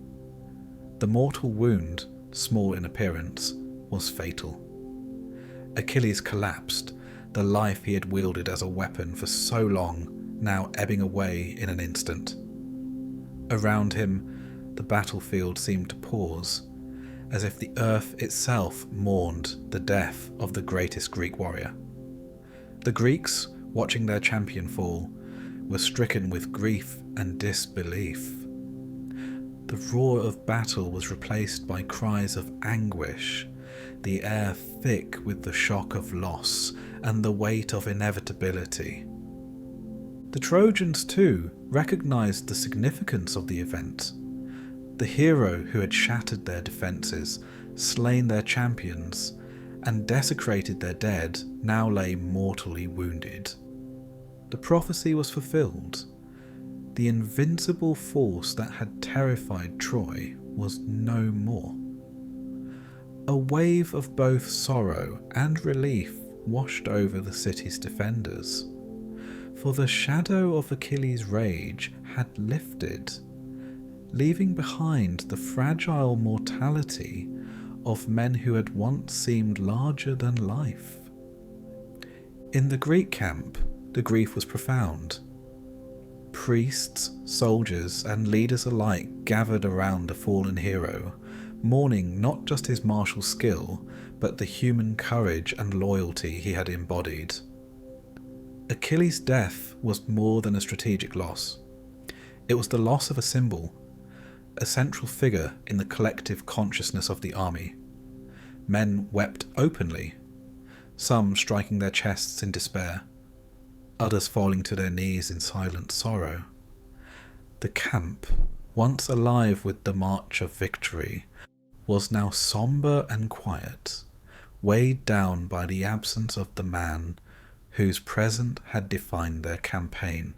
The mortal wound, small in appearance, was fatal. Achilles collapsed, the life he had wielded as a weapon for so long now ebbing away in an instant. Around him, the battlefield seemed to pause, as if the earth itself mourned the death of the greatest Greek warrior. The Greeks, watching their champion fall, were stricken with grief and disbelief. The roar of battle was replaced by cries of anguish, the air thick with the shock of loss and the weight of inevitability. The Trojans, too, recognized the significance of the event. The hero who had shattered their defences, slain their champions, and desecrated their dead now lay mortally wounded. The prophecy was fulfilled. The invincible force that had terrified Troy was no more. A wave of both sorrow and relief washed over the city's defenders, for the shadow of Achilles' rage had lifted, leaving behind the fragile mortality of men who had once seemed larger than life. In the Greek camp, the grief was profound. Priests, soldiers, and leaders alike gathered around the fallen hero, mourning not just his martial skill, but the human courage and loyalty he had embodied. Achilles' death was more than a strategic loss. It was the loss of a symbol, a central figure in the collective consciousness of the army. Men wept openly, some striking their chests in despair, others falling to their knees in silent sorrow. The camp, once alive with the march of victory, was now sombre and quiet, weighed down by the absence of the man whose presence had defined their campaign.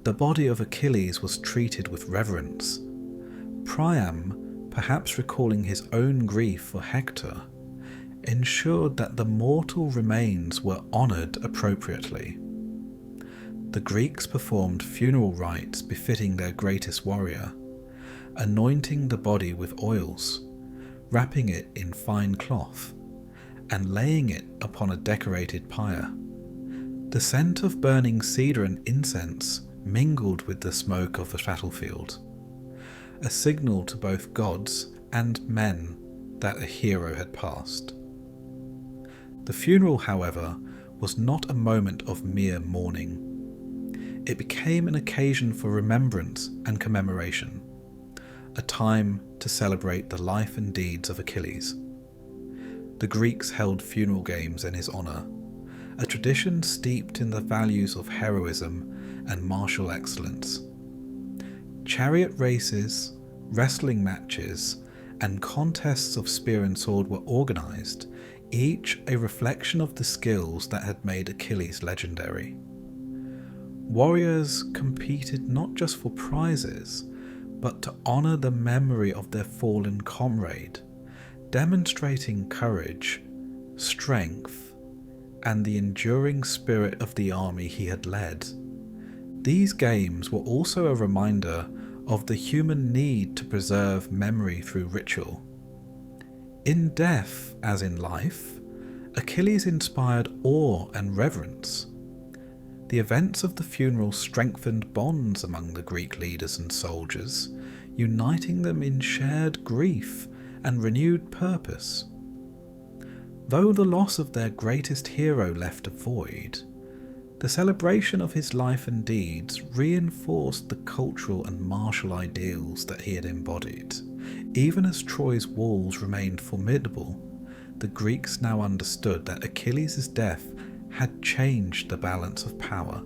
The body of Achilles was treated with reverence. Priam, perhaps recalling his own grief for Hector, ensured that the mortal remains were honoured appropriately. The Greeks performed funeral rites befitting their greatest warrior, anointing the body with oils, wrapping it in fine cloth, and laying it upon a decorated pyre. The scent of burning cedar and incense mingled with the smoke of the battlefield, a signal to both gods and men that a hero had passed. The funeral, however, was not a moment of mere mourning. It became an occasion for remembrance and commemoration, a time to celebrate the life and deeds of Achilles. The Greeks held funeral games in his honour, a tradition steeped in the values of heroism and martial excellence. Chariot races, wrestling matches, and contests of spear and sword were organised, each a reflection of the skills that had made Achilles legendary. Warriors competed not just for prizes, but to honour the memory of their fallen comrade, demonstrating courage, strength, and the enduring spirit of the army he had led. These games were also a reminder of the human need to preserve memory through ritual. In death, as in life, Achilles inspired awe and reverence. The events of the funeral strengthened bonds among the Greek leaders and soldiers, uniting them in shared grief and renewed purpose. Though the loss of their greatest hero left a void, the celebration of his life and deeds reinforced the cultural and martial ideals that he had embodied. Even as Troy's walls remained formidable, the Greeks now understood that Achilles' death had changed the balance of power.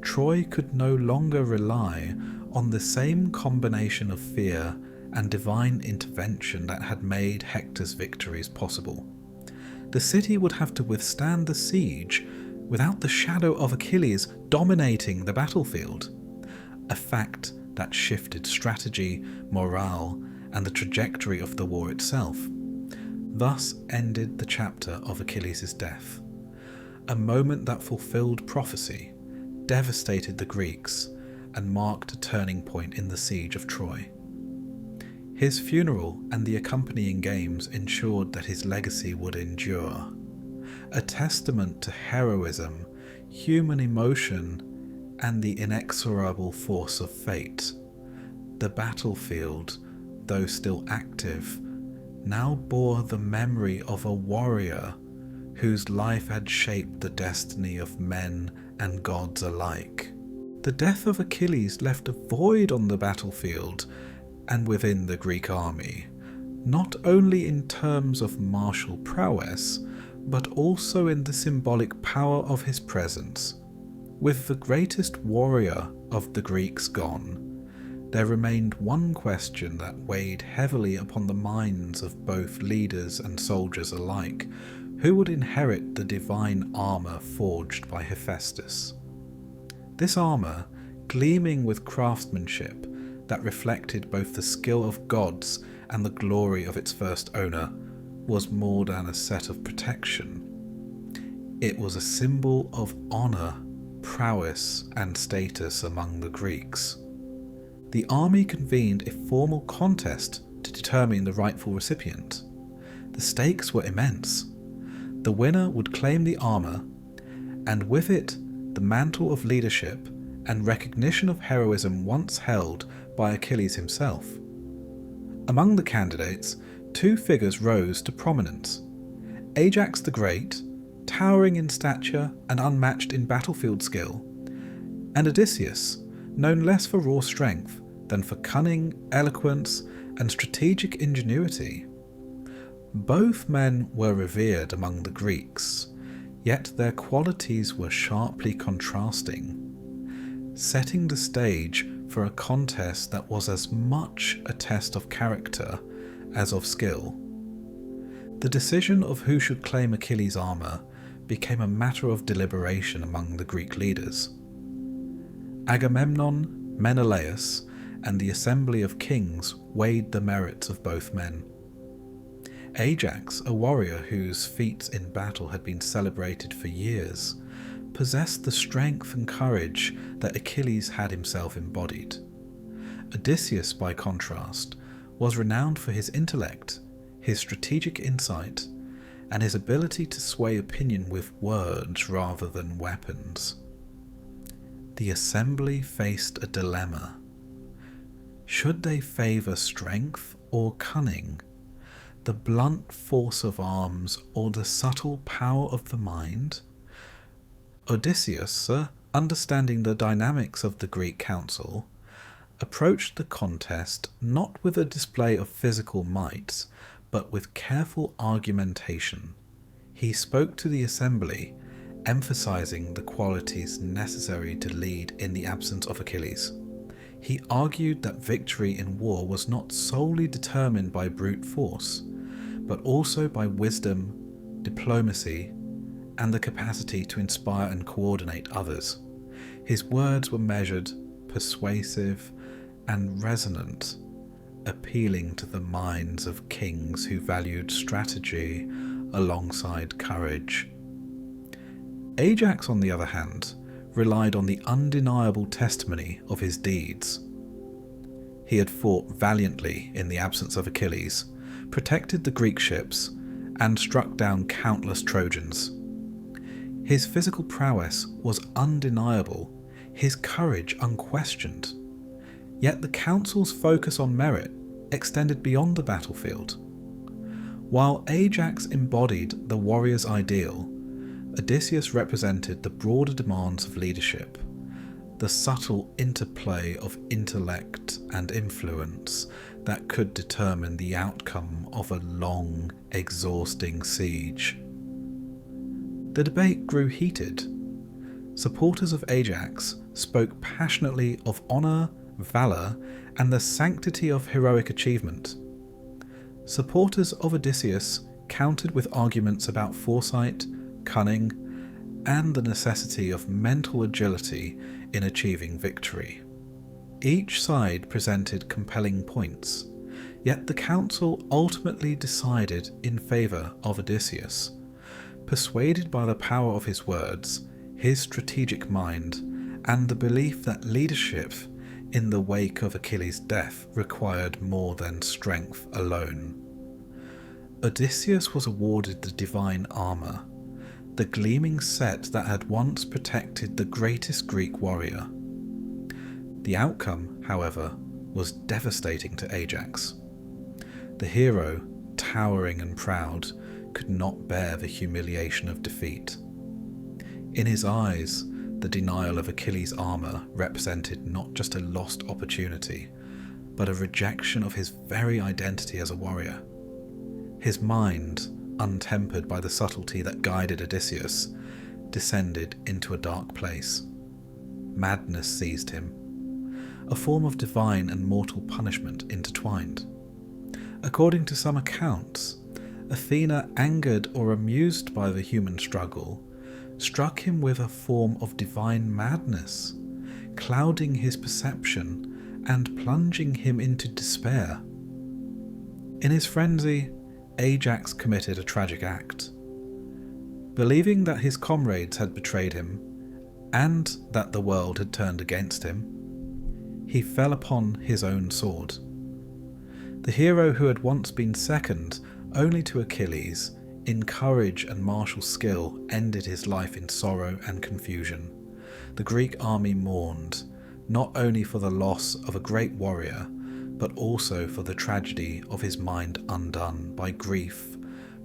Troy could no longer rely on the same combination of fear and divine intervention that had made Hector's victories possible. The city would have to withstand the siege without the shadow of Achilles dominating the battlefield, a fact that shifted strategy, morale, and the trajectory of the war itself. Thus ended the chapter of Achilles' death, a moment that fulfilled prophecy, devastated the Greeks, and marked a turning point in the siege of Troy. His funeral and the accompanying games ensured that his legacy would endure, a testament to heroism, human emotion, and the inexorable force of fate. The battlefield, though still active, now bore the memory of a warrior whose life had shaped the destiny of men and gods alike. The death of Achilles left a void on the battlefield and within the Greek army, not only in terms of martial prowess, but also in the symbolic power of his presence. With the greatest warrior of the Greeks gone, there remained one question that weighed heavily upon the minds of both leaders and soldiers alike: who would inherit the divine armour forged by Hephaestus? This armour, gleaming with craftsmanship that reflected both the skill of gods and the glory of its first owner, was more than a set of protection. It was a symbol of honour, prowess, and status among the Greeks. The army convened a formal contest to determine the rightful recipient. The stakes were immense. The winner would claim the armour, and with it the mantle of leadership and recognition of heroism once held by Achilles himself. Among the candidates, two figures rose to prominence. Ajax the Great, towering in stature and unmatched in battlefield skill, and Odysseus, known less for raw strength than for cunning, eloquence, and strategic ingenuity. Both men were revered among the Greeks, yet their qualities were sharply contrasting, setting the stage for a contest that was as much a test of character as of skill. The decision of who should claim Achilles' armour became a matter of deliberation among the Greek leaders. Agamemnon, Menelaus, and the assembly of kings weighed the merits of both men. Ajax, a warrior whose feats in battle had been celebrated for years, possessed the strength and courage that Achilles had himself embodied. Odysseus, by contrast, was renowned for his intellect, his strategic insight, and his ability to sway opinion with words rather than weapons. The assembly faced a dilemma. Should they favour strength or cunning, the blunt force of arms or the subtle power of the mind? Odysseus, understanding the dynamics of the Greek council, approached the contest not with a display of physical might, but with careful argumentation. He spoke to the assembly, emphasizing the qualities necessary to lead in the absence of Achilles. He argued that victory in war was not solely determined by brute force, but also by wisdom, diplomacy, and the capacity to inspire and coordinate others. His words were measured, persuasive, and resonant, appealing to the minds of kings who valued strategy alongside courage. Ajax, on the other hand, relied on the undeniable testimony of his deeds. He had fought valiantly in the absence of Achilles, protected the Greek ships, and struck down countless Trojans. His physical prowess was undeniable, his courage unquestioned. Yet the council's focus on merit extended beyond the battlefield. While Ajax embodied the warrior's ideal, Odysseus represented the broader demands of leadership, the subtle interplay of intellect and influence that could determine the outcome of a long, exhausting siege. The debate grew heated. Supporters of Ajax spoke passionately of honour, valour, and the sanctity of heroic achievement. Supporters of Odysseus countered with arguments about foresight, cunning, and the necessity of mental agility in achieving victory. Each side presented compelling points, yet the council ultimately decided in favour of Odysseus, persuaded by the power of his words, his strategic mind, and the belief that leadership in the wake of Achilles' death required more than strength alone. Odysseus was awarded the divine armour, the gleaming set that had once protected the greatest Greek warrior. The outcome, however, was devastating to Ajax. The hero, towering and proud, could not bear the humiliation of defeat. In his eyes, the denial of Achilles' armour represented not just a lost opportunity, but a rejection of his very identity as a warrior. His mind, untempered by the subtlety that guided Odysseus, descended into a dark place. Madness seized him, a form of divine and mortal punishment intertwined. According to some accounts, Athena, angered or amused by the human struggle, struck him with a form of divine madness, clouding his perception and plunging him into despair. In his frenzy, Ajax committed a tragic act. Believing that his comrades had betrayed him, and that the world had turned against him, he fell upon his own sword. The hero who had once been second only to Achilles in courage and martial skill ended his life in sorrow and confusion. The Greek army mourned, not only for the loss of a great warrior, but also for the tragedy of his mind undone by grief,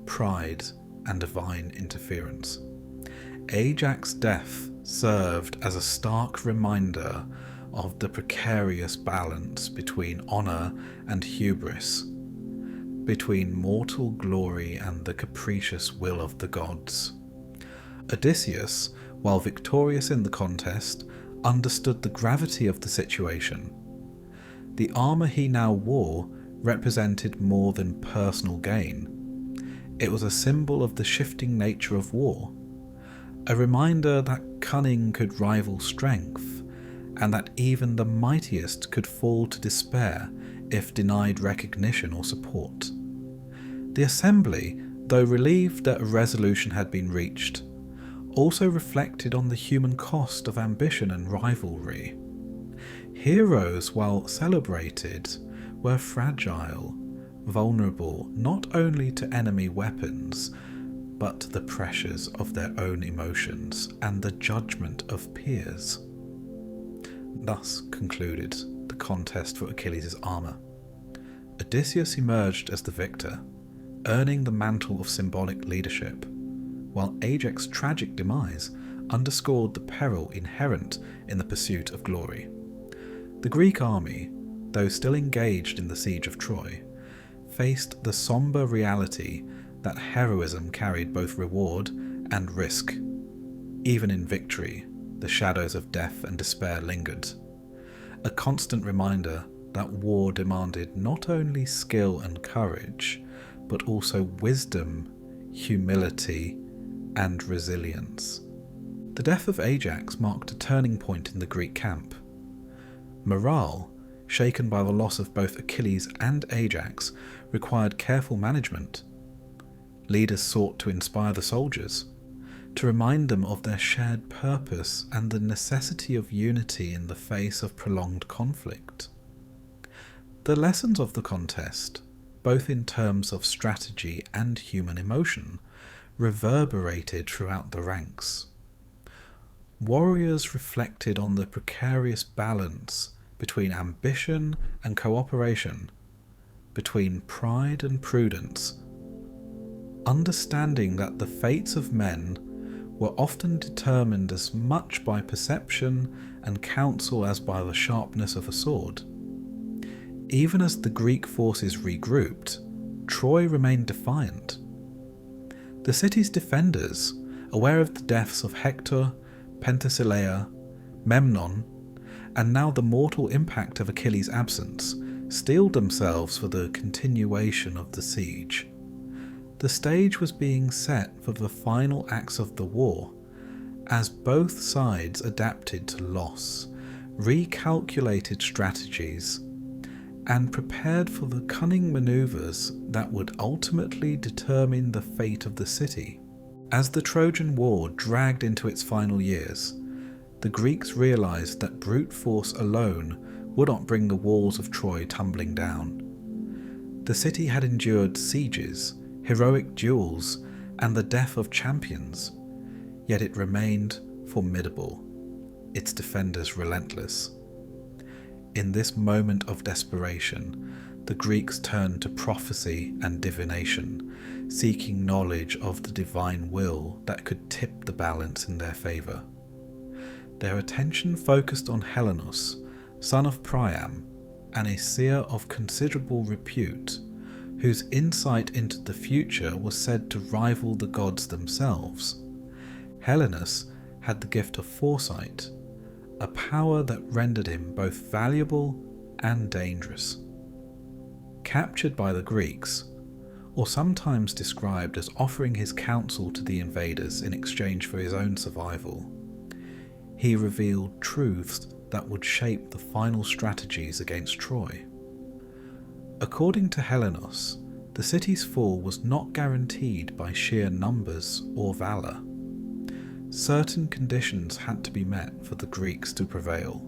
pride, and divine interference. Ajax's death served as a stark reminder of the precarious balance between honour and hubris, between mortal glory and the capricious will of the gods. Odysseus, while victorious in the contest, understood the gravity of the situation. The armour he now wore represented more than personal gain. It was a symbol of the shifting nature of war, a reminder that cunning could rival strength, and that even the mightiest could fall to despair if denied recognition or support. The assembly, though relieved that a resolution had been reached, also reflected on the human cost of ambition and rivalry. Heroes, while celebrated, were fragile, vulnerable not only to enemy weapons, but to the pressures of their own emotions and the judgment of peers. Thus concluded the contest for Achilles' armour. Odysseus emerged as the victor, earning the mantle of symbolic leadership, while Ajax's tragic demise underscored the peril inherent in the pursuit of glory. The Greek army, though still engaged in the siege of Troy, faced the sombre reality that heroism carried both reward and risk. Even in victory, the shadows of death and despair lingered, a constant reminder that war demanded not only skill and courage, but also wisdom, humility, and resilience. The death of Ajax marked a turning point in the Greek camp. Morale, shaken by the loss of both Achilles and Ajax, required careful management. Leaders sought to inspire the soldiers, to remind them of their shared purpose and the necessity of unity in the face of prolonged conflict. The lessons of the contest, both in terms of strategy and human emotion, reverberated throughout the ranks. Warriors reflected on the precarious balance between ambition and cooperation, between pride and prudence, understanding that the fates of men were often determined as much by perception and counsel as by the sharpness of a sword. Even as the Greek forces regrouped, Troy remained defiant. The city's defenders, aware of the deaths of Hector, Penthesilea, Memnon, and now the mortal impact of Achilles' absence, steeled themselves for the continuation of the siege. The stage was being set for the final acts of the war, as both sides adapted to loss, recalculated strategies, and prepared for the cunning maneuvers that would ultimately determine the fate of the city. As the Trojan War dragged into its final years, the Greeks realized that brute force alone would not bring the walls of Troy tumbling down. The city had endured sieges, heroic duels, and the death of champions, yet it remained formidable, its defenders relentless. In this moment of desperation, the Greeks turned to prophecy and divination, seeking knowledge of the divine will that could tip the balance in their favour. Their attention focused on Helenus, son of Priam, an seer of considerable repute, whose insight into the future was said to rival the gods themselves. Helenus had the gift of foresight, a power that rendered him both valuable and dangerous. Captured by the Greeks, or sometimes described as offering his counsel to the invaders in exchange for his own survival, he revealed truths that would shape the final strategies against Troy. According to Helenus, the city's fall was not guaranteed by sheer numbers or valour. Certain conditions had to be met for the Greeks to prevail.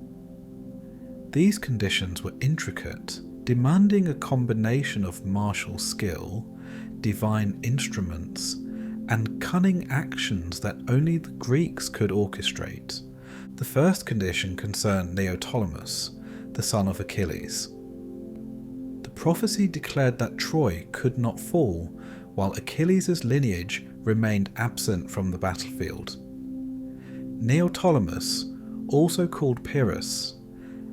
These conditions were intricate, demanding a combination of martial skill, divine instruments, and cunning actions that only the Greeks could orchestrate. The first condition concerned Neoptolemus, the son of Achilles. prophecy declared that Troy could not fall while Achilles' lineage remained absent from the battlefield. Neoptolemus, also called Pyrrhus,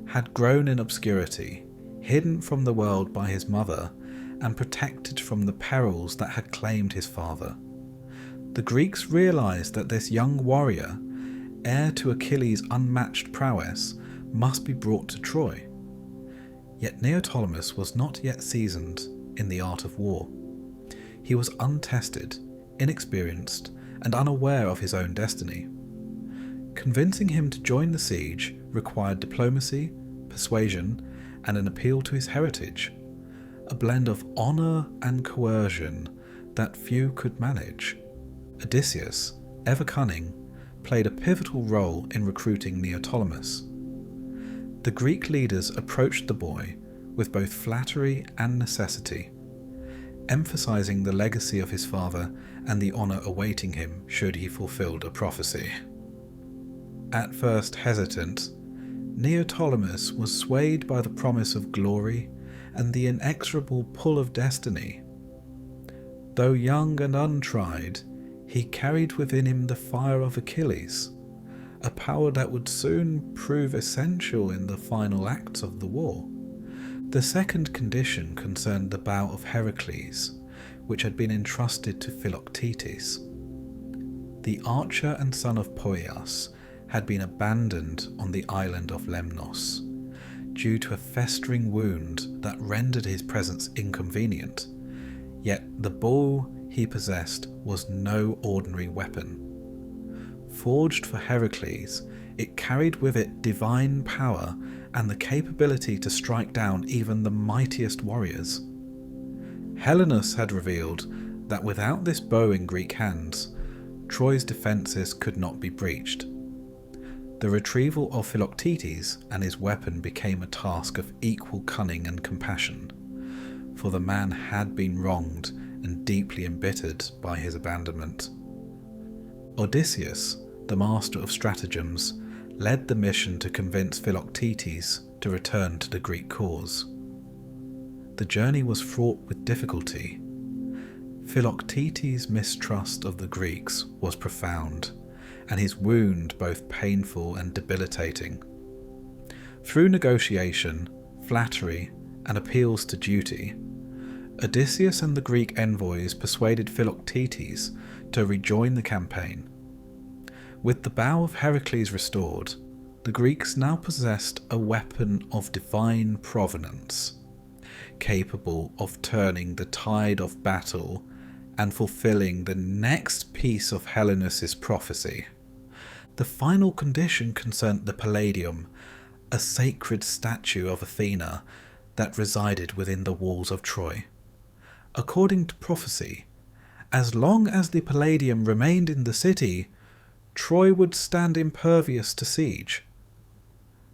had grown in obscurity, hidden from the world by his mother and protected from the perils that had claimed his father. The Greeks realized that this young warrior, heir to Achilles' unmatched prowess, must be brought to Troy. Yet Neoptolemus was not yet seasoned in the art of war. He was untested, inexperienced, and unaware of his own destiny. Convincing him to join the siege required diplomacy, persuasion, and an appeal to his heritage, a blend of honour and coercion that few could manage. Odysseus, ever cunning, played a pivotal role in recruiting Neoptolemus. The Greek leaders approached the boy with both flattery and necessity, emphasizing the legacy of his father and the honour awaiting him should he fulfill the prophecy. At first hesitant, Neoptolemus was swayed by the promise of glory and the inexorable pull of destiny. Though young and untried, he carried within him the fire of Achilles, a power that would soon prove essential in the final acts of the war. The second condition concerned the bow of Heracles, which had been entrusted to Philoctetes. The archer and son of Poeas had been abandoned on the island of Lemnos, due to a festering wound that rendered his presence inconvenient, yet the bow he possessed was no ordinary weapon. Forged for Heracles, it carried with it divine power and the capability to strike down even the mightiest warriors. Helenus had revealed that without this bow in Greek hands, Troy's defences could not be breached. The retrieval of Philoctetes and his weapon became a task of equal cunning and compassion, for the man had been wronged and deeply embittered by his abandonment. Odysseus, the master of stratagems, led the mission to convince Philoctetes to return to the Greek cause. The journey was fraught with difficulty. Philoctetes' mistrust of the Greeks was profound, and his wound both painful and debilitating. Through negotiation, flattery, and appeals to duty, Odysseus and the Greek envoys persuaded Philoctetes to rejoin the campaign. With the bow of Heracles restored, the Greeks now possessed a weapon of divine provenance, capable of turning the tide of battle and fulfilling the next piece of Helenus' prophecy. The final condition concerned the Palladium, a sacred statue of Athena that resided within the walls of Troy. According to prophecy, as long as the Palladium remained in the city, Troy would stand impervious to siege.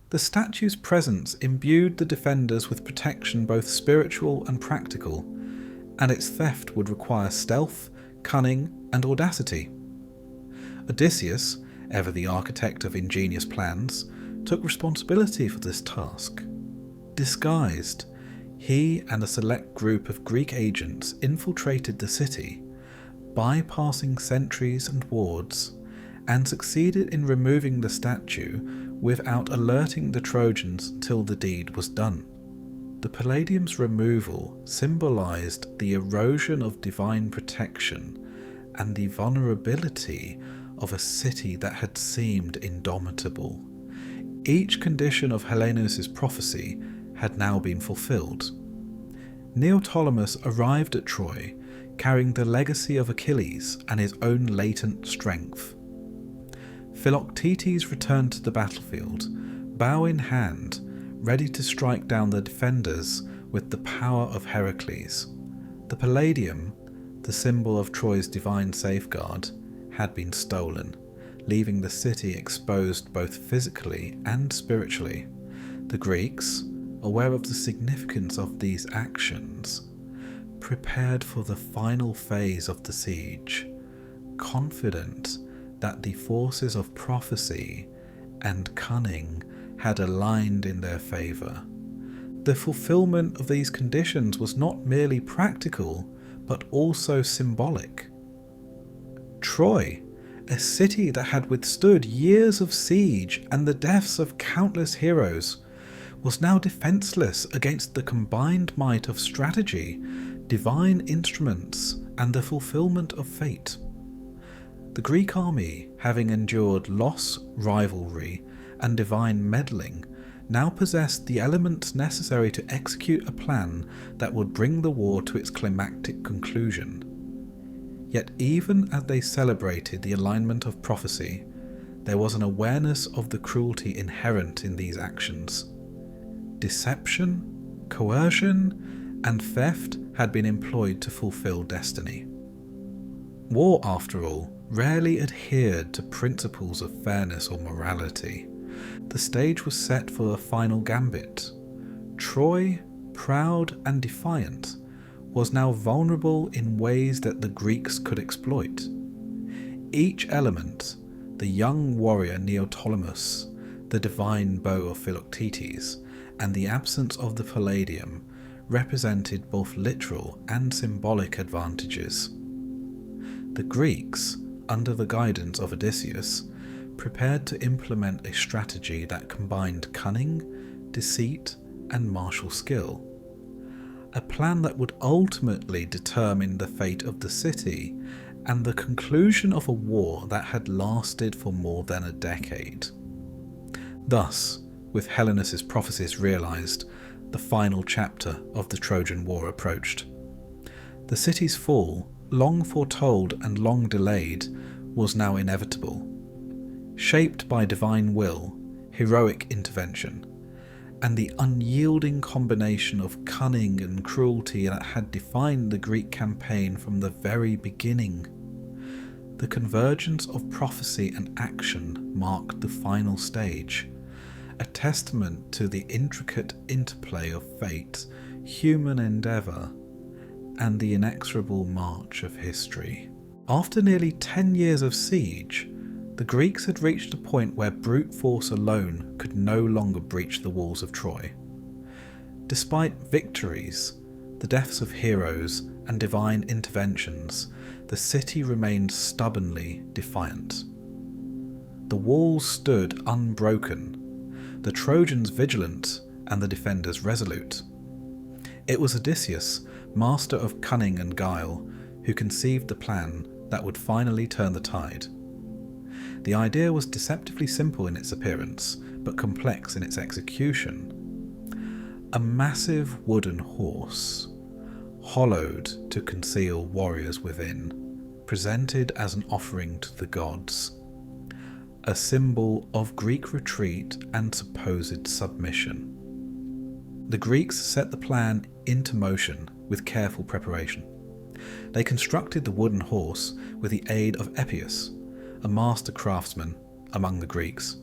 The statue's presence imbued the defenders with protection both spiritual and practical, and its theft would require stealth, cunning, and audacity. Odysseus, ever the architect of ingenious plans, took responsibility for this task. Disguised, he and a select group of Greek agents infiltrated the city, bypassing sentries and wards, and succeeded in removing the statue without alerting the Trojans until the deed was done. The Palladium's removal symbolized the erosion of divine protection and the vulnerability of a city that had seemed indomitable. Each condition of Helenus' prophecy had now been fulfilled. Neoptolemus arrived at Troy, carrying the legacy of Achilles and his own latent strength. Philoctetes returned to the battlefield, bow in hand, ready to strike down the defenders with the power of Heracles. The Palladium, the symbol of Troy's divine safeguard, had been stolen, leaving the city exposed both physically and spiritually. The Greeks, aware of the significance of these actions, prepared for the final phase of the siege, confident that the forces of prophecy and cunning had aligned in their favour. The fulfillment of these conditions was not merely practical, but also symbolic. Troy, a city that had withstood years of siege and the deaths of countless heroes, was now defenceless against the combined might of strategy, divine instruments, and the fulfillment of fate. The Greek army, having endured loss, rivalry, and divine meddling, now possessed the elements necessary to execute a plan that would bring the war to its climactic conclusion. Yet even as they celebrated the alignment of prophecy, there was an awareness of the cruelty inherent in these actions. Deception, coercion, and theft had been employed to fulfill destiny. War, after all, rarely adhered to principles of fairness or morality. The stage was set for a final gambit. Troy, proud and defiant, was now vulnerable in ways that the Greeks could exploit. Each element, the young warrior Neoptolemus, the divine bow of Philoctetes, and the absence of the Palladium, represented both literal and symbolic advantages. The Greeks, under the guidance of Odysseus, prepared to implement a strategy that combined cunning, deceit, and martial skill. A plan that would ultimately determine the fate of the city and the conclusion of a war that had lasted for more than a decade. Thus, with Helenus' prophecies realised, the final chapter of the Trojan War approached. The city's fall, long foretold and long delayed, was now inevitable. Shaped by divine will, heroic intervention, and the unyielding combination of cunning and cruelty that had defined the Greek campaign from the very beginning. The convergence of prophecy and action marked the final stage, a testament to the intricate interplay of fate, human endeavour, and the inexorable march of history. After nearly 10 years of siege, the Greeks had reached a point where brute force alone could no longer breach the walls of Troy. Despite victories, the deaths of heroes, and divine interventions, the city remained stubbornly defiant. The walls stood unbroken, the Trojans vigilant and the defenders resolute. It was Odysseus, master of cunning and guile, who conceived the plan that would finally turn the tide. The idea was deceptively simple in its appearance, but complex in its execution. A massive wooden horse, hollowed to conceal warriors within, presented as an offering to the gods. A symbol of Greek retreat and supposed submission. The Greeks set the plan into motion with careful preparation. They constructed the wooden horse with the aid of Epius, a master craftsman among the Greeks,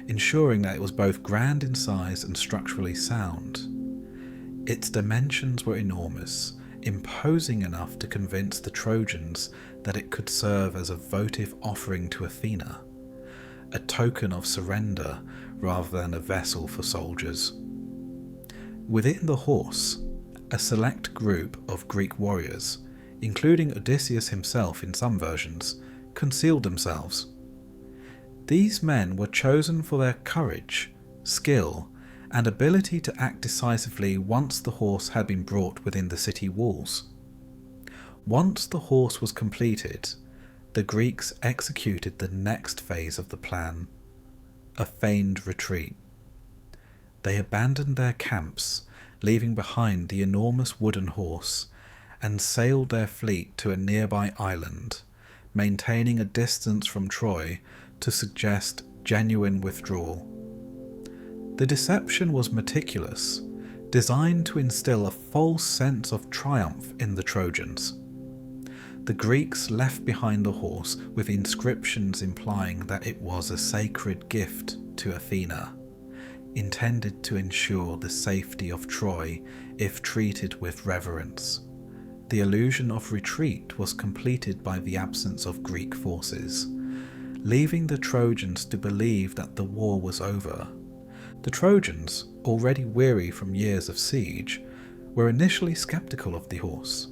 ensuring that it was both grand in size and structurally sound. Its dimensions were enormous, imposing enough to convince the Trojans that it could serve as a votive offering to Athena, a token of surrender rather than a vessel for soldiers. Within the horse, a select group of Greek warriors, including Odysseus himself in some versions, concealed themselves. These men were chosen for their courage, skill, and ability to act decisively once the horse had been brought within the city walls. Once the horse was completed, the Greeks executed the next phase of the plan, a feigned retreat. They abandoned their camps, leaving behind the enormous wooden horse, and sailed their fleet to a nearby island, maintaining a distance from Troy to suggest genuine withdrawal. The deception was meticulous, designed to instill a false sense of triumph in the Trojans. The Greeks left behind the horse with inscriptions implying that it was a sacred gift to Athena, intended to ensure the safety of Troy if treated with reverence. The illusion of retreat was completed by the absence of Greek forces, leaving the Trojans to believe that the war was over. The Trojans, already weary from years of siege, were initially sceptical of the horse.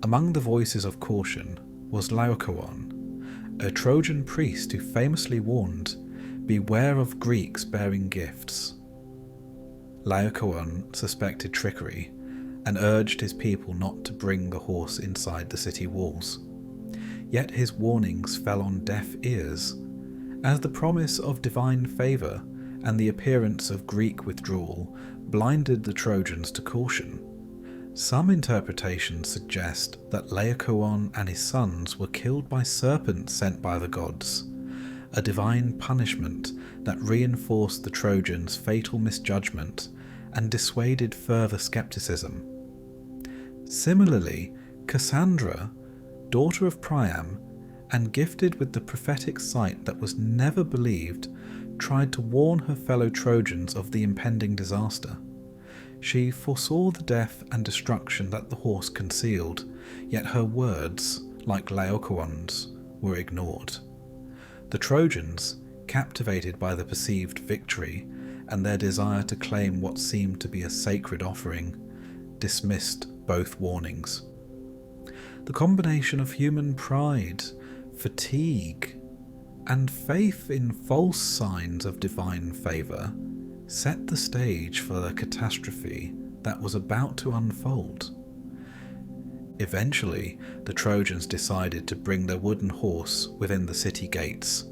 Among the voices of caution was Laocoon, a Trojan priest who famously warned, "Beware of Greeks bearing gifts." Laocoon suspected trickery and urged his people not to bring the horse inside the city walls. Yet his warnings fell on deaf ears, as the promise of divine favour and the appearance of Greek withdrawal blinded the Trojans to caution. Some interpretations suggest that Laocoon and his sons were killed by serpents sent by the gods, a divine punishment that reinforced the Trojans' fatal misjudgment and dissuaded further skepticism. Similarly, Cassandra, daughter of Priam, and gifted with the prophetic sight that was never believed, tried to warn her fellow Trojans of the impending disaster. She foresaw the death and destruction that the horse concealed, yet her words, like Laocoon's, were ignored. The Trojans, captivated by the perceived victory and their desire to claim what seemed to be a sacred offering, dismissed both warnings. The combination of human pride, fatigue, and faith in false signs of divine favour set the stage for the catastrophe that was about to unfold. Eventually, the Trojans decided to bring their wooden horse within the city gates.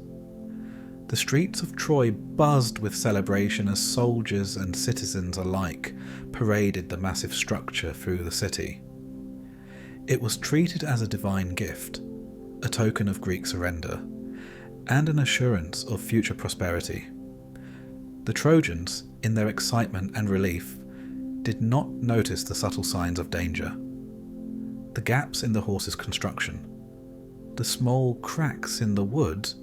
The streets of Troy buzzed with celebration as soldiers and citizens alike paraded the massive structure through the city. It was treated as a divine gift, a token of Greek surrender, and an assurance of future prosperity. The Trojans, in their excitement and relief, did not notice the subtle signs of danger. The gaps in the horse's construction, the small cracks in the wood,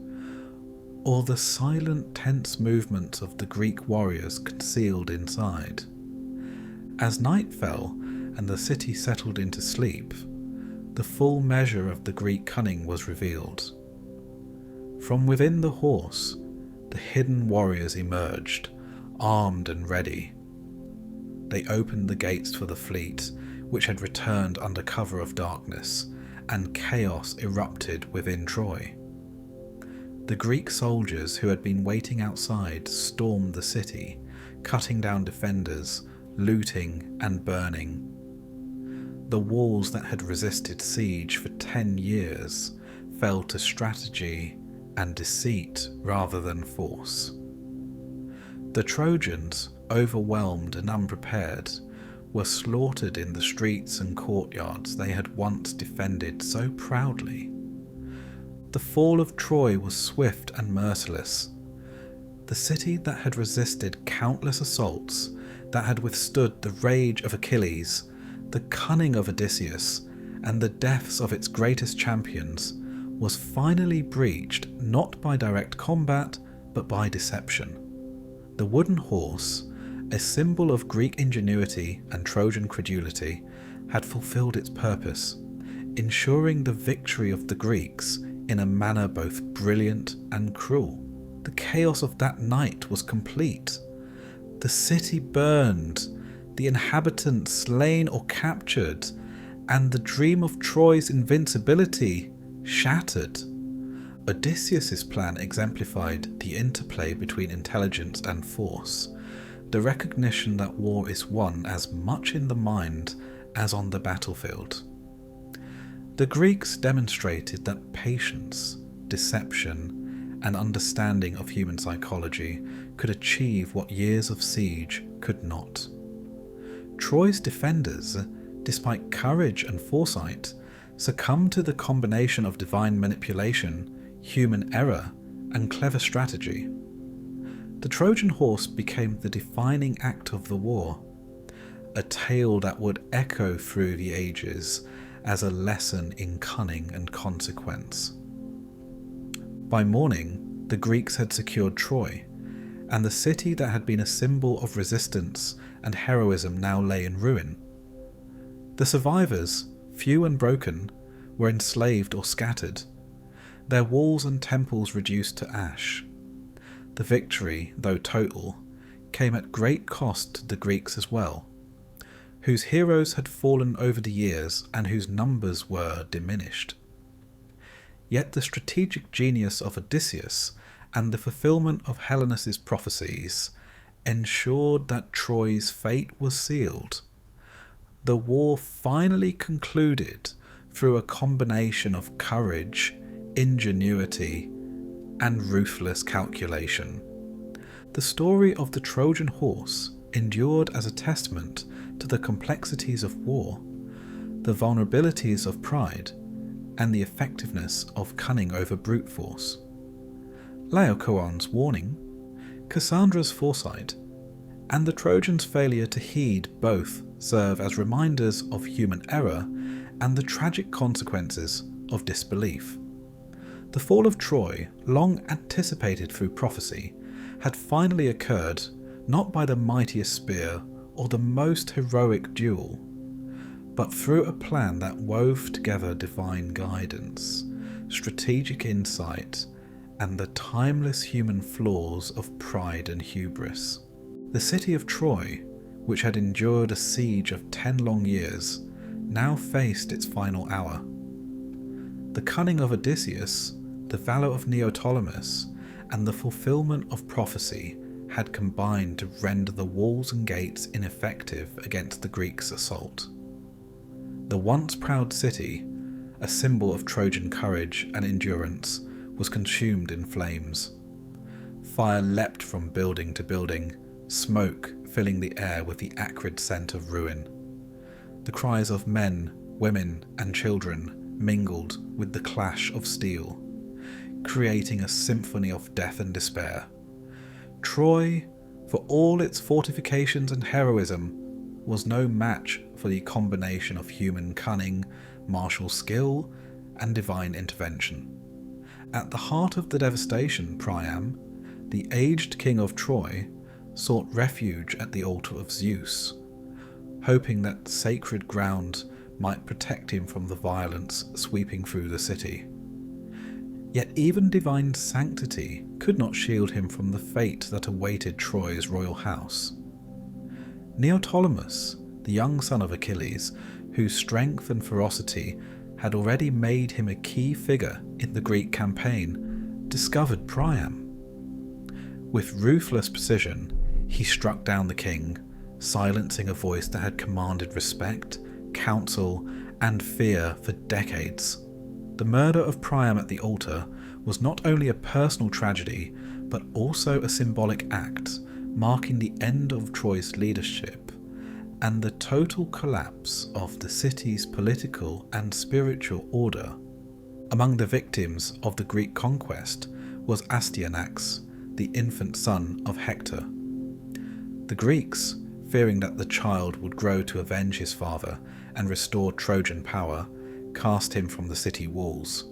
or the silent, tense movements of the Greek warriors concealed inside. As night fell and the city settled into sleep, the full measure of the Greek cunning was revealed. From within the horse, the hidden warriors emerged, armed and ready. They opened the gates for the fleet, which had returned under cover of darkness, and chaos erupted within Troy. The Greek soldiers who had been waiting outside stormed the city, cutting down defenders, looting and burning. The walls that had resisted siege for 10 years fell to strategy and deceit rather than force. The Trojans, overwhelmed and unprepared, were slaughtered in the streets and courtyards they had once defended so proudly. The fall of Troy was swift and merciless. The city that had resisted countless assaults, that had withstood the rage of Achilles, the cunning of Odysseus, and the deaths of its greatest champions, was finally breached not by direct combat, but by deception. The wooden horse, a symbol of Greek ingenuity and Trojan credulity, had fulfilled its purpose, ensuring the victory of the Greeks in a manner both brilliant and cruel. The chaos of that night was complete. The city burned, the inhabitants slain or captured, and the dream of Troy's invincibility shattered. Odysseus's plan exemplified the interplay between intelligence and force, the recognition that war is won as much in the mind as on the battlefield. The Greeks demonstrated that patience, deception, and understanding of human psychology could achieve what years of siege could not. Troy's defenders, despite courage and foresight, succumbed to the combination of divine manipulation, human error, and clever strategy. The Trojan horse became the defining act of the war, a tale that would echo through the ages as a lesson in cunning and consequence. By morning, the Greeks had secured Troy, and the city that had been a symbol of resistance and heroism now lay in ruin. The survivors, few and broken, were enslaved or scattered, their walls and temples reduced to ash. The victory, though total, came at great cost to the Greeks as well, whose heroes had fallen over the years and whose numbers were diminished. Yet the strategic genius of Odysseus and the fulfillment of Helenus' prophecies ensured that Troy's fate was sealed. The war finally concluded through a combination of courage, ingenuity, and ruthless calculation. The story of the Trojan horse endured as a testament to the complexities of war, the vulnerabilities of pride, and the effectiveness of cunning over brute force. Laocoon's warning, Cassandra's foresight, and the Trojans' failure to heed both serve as reminders of human error and the tragic consequences of disbelief. The fall of Troy, long anticipated through prophecy, had finally occurred not by the mightiest spear or the most heroic duel, but through a plan that wove together divine guidance, strategic insight, and the timeless human flaws of pride and hubris. The city of Troy, which had endured a siege of 10 long years, now faced its final hour. The cunning of Odysseus, the valour of Neoptolemus, and the fulfilment of prophecy had combined to render the walls and gates ineffective against the Greeks' assault. The once proud city, a symbol of Trojan courage and endurance, was consumed in flames. Fire leapt from building to building, smoke filling the air with the acrid scent of ruin. The cries of men, women, and children mingled with the clash of steel, creating a symphony of death and despair. Troy, for all its fortifications and heroism, was no match for the combination of human cunning, martial skill, and divine intervention. At the heart of the devastation, Priam, the aged king of Troy, sought refuge at the altar of Zeus, hoping that sacred ground might protect him from the violence sweeping through the city. Yet even divine sanctity could not shield him from the fate that awaited Troy's royal house. Neoptolemus, the young son of Achilles, whose strength and ferocity had already made him a key figure in the Greek campaign, discovered Priam. With ruthless precision, he struck down the king, silencing a voice that had commanded respect, counsel, and fear for decades. The murder of Priam at the altar was not only a personal tragedy, but also a symbolic act, marking the end of Troy's leadership and the total collapse of the city's political and spiritual order. Among the victims of the Greek conquest was Astyanax, the infant son of Hector. The Greeks, fearing that the child would grow to avenge his father and restore Trojan power, cast him from the city walls.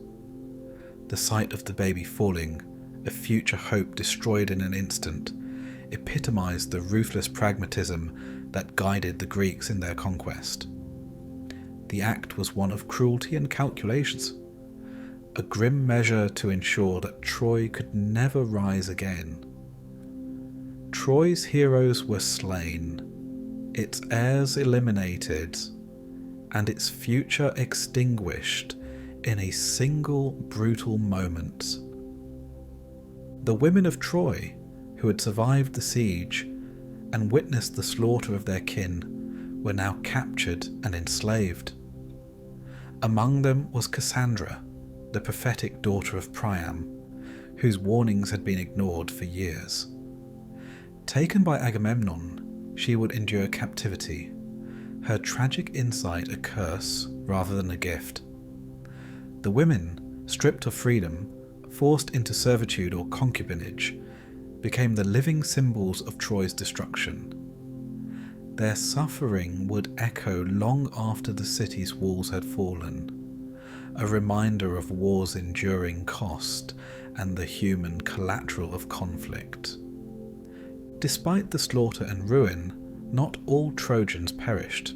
The sight of the baby falling, a future hope destroyed in an instant, epitomized the ruthless pragmatism that guided the Greeks in their conquest. The act was one of cruelty and calculations, a grim measure to ensure that Troy could never rise again. Troy's heroes were slain, its heirs eliminated, and its future extinguished in a single brutal moment. The women of Troy, who had survived the siege and witnessed the slaughter of their kin, were now captured and enslaved. Among them was Cassandra, the prophetic daughter of Priam, whose warnings had been ignored for years. Taken by Agamemnon, she would endure captivity, her tragic insight a curse rather than a gift. The women, stripped of freedom, forced into servitude or concubinage, became the living symbols of Troy's destruction. Their suffering would echo long after the city's walls had fallen, a reminder of war's enduring cost and the human collateral of conflict. Despite the slaughter and ruin, not all Trojans perished.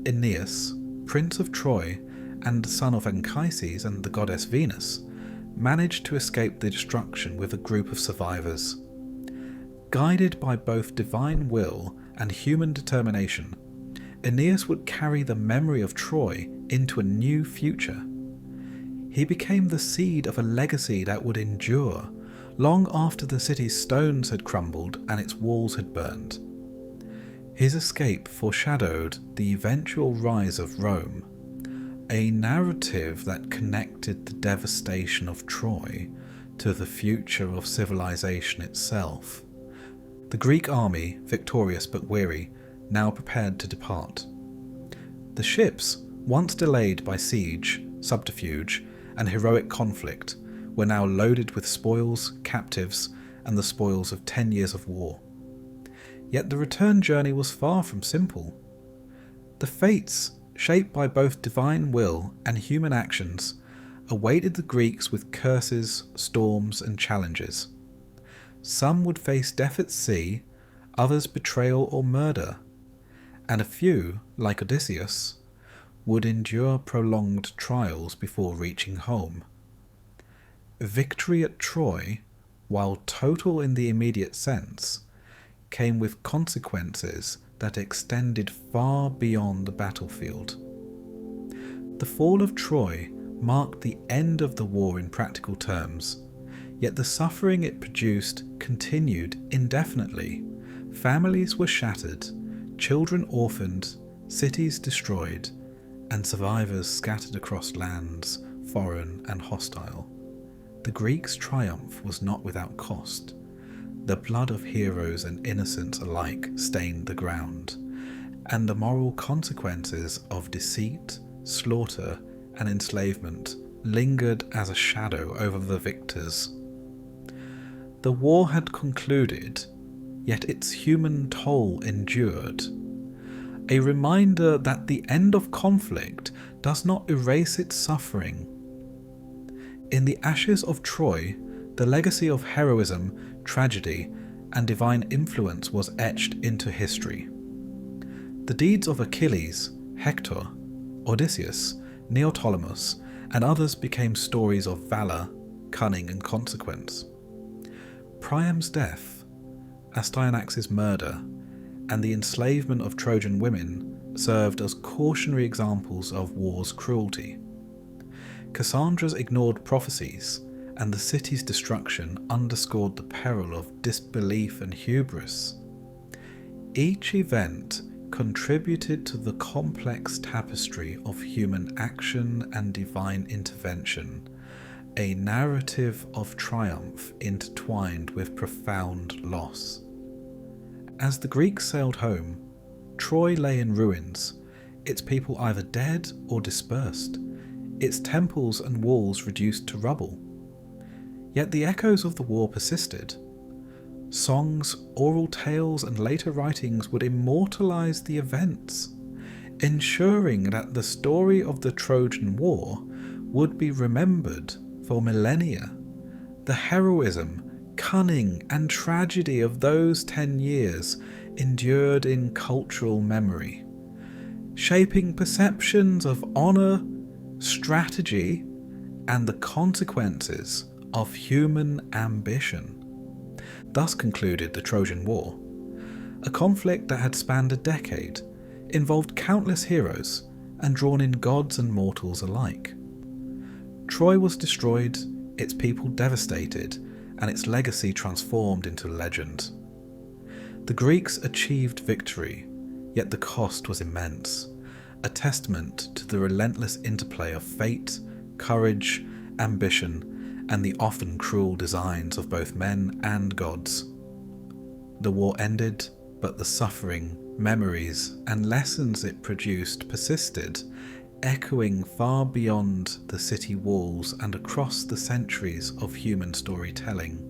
Aeneas, prince of Troy and son of Anchises and the goddess Venus, managed to escape the destruction with a group of survivors. Guided by both divine will and human determination, Aeneas would carry the memory of Troy into a new future. He became the seed of a legacy that would endure long after the city's stones had crumbled and its walls had burned. His escape foreshadowed the eventual rise of Rome, a narrative that connected the devastation of Troy to the future of civilization itself. The Greek army, victorious but weary, now prepared to depart. The ships, once delayed by siege, subterfuge, and heroic conflict, were now loaded with spoils, captives, and the spoils of 10 years of war. Yet the return journey was far from simple. The fates, shaped by both divine will and human actions, awaited the Greeks with curses, storms, and challenges. Some would face death at sea, others betrayal or murder, and a few, like Odysseus, would endure prolonged trials before reaching home. Victory at Troy, while total in the immediate sense, came with consequences that extended far beyond the battlefield. The fall of Troy marked the end of the war in practical terms, yet the suffering it produced continued indefinitely. Families were shattered, children orphaned, cities destroyed, and survivors scattered across lands, foreign and hostile. The Greeks' triumph was not without cost. The blood of heroes and innocents alike stained the ground, and the moral consequences of deceit, slaughter, and enslavement lingered as a shadow over the victors. The war had concluded, yet its human toll endured. A reminder that the end of conflict does not erase its suffering. In the ashes of Troy, the legacy of heroism, tragedy, and divine influence was etched into history. The deeds of Achilles, Hector, Odysseus, Neoptolemus, and others became stories of valour, cunning, and consequence. Priam's death, Astyanax's murder, and the enslavement of Trojan women served as cautionary examples of war's cruelty. Cassandra's ignored prophecies and the city's destruction underscored the peril of disbelief and hubris. Each event contributed to the complex tapestry of human action and divine intervention, a narrative of triumph intertwined with profound loss. As the Greeks sailed home, Troy lay in ruins, its people either dead or dispersed, its temples and walls reduced to rubble. Yet the echoes of the war persisted. Songs, oral tales, and later writings would immortalize the events, ensuring that the story of the Trojan War would be remembered for millennia. The heroism, cunning, and tragedy of those 10 years endured in cultural memory, shaping perceptions of honour, strategy, and the consequences of human ambition. Thus concluded the Trojan War, a conflict that had spanned a decade, involved countless heroes, and drawn in gods and mortals alike. Troy was destroyed, its people devastated, and its legacy transformed into legend. The Greeks achieved victory, yet the cost was immense, a testament to the relentless interplay of fate, courage, ambition, and the often cruel designs of both men and gods. The war ended, but the suffering, memories, and lessons it produced persisted, echoing far beyond the city walls and across the centuries of human storytelling.